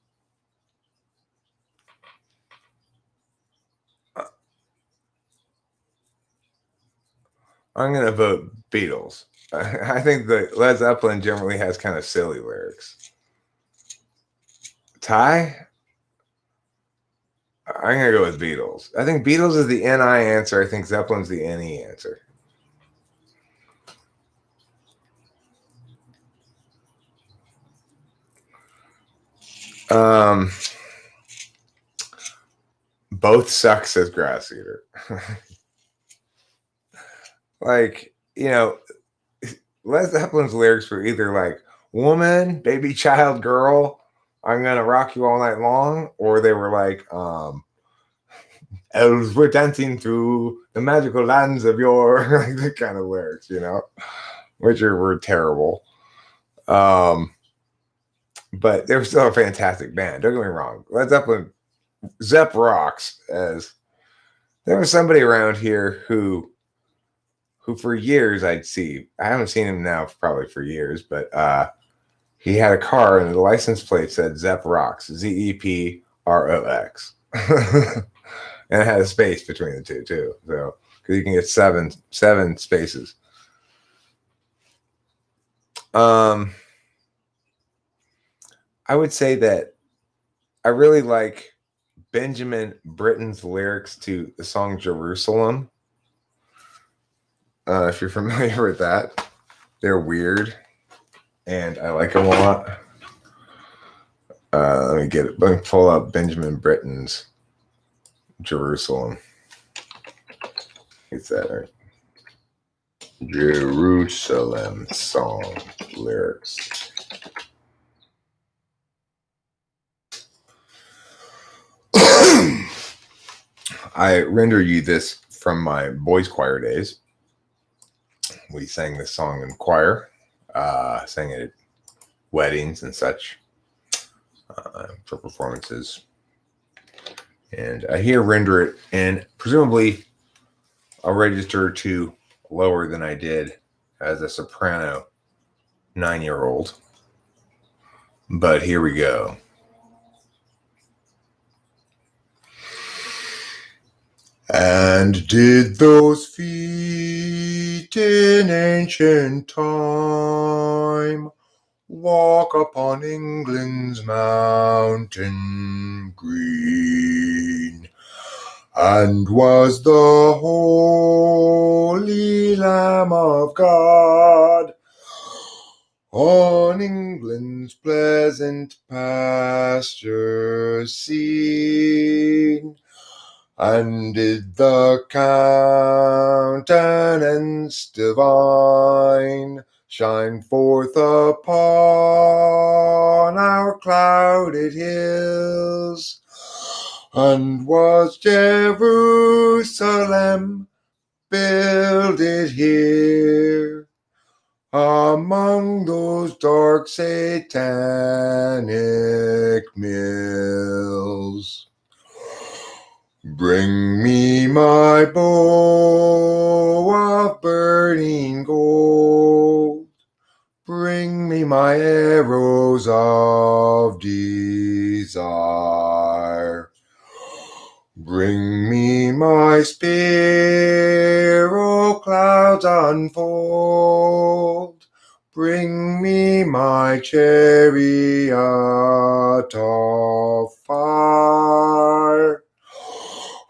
I'm gonna vote Beatles. I think the Led Zeppelin generally has kind of silly lyrics. Tie? I'm gonna go with Beatles. I think Beatles is the NI answer. I think Zeppelin's the NE answer. Both suck, says Grass Eater. Like, Led Zeppelin's lyrics were either like, woman, baby, child, girl, I'm gonna rock you all night long, or they were like, elves were dancing through the magical lands of your like the kind of lyrics, which were terrible. But they were still a fantastic band. Don't get me wrong. Led Zeppelin, Zepp rocks. As there was somebody around here who for years I haven't seen him now probably for years, but he had a car and the license plate said Zepp rocks, ZEPROX. And it had a space between the two too. So because you can get seven spaces. I would say that I really like Benjamin Britten's lyrics to the song Jerusalem. If you're familiar with that, they're weird, and I like them a lot. Let me pull up Benjamin Britten's Jerusalem. Is that right? Jerusalem song lyrics. I render you this from my boys' choir days. We sang this song in choir, sang it at weddings and such for performances. And I here render it, and presumably I'll register to lower than I did as a soprano 9-year-old. But here we go. And did those feet in ancient time walk upon England's mountain green. And was the holy Lamb of God on England's pleasant pastures seen, and did the countenance divine shine forth upon our clouded hills, and was Jerusalem builded here among those dark satanic mills. Bring me my bow of burning gold. Bring me my arrows of desire. Bring me my spear, O clouds unfold. Bring me my chariot of fire.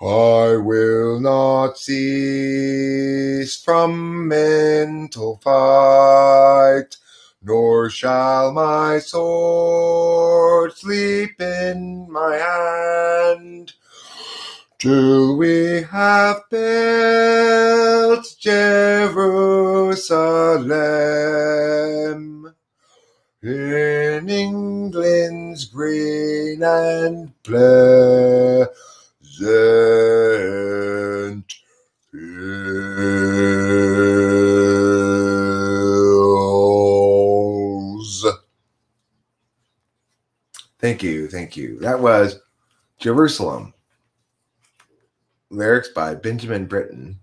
I will not cease from mental fight, nor shall my sword sleep in my hand, till we have built Jerusalem in England's green and pleasant hills. Thank you. That was Jerusalem. Lyrics by Benjamin Britten.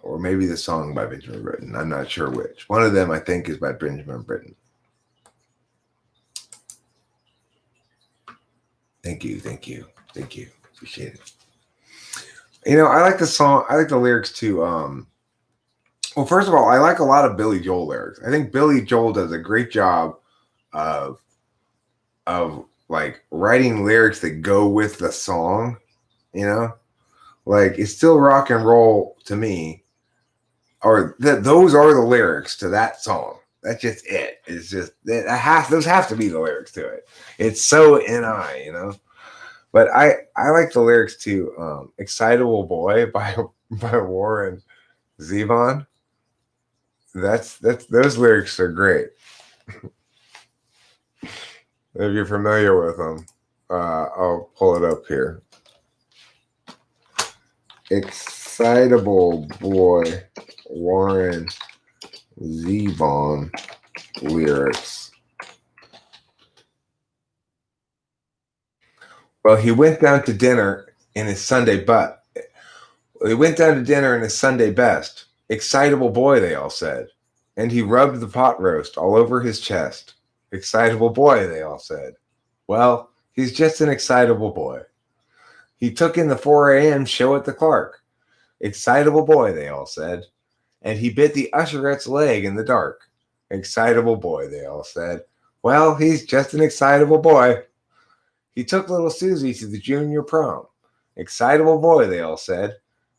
Or maybe the song by Benjamin Britten. I'm not sure which. One of them, I think, is by Benjamin Britten. Thank you. Appreciate it. You know, I like the song. I like the lyrics too. Well, first of all, I like a lot of Billy Joel lyrics. I think Billy Joel does a great job of like writing lyrics that go with the song. You know, like it's still rock and roll to me, or those are the lyrics to that song. That's just it. It's just those have to be the lyrics to it. It's so NI, you know. But I like the lyrics to "Excitable Boy" by Warren Zevon. That's those lyrics are great. If you're familiar with them, I'll pull it up here. Excitable Boy, Warren Zevon lyrics. Well, he went down to dinner in his Sunday best. Excitable boy, they all said. And he rubbed the pot roast all over his chest. Excitable boy, they all said. Well, he's just an excitable boy. He took in the 4 a.m. show at the Clark. Excitable boy, they all said. And he bit the usherette's leg in the dark. Excitable boy, they all said. Well, he's just an excitable boy. He took little Susie to the junior prom. Excitable boy, they all said.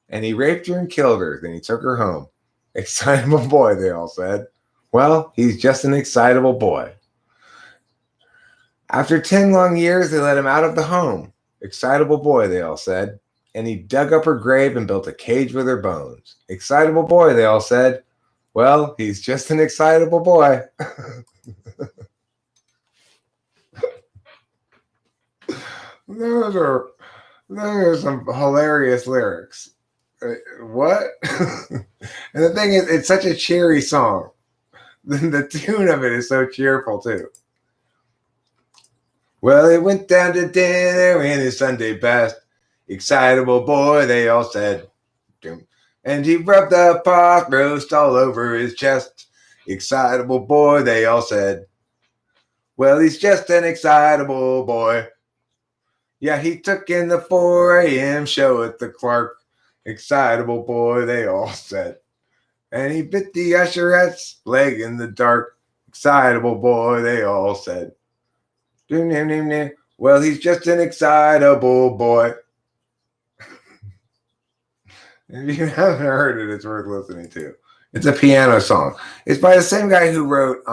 And he raped her and killed her. Then he took her home. Excitable boy, they all said. Well, he's just an excitable boy. After 10 long years, they let him out of the home. Excitable boy, they all said. And he dug up her grave and built a cage with her bones. Excitable boy, they all said. Well, he's just an excitable boy. Those are some hilarious lyrics. What? And the thing is, it's such a cheery song. The tune of it is so cheerful too. Well, he went down to dinner in his Sunday best. Excitable boy, they all said. And he rubbed the pot roast all over his chest. Excitable boy, they all said. Well, he's just an excitable boy. Yeah, he took in the 4 a.m. show at the Clark. Excitable boy, they all said. And he bit the usherette's leg in the dark. Excitable boy, they all said. Well, he's just an excitable boy. If you haven't heard it, it's worth listening to. It's a piano song. It's by the same guy who wrote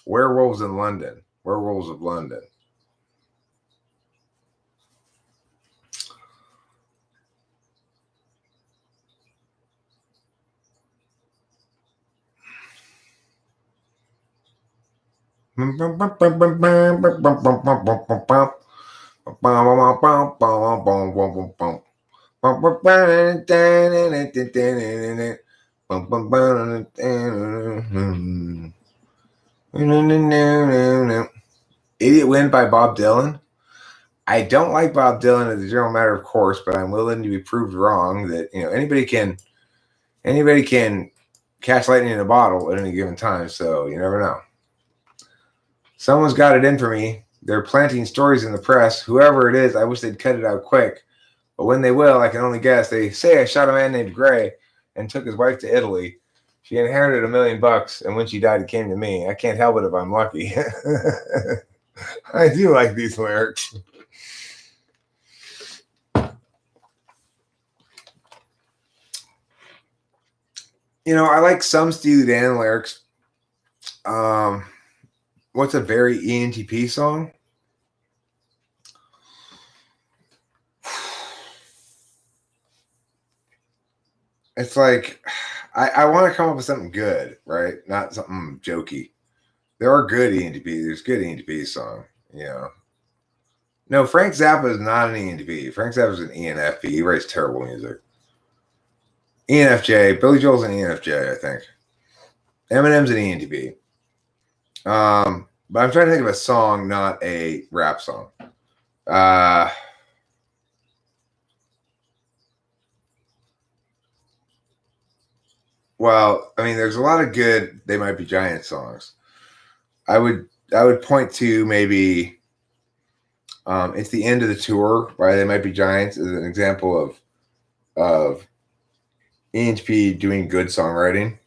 Werewolves in London. Werewolves of London. Idiot Wind by Bob Dylan. I don't like Bob Dylan as a general matter of course, but I'm willing to be proved wrong that anybody can catch lightning in a bottle at any given time, so you never know. Someone's got it in for me. They're planting stories in the press. Whoever it is, I wish they'd cut it out quick. But when they will, I can only guess. They say I shot a man named Gray and took his wife to Italy. She inherited $1 million, and when she died, it came to me. I can't help it if I'm lucky. I do like these lyrics. I like some Steely Dan lyrics. What's a very ENTP song? It's like I want to come up with something good, right? Not something jokey. There are good ENTP. There's good ENTP song. No, Frank Zappa is not an ENTP. Frank Zappa is an ENFP. He writes terrible music. ENFJ. Billy Joel's an ENFJ, I think. Eminem's an ENTP. But I'm trying to think of a song, not a rap song. Well, I mean, there's a lot of good They Might Be Giants songs. I would point to maybe It's the End of the Tour by They Might Be Giants as an example of ENTP doing good songwriting.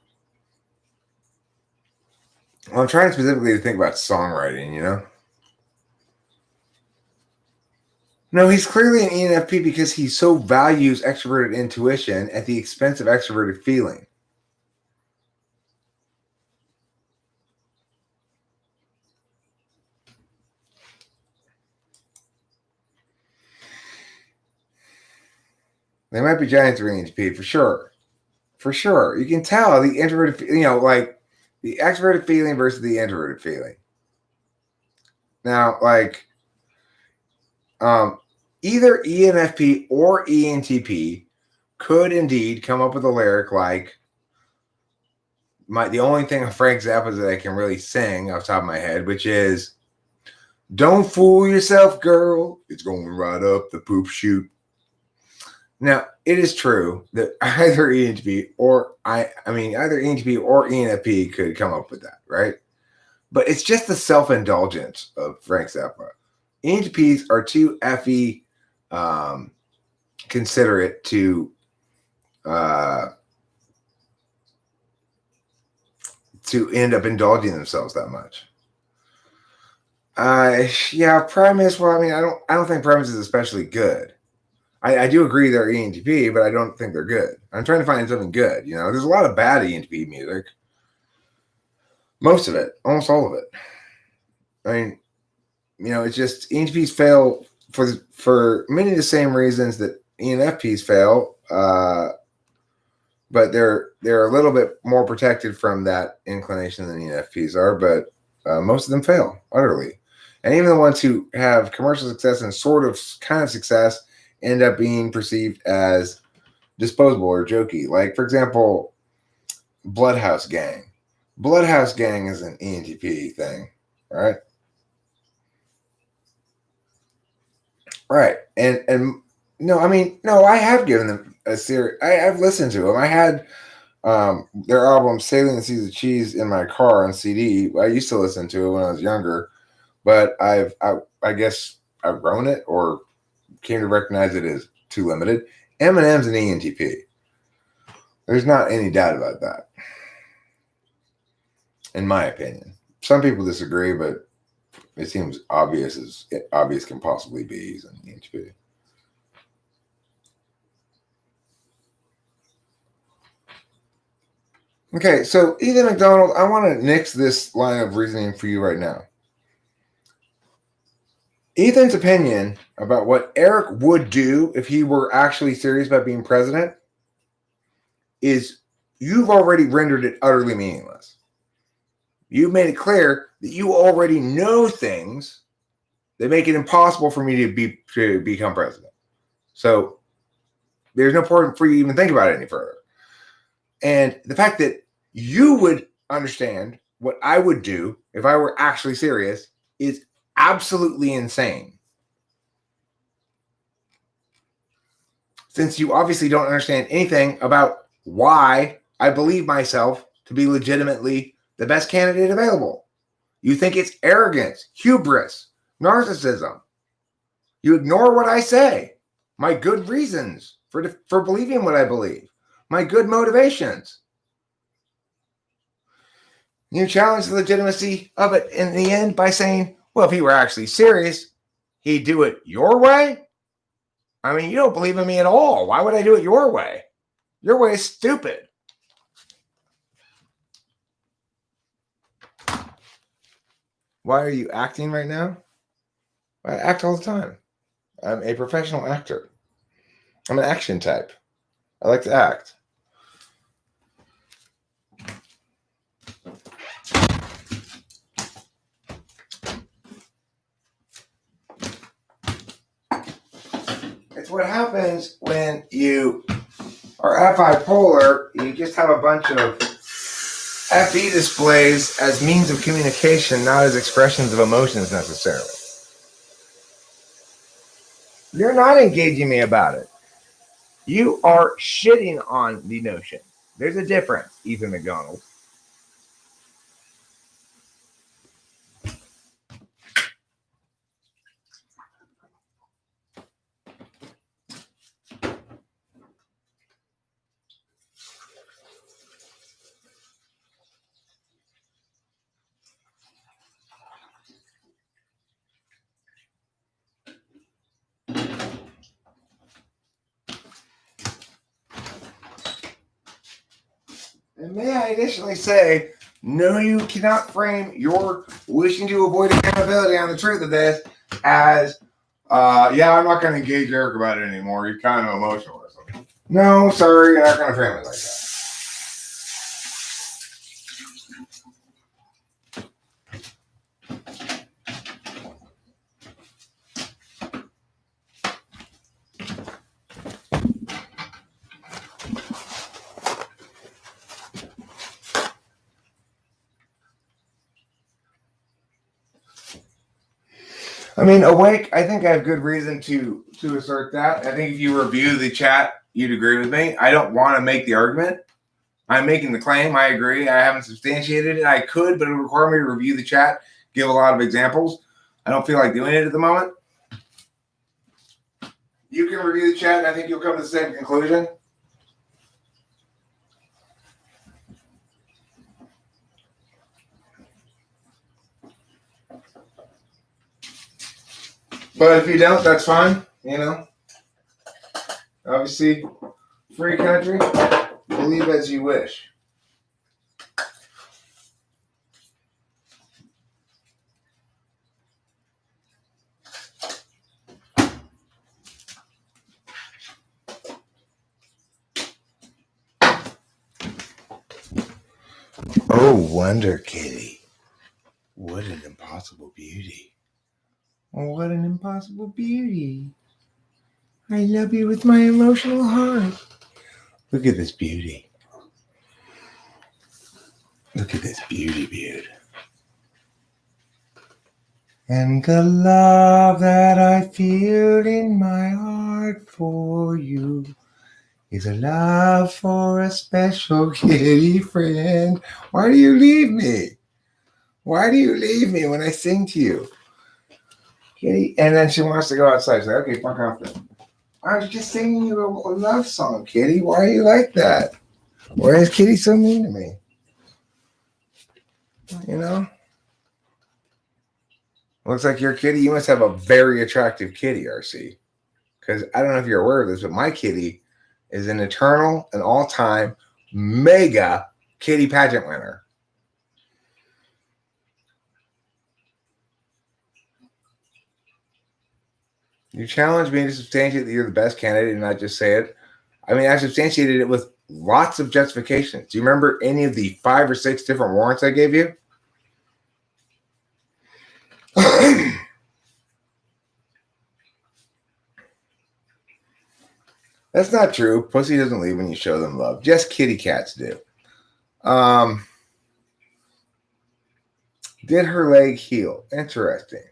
Well, I'm trying specifically to think about songwriting, No, he's clearly an ENFP because he so values extroverted intuition at the expense of extroverted feeling. They Might Be Giants are ENTP for sure. For sure. You can tell the introverted, like the extroverted feeling versus the introverted feeling. Now, like, either ENFP or ENTP could indeed come up with a lyric like the only thing of Frank Zappa that I can really sing off the top of my head, which is, "Don't fool yourself, girl. It's going right up the poop chute." Now, it is true that either ENTP or either ENTP or ENFP could come up with that, right? But it's just the self-indulgence of Frank Zappa. ENTPs are too effy considerate to end up indulging themselves that much. Primus. Well, I mean, I don't think Primus is especially good. I do agree they're ENTP, but I don't think they're good. I'm trying to find something good. There's a lot of bad ENTP music. Most of it, almost all of it. I mean, it's just ENTPs fail for many of the same reasons that ENFPs fail, but they're a little bit more protected from that inclination than ENFPs are. But most of them fail utterly, and even the ones who have commercial success and kind of success end up being perceived as disposable or jokey. Like, for example, Bloodhouse Gang. Bloodhouse Gang is an ENTP thing, right? Right. And no, I have given them a series. I've listened to them. I had their album Sailing the Seas of Cheese in my car on CD. I used to listen to it when I was younger, but I guess I've grown it or came to recognize it as too limited. Eminem's an ENTP. There's not any doubt about that, in my opinion. some people disagree, but it seems obvious as obvious can possibly be. He's an EHP. Okay, so Ethan McDonald, I want to nix this line of reasoning for you right now. Ethan's opinion about what Eric would do if he were actually serious about being president is you've already rendered it utterly meaningless. You've made it clear that you already know things that make it impossible for me to become president. So there's no point for you to even think about it any further. And the fact that you would understand what I would do if I were actually serious is absolutely insane. Since you obviously don't understand anything about why I believe myself to be legitimately the best candidate available. You think it's arrogance, hubris, narcissism. You ignore what I say, my good reasons for believing what I believe, my good motivations. You challenge the legitimacy of it in the end by saying, well, if he were actually serious, he'd do it your way? I mean, you don't believe in me at all. Why would I do it your way? Your way is stupid. Why are you acting right now? I act all the time. I'm a professional actor. I'm an action type. I like to act. It's what happens when you are bipolar. You just have a bunch of FE displays as means of communication, not as expressions of emotions necessarily. You're not engaging me about it. You are shitting on the notion. There's a difference, Ethan McDonald. And may I additionally say, no, you cannot frame your wishing to avoid accountability on the truth of this as, yeah, I'm not going to engage Eric about it anymore. He's kind of emotional or something. No, sorry, you're not going to frame it like that. I mean, awake, I think I have good reason to assert that. I think if you review the chat, you'd agree with me. I don't want to make the argument. I'm making the claim. I agree. I haven't substantiated it. I could, but it would require me to review the chat, give a lot of examples. I don't feel like doing it at the moment. You can review the chat, and I think you'll come to the same conclusion. But if you don't, that's fine. You know, obviously, free country. Believe as you wish. Oh, wonder kitty. What an impossible beauty. Oh, what an impossible beauty. I love you with my emotional heart. Look at this beauty. Look at this beauty. And the love that I feel in my heart for you is a love for a special kitty friend. Why do you leave me? Why do you leave me when I sing to you? Kitty, and then she wants to go outside. She's like, okay, fuck off then. I was just singing you a love song, Kitty. Why are you like that? Why is Kitty so mean to me? You know? Looks like your kitty, you must have a very attractive kitty, RC. Because I don't know if you're aware of this, but my kitty is an eternal and all-time mega kitty pageant winner. You challenged me to substantiate that you're the best candidate and not just say it. I mean, I substantiated it with lots of justifications. Do you remember any of the 5 or 6 different warrants I gave you? That's not true. Pussy doesn't leave when you show them love. Just kitty cats do. Did her leg heal? Interesting.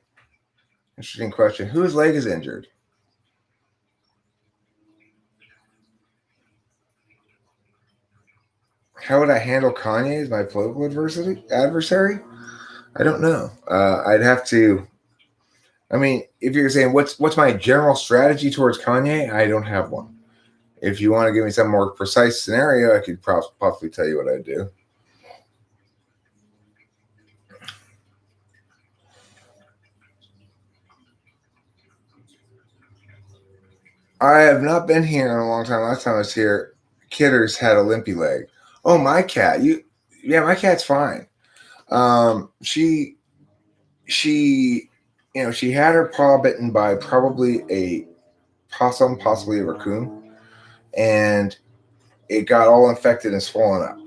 Interesting question. Whose leg is injured? How would I handle Kanye as my political adversary? I don't know. I'd have to. I mean, if you're saying what's my general strategy towards Kanye, I don't have one. If you want to give me some more precise scenario, I could possibly tell you what I'd do. I have not been here in a long time. Last time I was here, Kidders had a limpy leg. Oh, my cat. My cat's fine. She had her paw bitten by probably a possum, possibly a raccoon, and it got all infected and swollen up.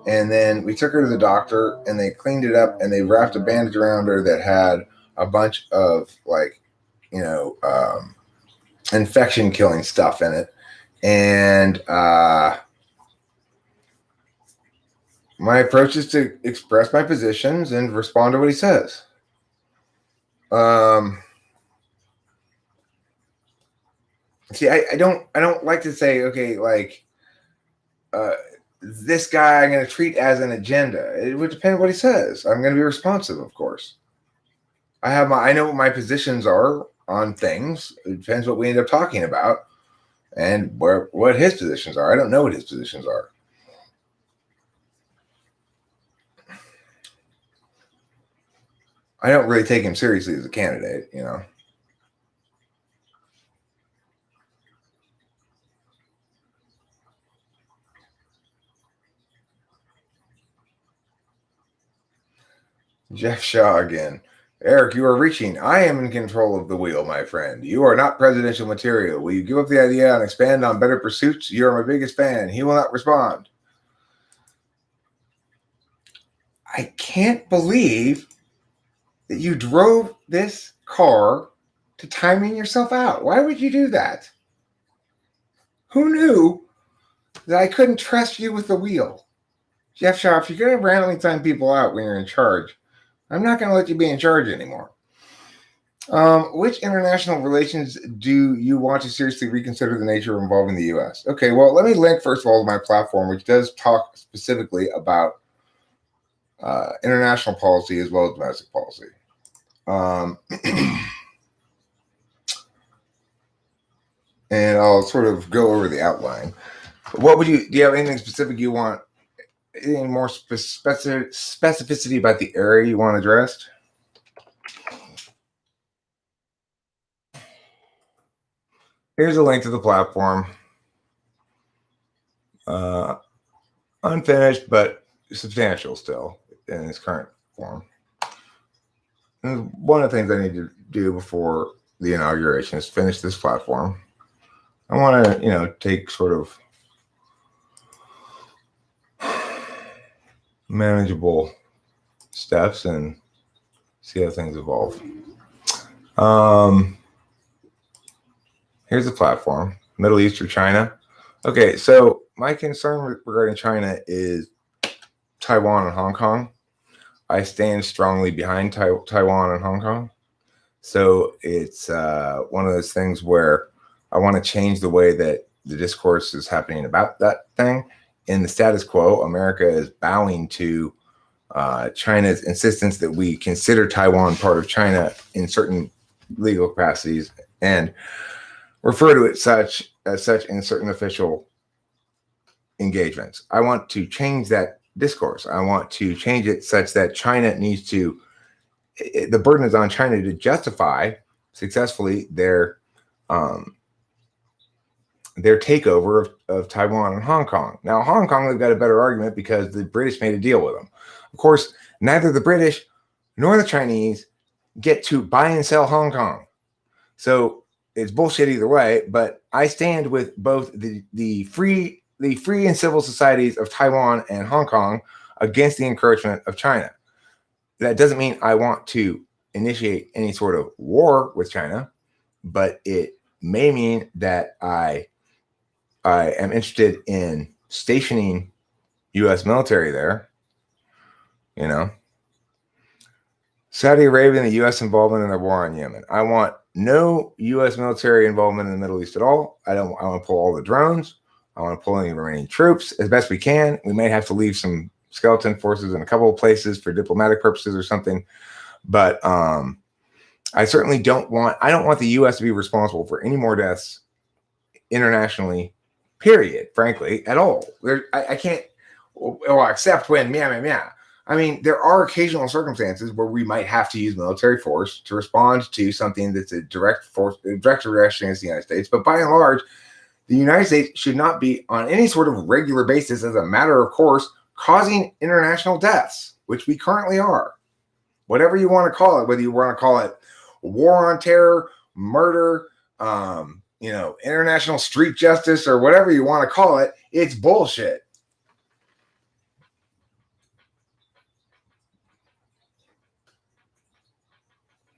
And then we took her to the doctor, and they cleaned it up, and they wrapped a bandage around her that had a bunch of infection killing stuff in it. And my approach is to express my positions and respond to what he says. See, I don't like to say, okay, like, this guy I'm going to treat as an agenda. It would depend on what he says. I'm going to be responsive, of course. I know what my positions are on things. It depends what we end up talking about and what his positions are. I don't know what his positions are. I don't really take him seriously as a candidate, you know. Jeff Shaw again. Eric, you are reaching. I am in control of the wheel, my friend. You are not presidential material. Will you give up the idea and expand on better pursuits? You are my biggest fan. He will not respond. I can't believe that you drove this car to timing yourself out. Why would you do that? Who knew that I couldn't trust you with the wheel? Jeff Shaw, if you're going to randomly time people out when you're in charge, I'm not going to let you be in charge anymore. Which international relations do you want to seriously reconsider the nature of involving the U.S.? Okay, well, let me link, first of all, to my platform, which does talk specifically about international policy as well as domestic policy. And I'll sort of go over the outline. Do you have anything specific you want? Any more specificity about the area you want addressed? Here's a link to the platform. Unfinished, but substantial still in its current form. And one of the things I need to do before the inauguration is finish this platform. I want to, take sort of manageable steps and see how things evolve. Here's the platform, Middle East or China. Okay, so my concern regarding China is Taiwan and Hong Kong. I stand strongly behind Taiwan and Hong Kong. So it's one of those things where I want to change the way that the discourse is happening about that thing. In the status quo, America is bowing to China's insistence that we consider Taiwan part of China in certain legal capacities and refer to it as such in certain official engagements. I want to change that discourse. I want to change it such that China needs to the burden is on China to justify successfully their takeover of Taiwan and Hong Kong. Now, Hong Kong, they've got a better argument because the British made a deal with them. Of course, neither the British nor the Chinese get to buy and sell Hong Kong. So it's bullshit either way, but I stand with both the free and civil societies of Taiwan and Hong Kong against the encroachment of China. That doesn't mean I want to initiate any sort of war with China, but it may mean that I am interested in stationing U.S. military there. You know, Saudi Arabia and the U.S. involvement in the war on Yemen. I want no U.S. military involvement in the Middle East at all. I want to pull all the drones. I want to pull any remaining troops as best we can. We may have to leave some skeleton forces in a couple of places for diplomatic purposes or something. But I certainly don't want the U.S. to be responsible for any more deaths internationally, period, frankly, at all. I can't, well, except when, I mean, there are occasional circumstances where we might have to use military force to respond to something that's a direct aggression against the United States. But by and large, the United States should not be on any sort of regular basis, as a matter of course, causing international deaths, which we currently are. Whatever you want to call it, whether you want to call it war on terror, murder, international street justice, or whatever you want to call it, it's bullshit.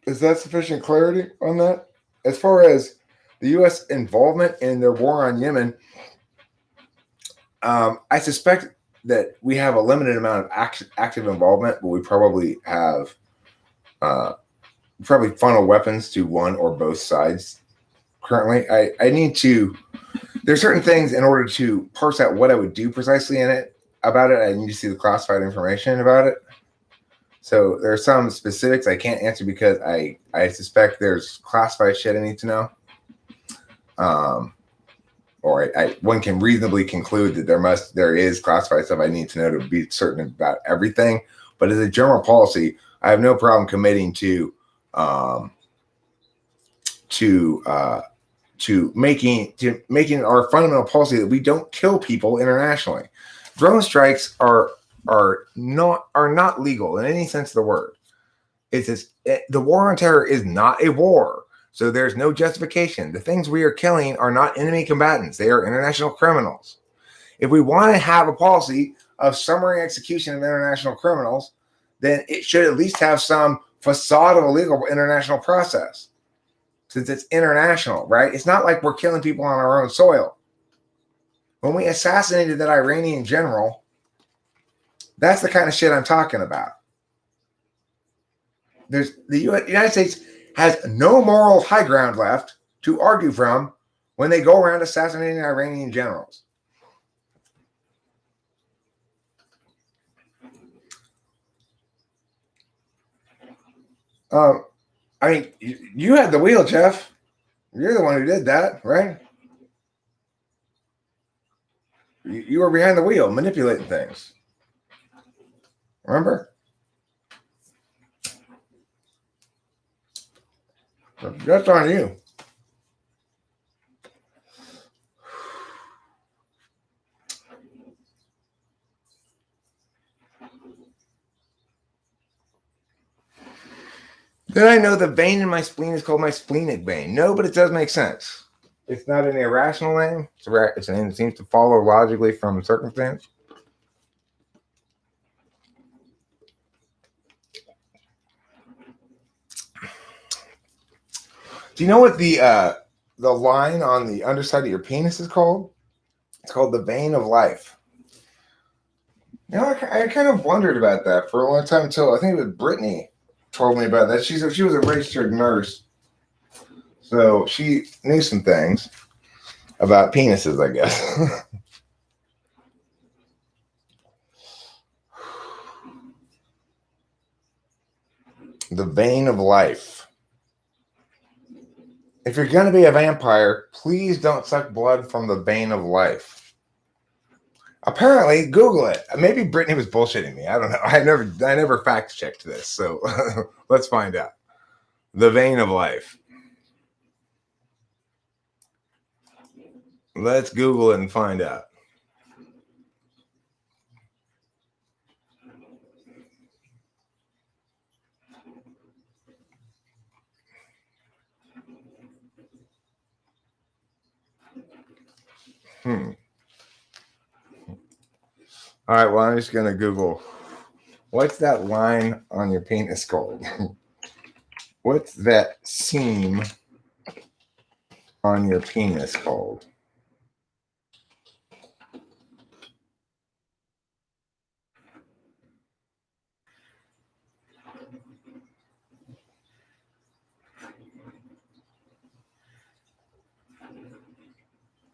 Is that sufficient clarity on that? As far as the U.S. involvement in the war on Yemen, I suspect that we have a limited amount of active involvement, but we probably have funnel weapons to one or both sides currently. I need to, there's certain things in order to parse out what I would do precisely about it. I need to see the classified information about it. So there are some specifics I can't answer because I suspect there's classified shit I need to know. One can reasonably conclude that there is classified stuff I need to know to be certain about everything. But as a general policy, I have no problem committing to making our fundamental policy that we don't kill people internationally. Drone strikes are not legal in any sense of the word. The war on terror is not a war, so there's no justification. The things we are killing are not enemy combatants; they are international criminals. If we want to have a policy of summary execution of international criminals, then it should at least have some facade of a legal international process, since it's international, right? It's not like we're killing people on our own soil. When we assassinated that Iranian general, that's the kind of shit I'm talking about. The United States has no moral high ground left to argue from when they go around assassinating Iranian generals. I mean, you had the wheel, Jeff. You're the one who did that, right? You were behind the wheel, manipulating things. Remember? That's on you. Then I know the vein in my spleen is called my splenic vein. No, but it does make sense. It's not an irrational name. It's a name that seems to follow logically from circumstance. Do you know what the line on the underside of your penis is called? It's called the vein of life. You know, I kind of wondered about that for a long time until I think it was Brittany told me about that. She was a registered nurse, so she knew some things about penises, I guess. The vein of life. If you're going to be a vampire, please don't suck blood from the vein of life. Apparently, Google it. Maybe Brittany was bullshitting me. I don't know. I never fact checked this. So let's find out. The vein of life. Let's Google it and find out. All right, well, I'm just going to Google, what's that line on your penis called? What's that seam on your penis called?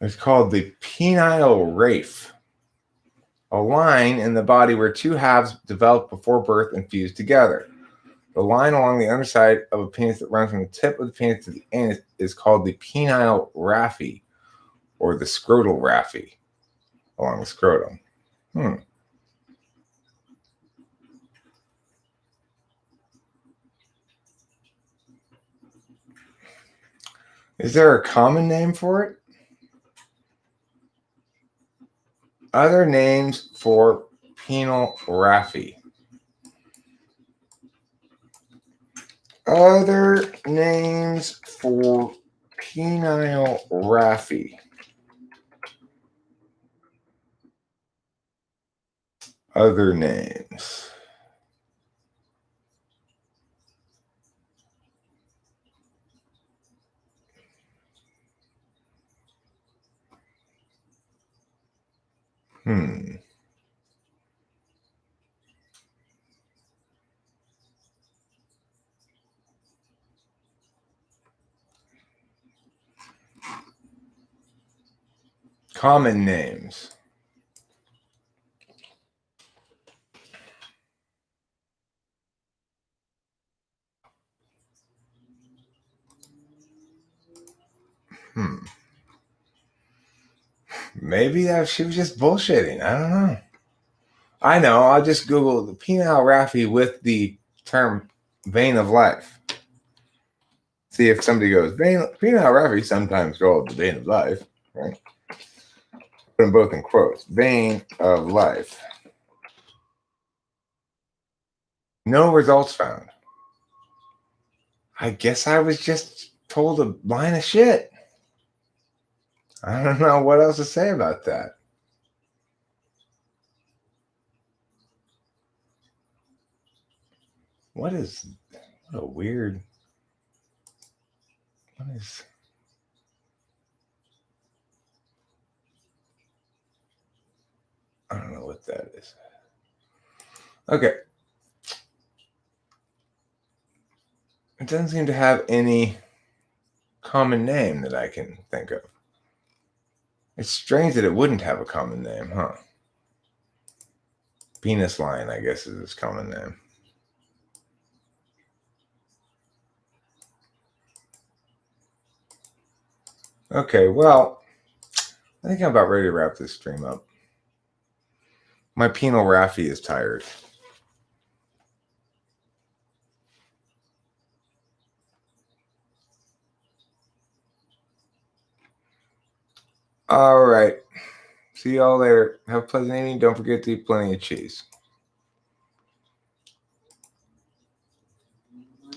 It's called the penile raphe, a line in the body where two halves develop before birth and fuse together. The line along the underside of a penis that runs from the tip of the penis to the anus is called the penile raphe, or the scrotal raphe, along the scrotum. Is there a common name for it? Other names for penile raphe. Other names for penile raphe. Other names. Common names. Maybe she was just bullshitting. I don't know. I know. I'll just Google the penile raphe with the term vein of life. See if somebody goes, penile raphe, sometimes called the vein of life, right? Put them both in quotes. Vein of life. No results found. I guess I was just told a line of shit. I don't know what else to say about that. What a weird, what is, I don't know what that is. Okay. It doesn't seem to have any common name that I can think of. It's strange that it wouldn't have a common name, huh? Penis line, I guess, is its common name. Okay, well, I think I'm about ready to wrap this stream up. My penile raphe is tired. All right. See y'all later. Have a pleasant evening. Don't forget to eat plenty of cheese.